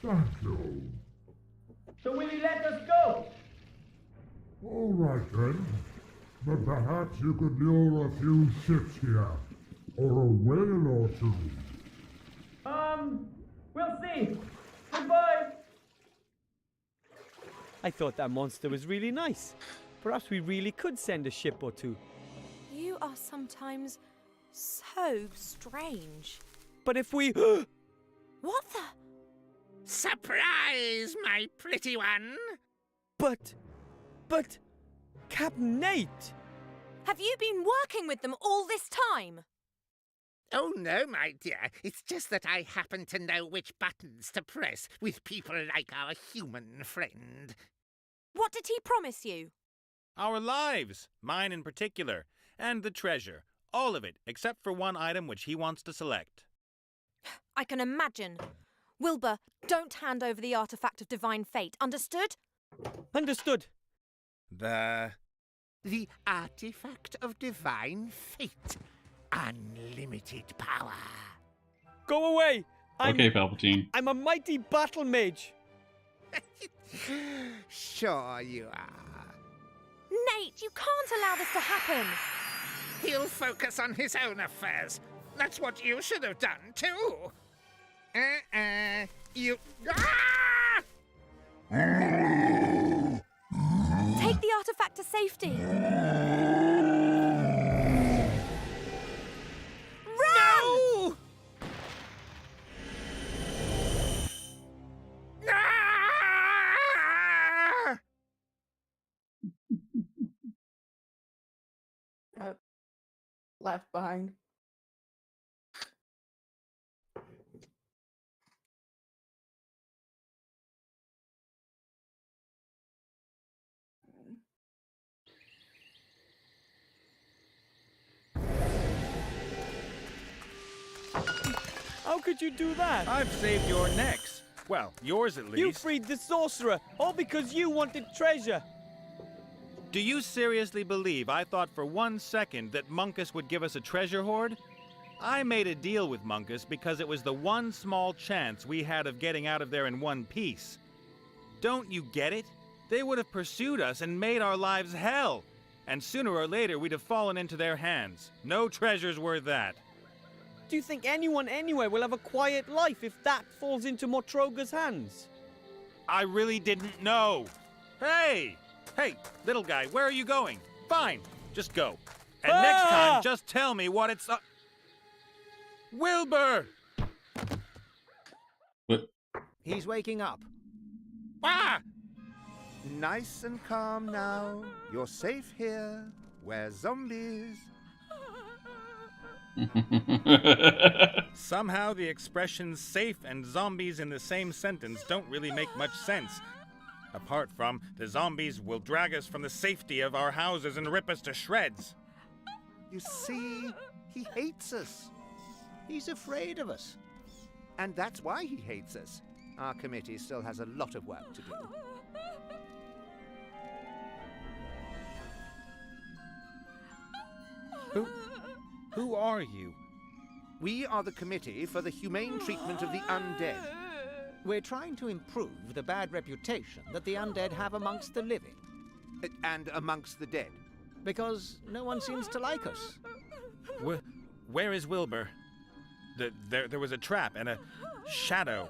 Thank you. So will you let us go? All right then. But perhaps you could lure a few ships here, or a whale or two. We'll see. Goodbye. I thought that monster was really nice. Perhaps we really could send a ship or two. You are sometimes so strange. But if we... What the? Surprise, my pretty one! But, Captain Nate! Have you been working with them all this time? Oh, no, my dear. It's just that I happen to know which buttons to press with people like our human friend. What did he promise you? Our lives, mine in particular, and the treasure. All of it, except for one item which he wants to select. I can imagine. Wilbur, don't hand over the artifact of divine fate, understood? Understood. The artifact of divine fate. Unlimited power. Go away! Okay, Palpatine. I'm a mighty battle mage. Sure you are. Nate, you can't allow this to happen. He'll focus on his own affairs. That's what you should have done, too. You... Ah! Take the artifact to safety. No! Ah! Left behind. How could you do that? I've saved your necks. Well, yours at least. You freed the sorcerer, all because you wanted treasure. Do you seriously believe I thought for 1 second that Munkus would give us a treasure hoard? I made a deal with Munkus because it was the one small chance we had of getting out of there in one piece. Don't you get it? They would have pursued us and made our lives hell. And sooner or later we'd have fallen into their hands. No treasure's worth that. Do you think anyone anywhere will have a quiet life if that falls into Motroga's hands? I really didn't know. Hey! Hey, little guy, where are you going? Fine, just go. And next time, just tell me what it's... Wilbur! What? He's waking up. Ah! Nice and calm now. You're safe here. We're zombies. Somehow the expressions safe and zombies in the same sentence don't really make much sense. Apart from, the zombies will drag us from the safety of our houses and rip us to shreds. You see, he hates us. He's afraid of us. And that's why he hates us. Our committee still has a lot of work to do. Who are you? We are the Committee for the Humane Treatment of the Undead. We're trying to improve the bad reputation that the undead have amongst the living. And amongst the dead. Because no one seems to like us. Where is Wilbur? There was a trap and a shadow.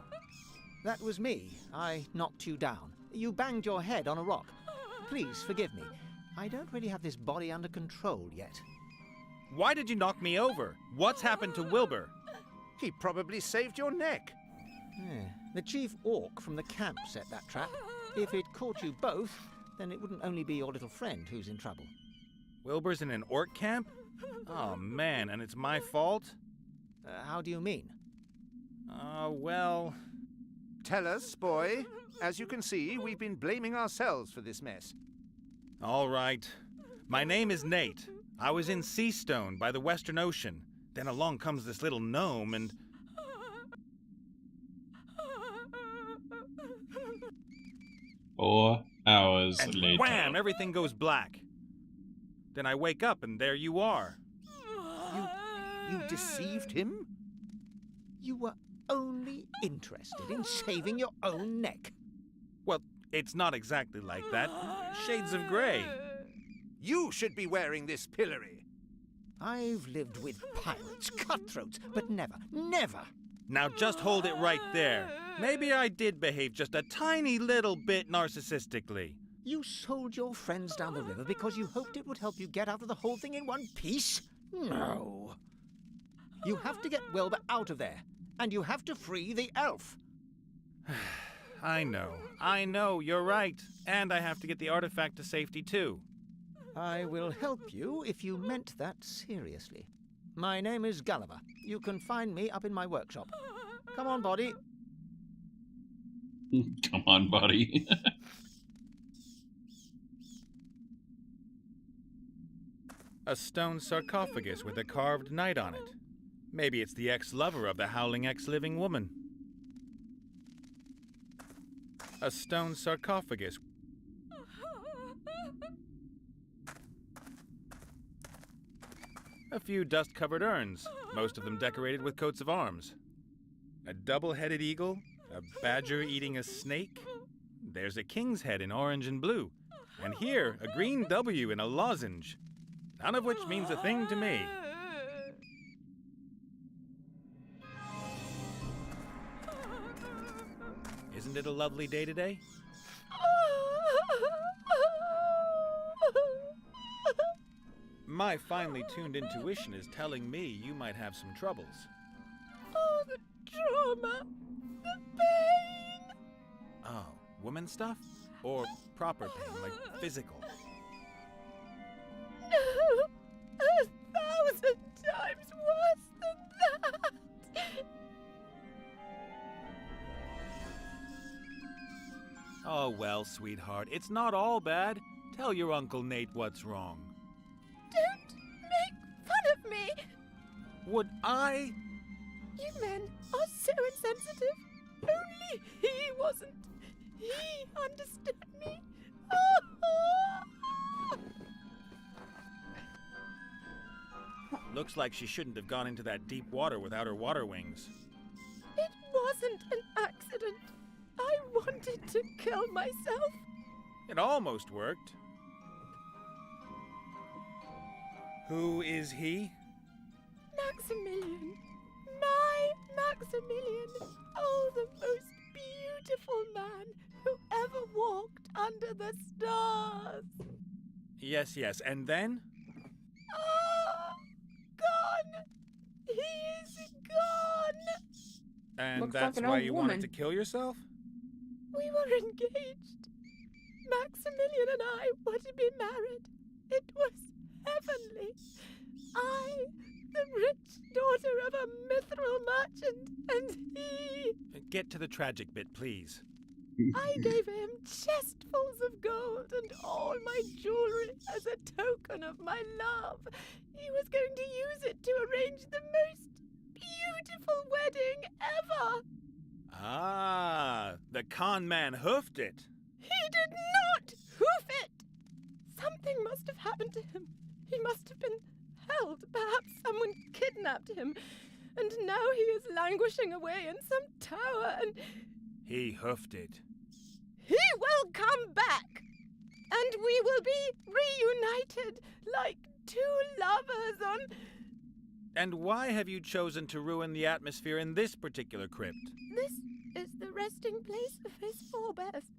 That was me. I knocked you down. You banged your head on a rock. Please forgive me. I don't really have this body under control yet. Why did you knock me over? What's happened to Wilbur? He probably saved your neck. The chief orc from the camp set that trap. If it caught you both, then it wouldn't only be your little friend who's in trouble. Wilbur's in an orc camp? Oh, man, and it's my fault? How do you mean? Well... Tell us, boy. As you can see, we've been blaming ourselves for this mess. All right. My name is Nate. I was in Seastone by the Western Ocean. Then along comes this little gnome and... 4 hours and later. wham! Everything goes black. Then I wake up and there you are. You deceived him? You were only interested in saving your own neck. Well, it's not exactly like that. Shades of grey. You should be wearing this pillory. I've lived with pirates, cutthroats, but never... Now just hold it right there. Maybe I did behave just a tiny little bit narcissistically. You sold your friends down the river because you hoped it would help you get out of the whole thing in one piece? No. You have to get Wilbur out of there, and you have to free the elf. I know, you're right. And I have to get the artifact to safety too. I will help you if you meant that seriously. My name is Gulliver. You can find me up in my workshop. Come on, Body. Come on, buddy. A stone sarcophagus with a carved knight on it. Maybe it's the ex-lover of the howling ex-living woman. A stone sarcophagus. A few dust-covered urns, most of them decorated with coats of arms. A double-headed eagle, a badger eating a snake. There's a king's head in orange and blue. And here, a green W in a lozenge. None of which means a thing to me. Isn't it a lovely day today? My finely tuned intuition is telling me you might have some troubles. Oh, the trauma, the pain. Oh, woman stuff? Or proper pain, like physical? No, 1,000 times worse than that. Oh, well, sweetheart, it's not all bad. Tell your Uncle Nate what's wrong. Don't make fun of me. Would I? You men are so insensitive. Only he wasn't. He understood me. Looks like she shouldn't have gone into that deep water without her water wings. It wasn't an accident. I wanted to kill myself. It almost worked. Who is he? Maximilian. My Maximilian. Oh, the most beautiful man who ever walked under the stars. Yes, and then? Ah, gone. He is gone. And Looks that's like an why old you woman. wanted to kill yourself? We were engaged. Maximilian and I were to be married. It was heavenly. I, the rich daughter of a mithril merchant, and he... Get to the tragic bit, please. I gave him chestfuls of gold and all my jewelry as a token of my love. He was going to use it to arrange the most beautiful wedding ever. Ah, the con man hoofed it. He did not hoof it. Something must have happened to him. He must have been held. Perhaps someone kidnapped him. And now he is languishing away in some tower and... He hoofed it. He will come back. And we will be reunited like two lovers on... And why have you chosen to ruin the atmosphere in this particular crypt? This is the resting place of his forebears.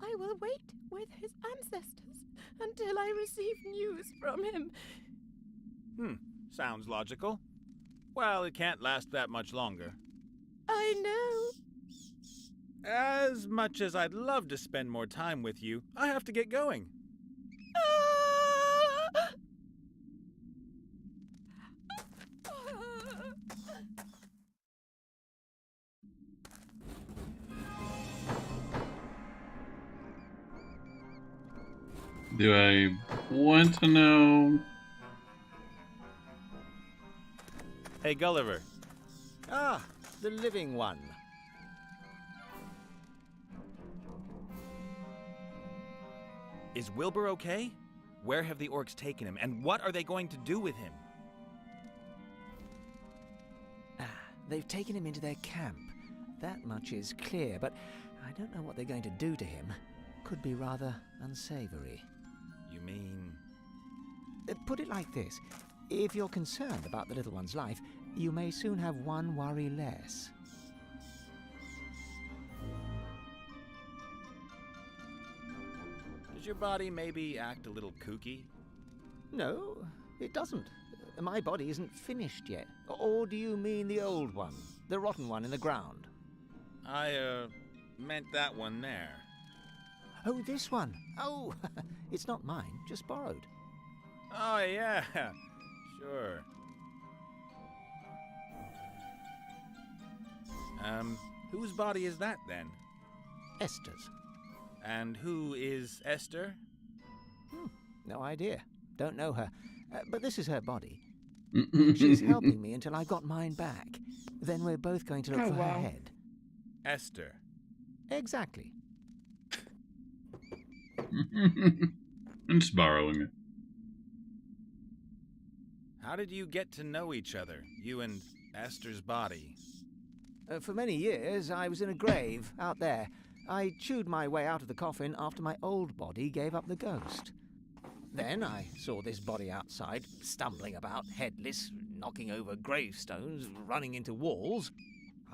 I will wait with his ancestors until I receive news from him. Sounds logical. Well, it can't last that much longer. I know. As much as I'd love to spend more time with you, I have to get going. Do I want to know? Hey, Gulliver. Ah, the living one. Is Wilbur okay? Where have the orcs taken him, and what are they going to do with him? They've taken him into their camp. That much is clear, but I don't know what they're going to do to him. Could be rather unsavory. You mean... Put it like this. If you're concerned about the little one's life, you may soon have one worry less. Does your body maybe act a little kooky? No, it doesn't. My body isn't finished yet. Or do you mean the old one? The rotten one in the ground? meant that one there. Oh, this one. Oh, it's not mine, just borrowed. Oh, yeah. Sure. Whose body is that, then? Esther's. And who is Esther? No idea. Don't know her. But this is her body. She's helping me until I got mine back. Then we're both going to look for her head. Esther. Exactly. I'm just borrowing it. How did you get to know each other, you and Esther's body? For many years, I was in a grave out there. I chewed my way out of the coffin after my old body gave up the ghost. Then I saw this body outside, stumbling about, headless, knocking over gravestones, running into walls.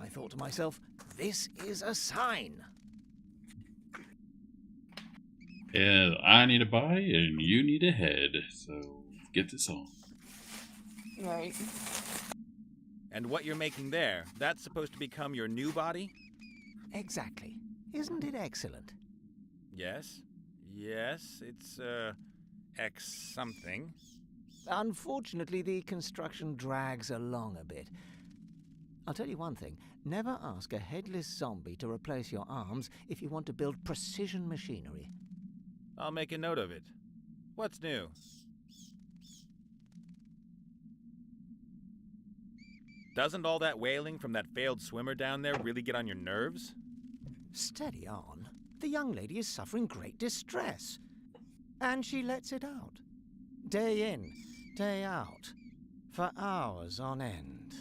I thought to myself, this is a sign. Yeah, I need a body and you need a head, so get this on. Right. And what you're making there, that's supposed to become your new body? Exactly. Isn't it excellent? Yes. Yes, it's, X something. Unfortunately, the construction drags along a bit. I'll tell you one thing. Never ask a headless zombie to replace your arms if you want to build precision machinery. I'll make a note of it. What's new? Doesn't all that wailing from that failed swimmer down there really get on your nerves? Steady on. The young lady is suffering great distress. And she lets it out. Day in, day out. For hours on end.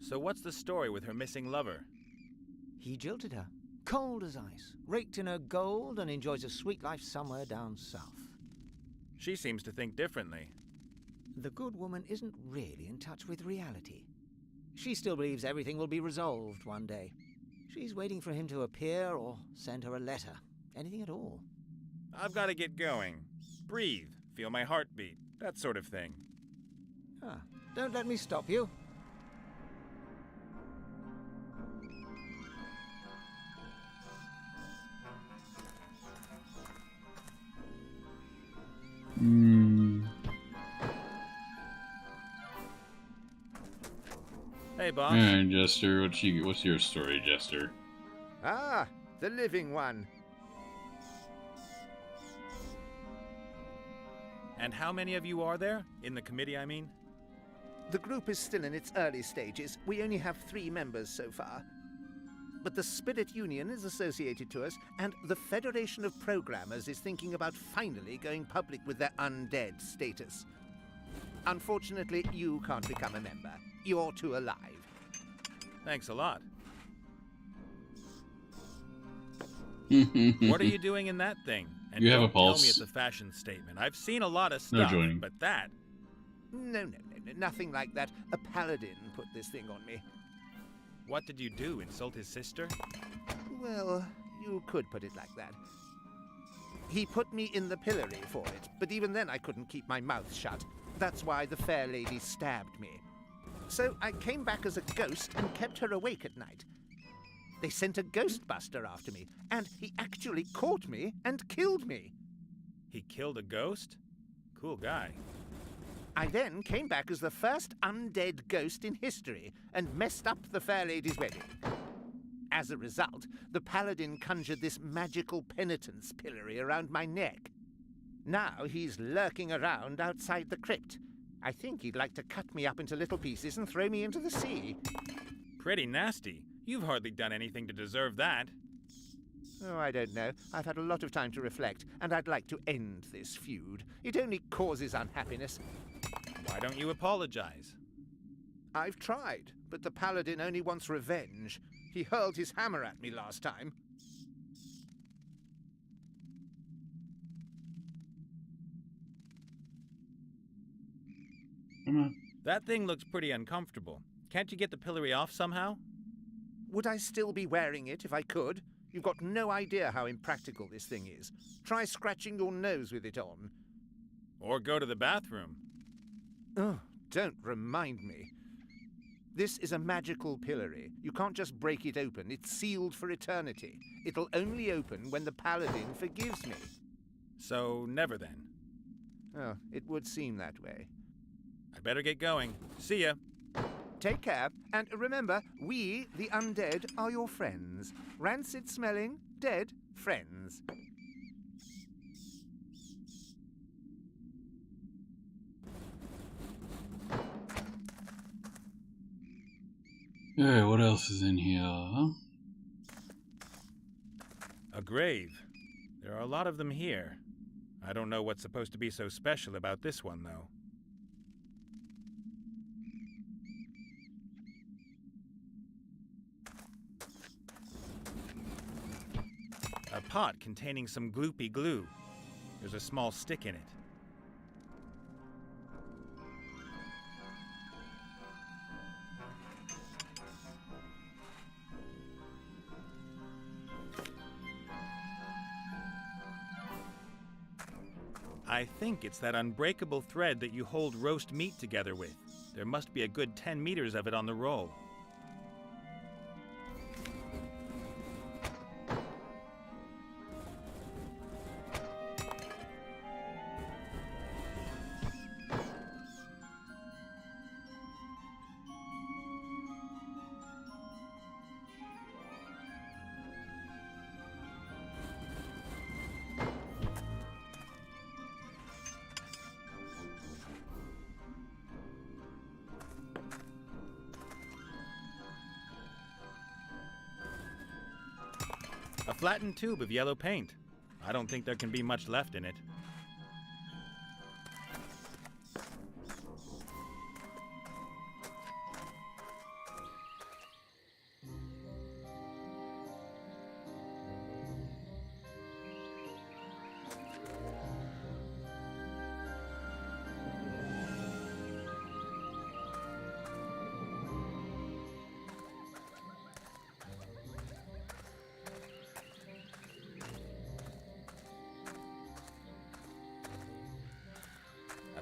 So what's the story with her missing lover? He jilted her, cold as ice, raked in her gold, and enjoys a sweet life somewhere down south. She seems to think differently. The good woman isn't really in touch with reality. She still believes everything will be resolved one day. She's waiting for him to appear or send her a letter. Anything at all. I've got to get going. Breathe, feel my heartbeat, that sort of thing. Don't let me stop you. Hey, boss. Alright, Jester, what's your story, Jester? Ah, the living one. And how many of you are there? In the committee, I mean? The group is still in its early stages. We only have 3 members so far. But the Spirit Union is associated to us, and the Federation of Programmers is thinking about finally going public with their undead status. Unfortunately, you can't become a member. You're too alive. Thanks a lot. What are you doing in that thing? And You have don't a pulse. tell me it's a fashion statement. I've seen a lot of stuff, joining. but that... No, nothing like that. A paladin put this thing on me. What did you do, insult his sister? Well, you could put it like that. He put me in the pillory for it, but even then I couldn't keep my mouth shut. That's why the fair lady stabbed me. So I came back as a ghost and kept her awake at night. They sent a ghostbuster after me, and he actually caught me and killed me. He killed a ghost? Cool guy. I then came back as the first undead ghost in history and messed up the fair lady's wedding. As a result, the paladin conjured this magical penitence pillory around my neck. Now he's lurking around outside the crypt. I think he'd like to cut me up into little pieces and throw me into the sea. Pretty nasty. You've hardly done anything to deserve that. Oh, I don't know. I've had a lot of time to reflect, and I'd like to end this feud. It only causes unhappiness. Why don't you apologize? I've tried, but the paladin only wants revenge. He hurled his hammer at me last time. Come on. That thing looks pretty uncomfortable. Can't you get the pillory off somehow? Would I still be wearing it if I could? You've got no idea how impractical this thing is. Try scratching your nose with it on. Or go to the bathroom. Oh, don't remind me. This is a magical pillory. You can't just break it open. It's sealed for eternity. It'll only open when the paladin forgives me. So, never then. Oh, it would seem that way. I better get going. See ya. Take care, and remember, we, the undead, are your friends. Rancid-smelling, dead friends. Alright, what else is in here? A grave. There are a lot of them here. I don't know what's supposed to be so special about this one, though. A pot containing some gloopy glue. There's a small stick in it. I think it's that unbreakable thread that you hold roast meat together with. There must be a good 10 meters of it on the roll. A flattened tube of yellow paint. I don't think there can be much left in it.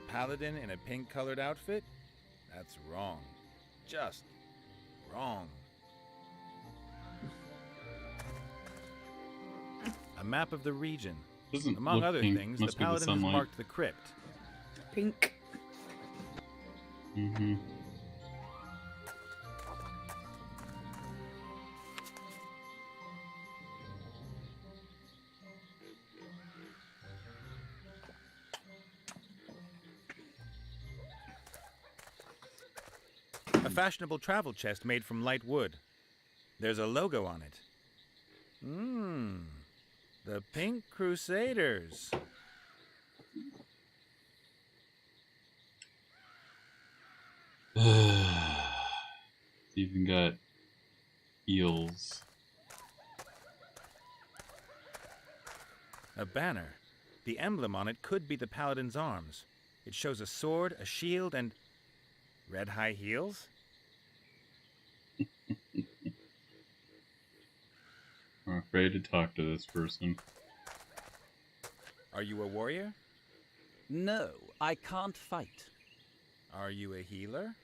Paladin in a pink-colored outfit? That's wrong. Just wrong. A map of the region. Doesn't Among look other pink. things, Must the be the Paladin has sunlight. marked the crypt. Pink. Mm-hmm. A fashionable travel chest made from light wood. There's a logo on it. The Pink Crusaders. Even got eels. A banner. The emblem on it could be the Paladin's arms. It shows a sword, a shield, and red high heels? I'm afraid to talk to this person. Are you a warrior? No, I can't fight. Are you a healer?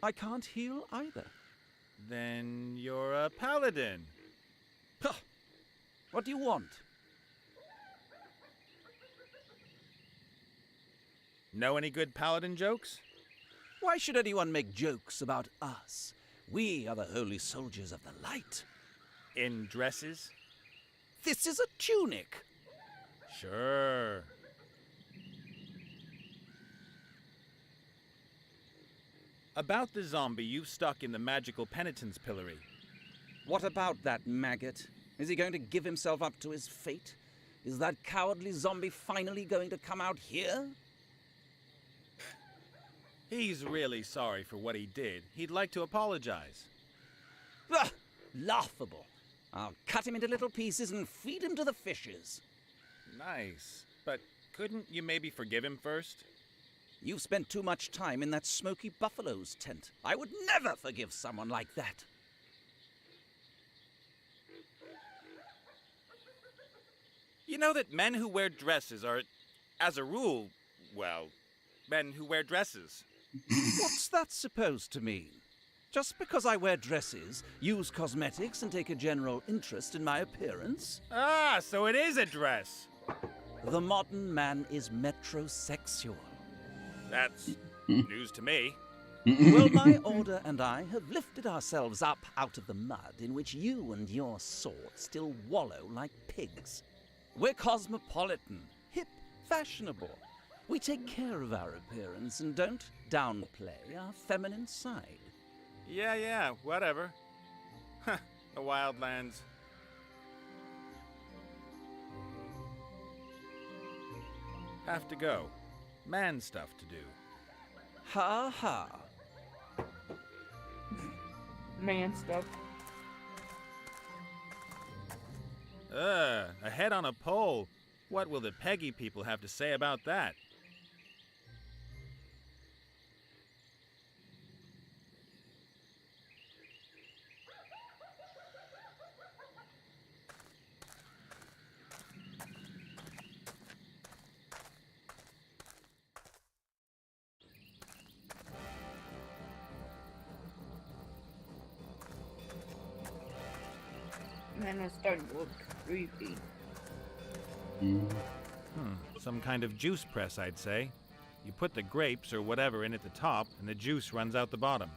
I can't heal either. Then you're a paladin. Puh! What do you want? Know any good paladin jokes? Why should anyone make jokes about us? We are the holy soldiers of the light. In dresses? This is a tunic. Sure. About the zombie you've stuck in the magical penitence pillory. What about that maggot? Is he going to give himself up to his fate? Is that cowardly zombie finally going to come out here? He's really sorry for what he did. He'd like to apologize. Ah, laughable. I'll cut him into little pieces and feed him to the fishes. Nice. But couldn't you maybe forgive him first? You've spent too much time in that smoky buffalo's tent. I would never forgive someone like that. You know that men who wear dresses are, as a rule, well, men who wear dresses. What's that supposed to mean? Just because I wear dresses, use cosmetics, and take a general interest in my appearance? Ah, so it is a dress. The modern man is metrosexual. That's news to me. Well, my order and I have lifted ourselves up out of the mud in which you and your sort still wallow like pigs. We're cosmopolitan, hip, fashionable. We take care of our appearance and don't downplay our feminine side. Yeah, whatever. The Wildlands. Have to go. Man stuff to do. Ha ha. Man stuff. A head on a pole. What will the Peggy people have to say about that? Man, it's starting to look creepy. Some kind of juice press, I'd say. You put the grapes or whatever in at the top, and the juice runs out the bottom.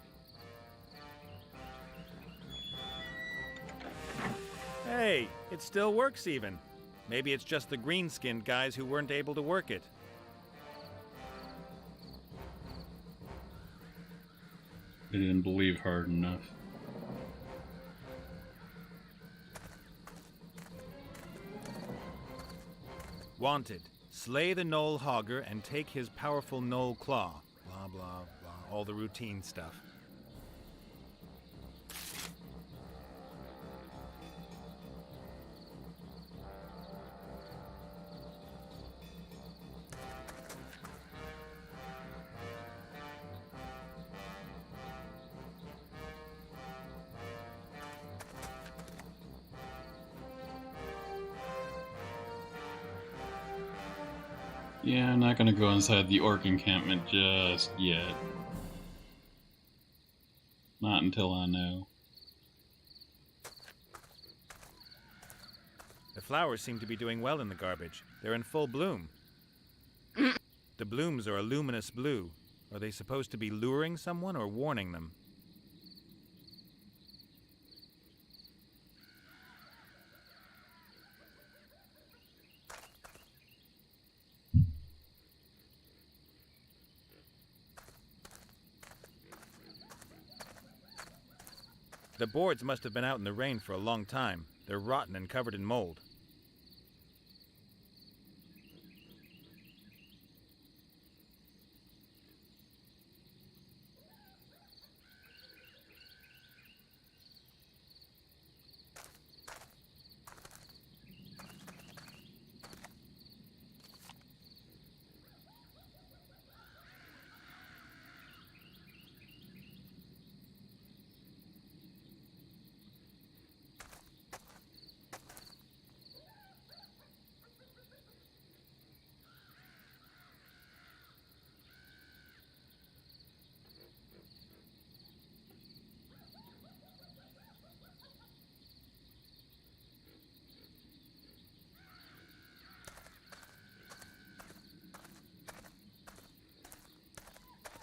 Hey, it still works even. Maybe it's just the green-skinned guys who weren't able to work it. They didn't believe hard enough. Wanted. Slay the Knoll Hogger and take his powerful Knoll Claw. Blah, blah, blah. All the routine stuff. Yeah, I'm not gonna go inside the orc encampment just yet. Not until I know. The flowers seem to be doing well in the garbage. They're in full bloom. The blooms are a luminous blue. Are they supposed to be luring someone or warning them? The boards must have been out in the rain for a long time. They're rotten and covered in mold.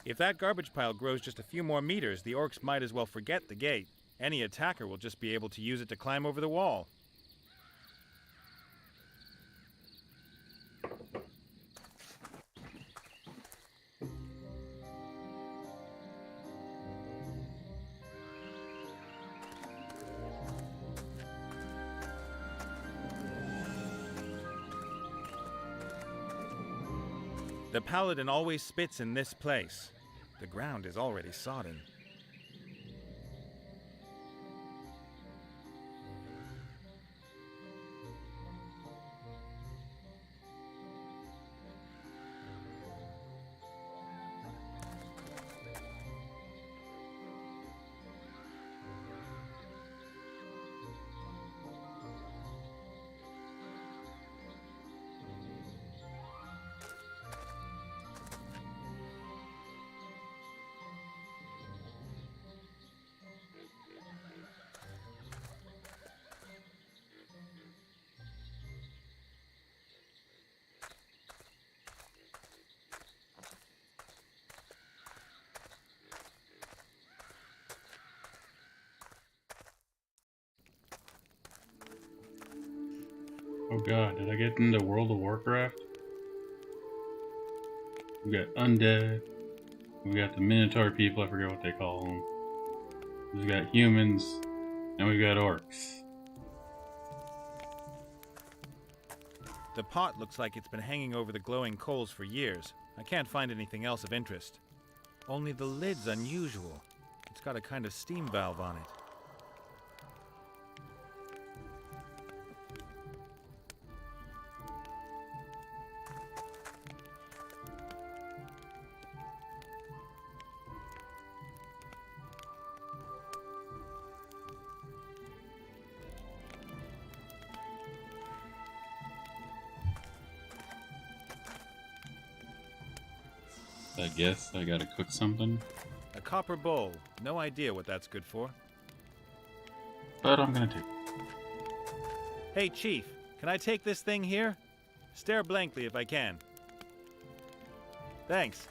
If that garbage pile grows just a few more meters, the orcs might as well forget the gate. Any attacker will just be able to use it to climb over the wall. The paladin always spits in this place. The ground is already sodden. god, did I get into World of Warcraft? We got undead. We got the Minotaur people, I forget what they call them. We've got humans, and we've got orcs. The pot looks like it's been hanging over the glowing coals for years. I can't find anything else of interest. Only the lid's unusual. It's got a kind of steam valve on it. I guess I gotta cook something. A copper bowl. No idea what that's good for. But I'm gonna take it. Hey, Chief, can I take this thing here? Stare blankly if I can. Thanks.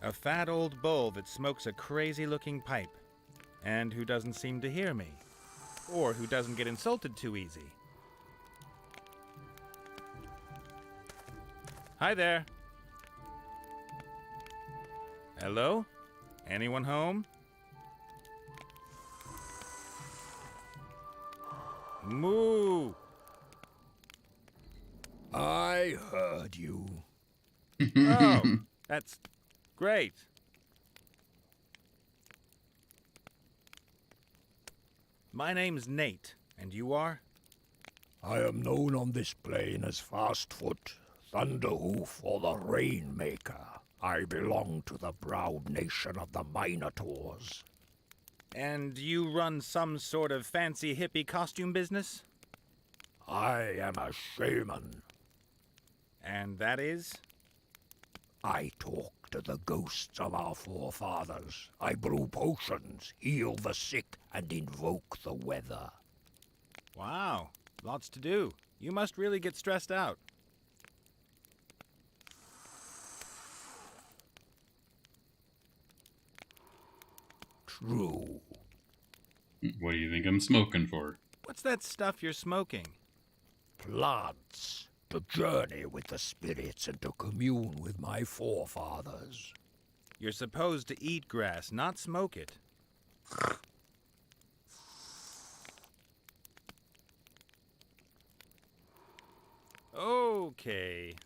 A fat old bull that smokes a crazy-looking pipe. And who doesn't seem to hear me. Or who doesn't get insulted too easy. Hi there. Hello? Anyone home? Moo! I heard you. Oh, that's great. My name's Nate, and you are? I am known on this plane as Fastfoot, Thunderhoof, or the Rainmaker. I belong to the proud nation of the Minotaurs. And you run some sort of fancy hippie costume business? I am a shaman. And that is? I talk to the ghosts of our forefathers. I brew potions, heal the sick, and invoke the weather. Wow, lots to do. You must really get stressed out. True. What do you think I'm smoking for? What's that stuff you're smoking? Plants. To journey with the spirits and to commune with my forefathers. You're supposed to eat grass, not smoke it. Okay.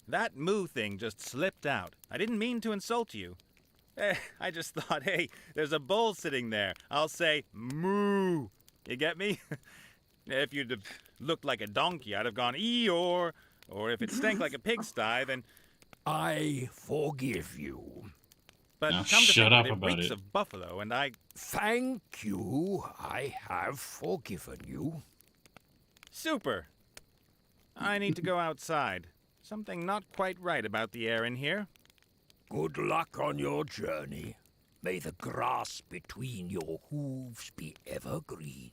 That moo thing just slipped out. I didn't mean to insult you. I just thought, hey, there's a bull sitting there. I'll say moo. You get me? If you'd have looked like a donkey, I'd have gone Eeyore. Or if it stank like a pigsty, then... I forgive you. But now come to shut think up of it, about reeks it. of buffalo, and I... Thank you. I have forgiven you. Super. I need to go outside. Something not quite right about the air in here. Good luck on your journey. May the grass between your hooves be evergreen.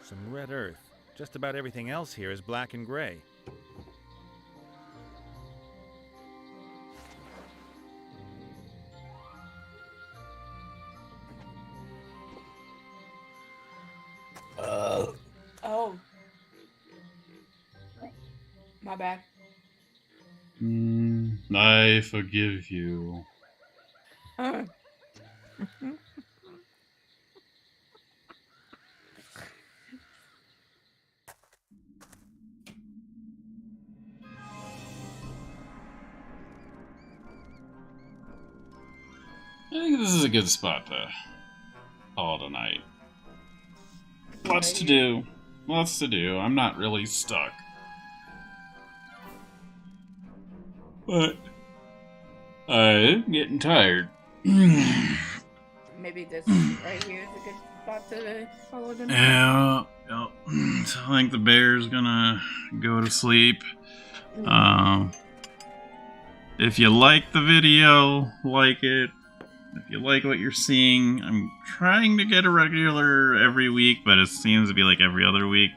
Some red earth. Just about everything else here is black and gray. Oh. My bad. I forgive you. think this is a good spot to call it a night. Lots to do. Lots to do. I'm not really stuck. But I'm getting tired. Maybe this right here is a good spot to follow the night. Yeah. So I think the bear's gonna go to sleep. If you like the video, like it. If you like what you're seeing, I'm trying to get a regular every week, but it seems to be like every other week.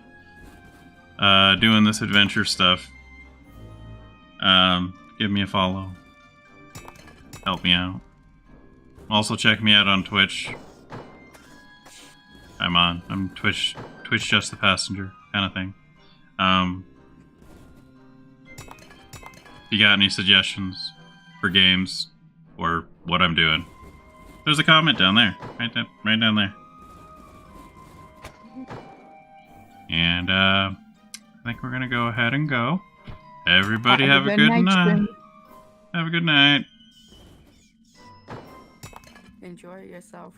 Doing this adventure stuff. Give me a follow. Help me out. Also check me out on Twitch. I'm Twitch just the passenger kind of thing. If you got any suggestions for games or what I'm doing, there's a comment down there, right down there. And I think we're gonna go ahead and go. Everybody have a good night. Have a good night. Enjoy yourself.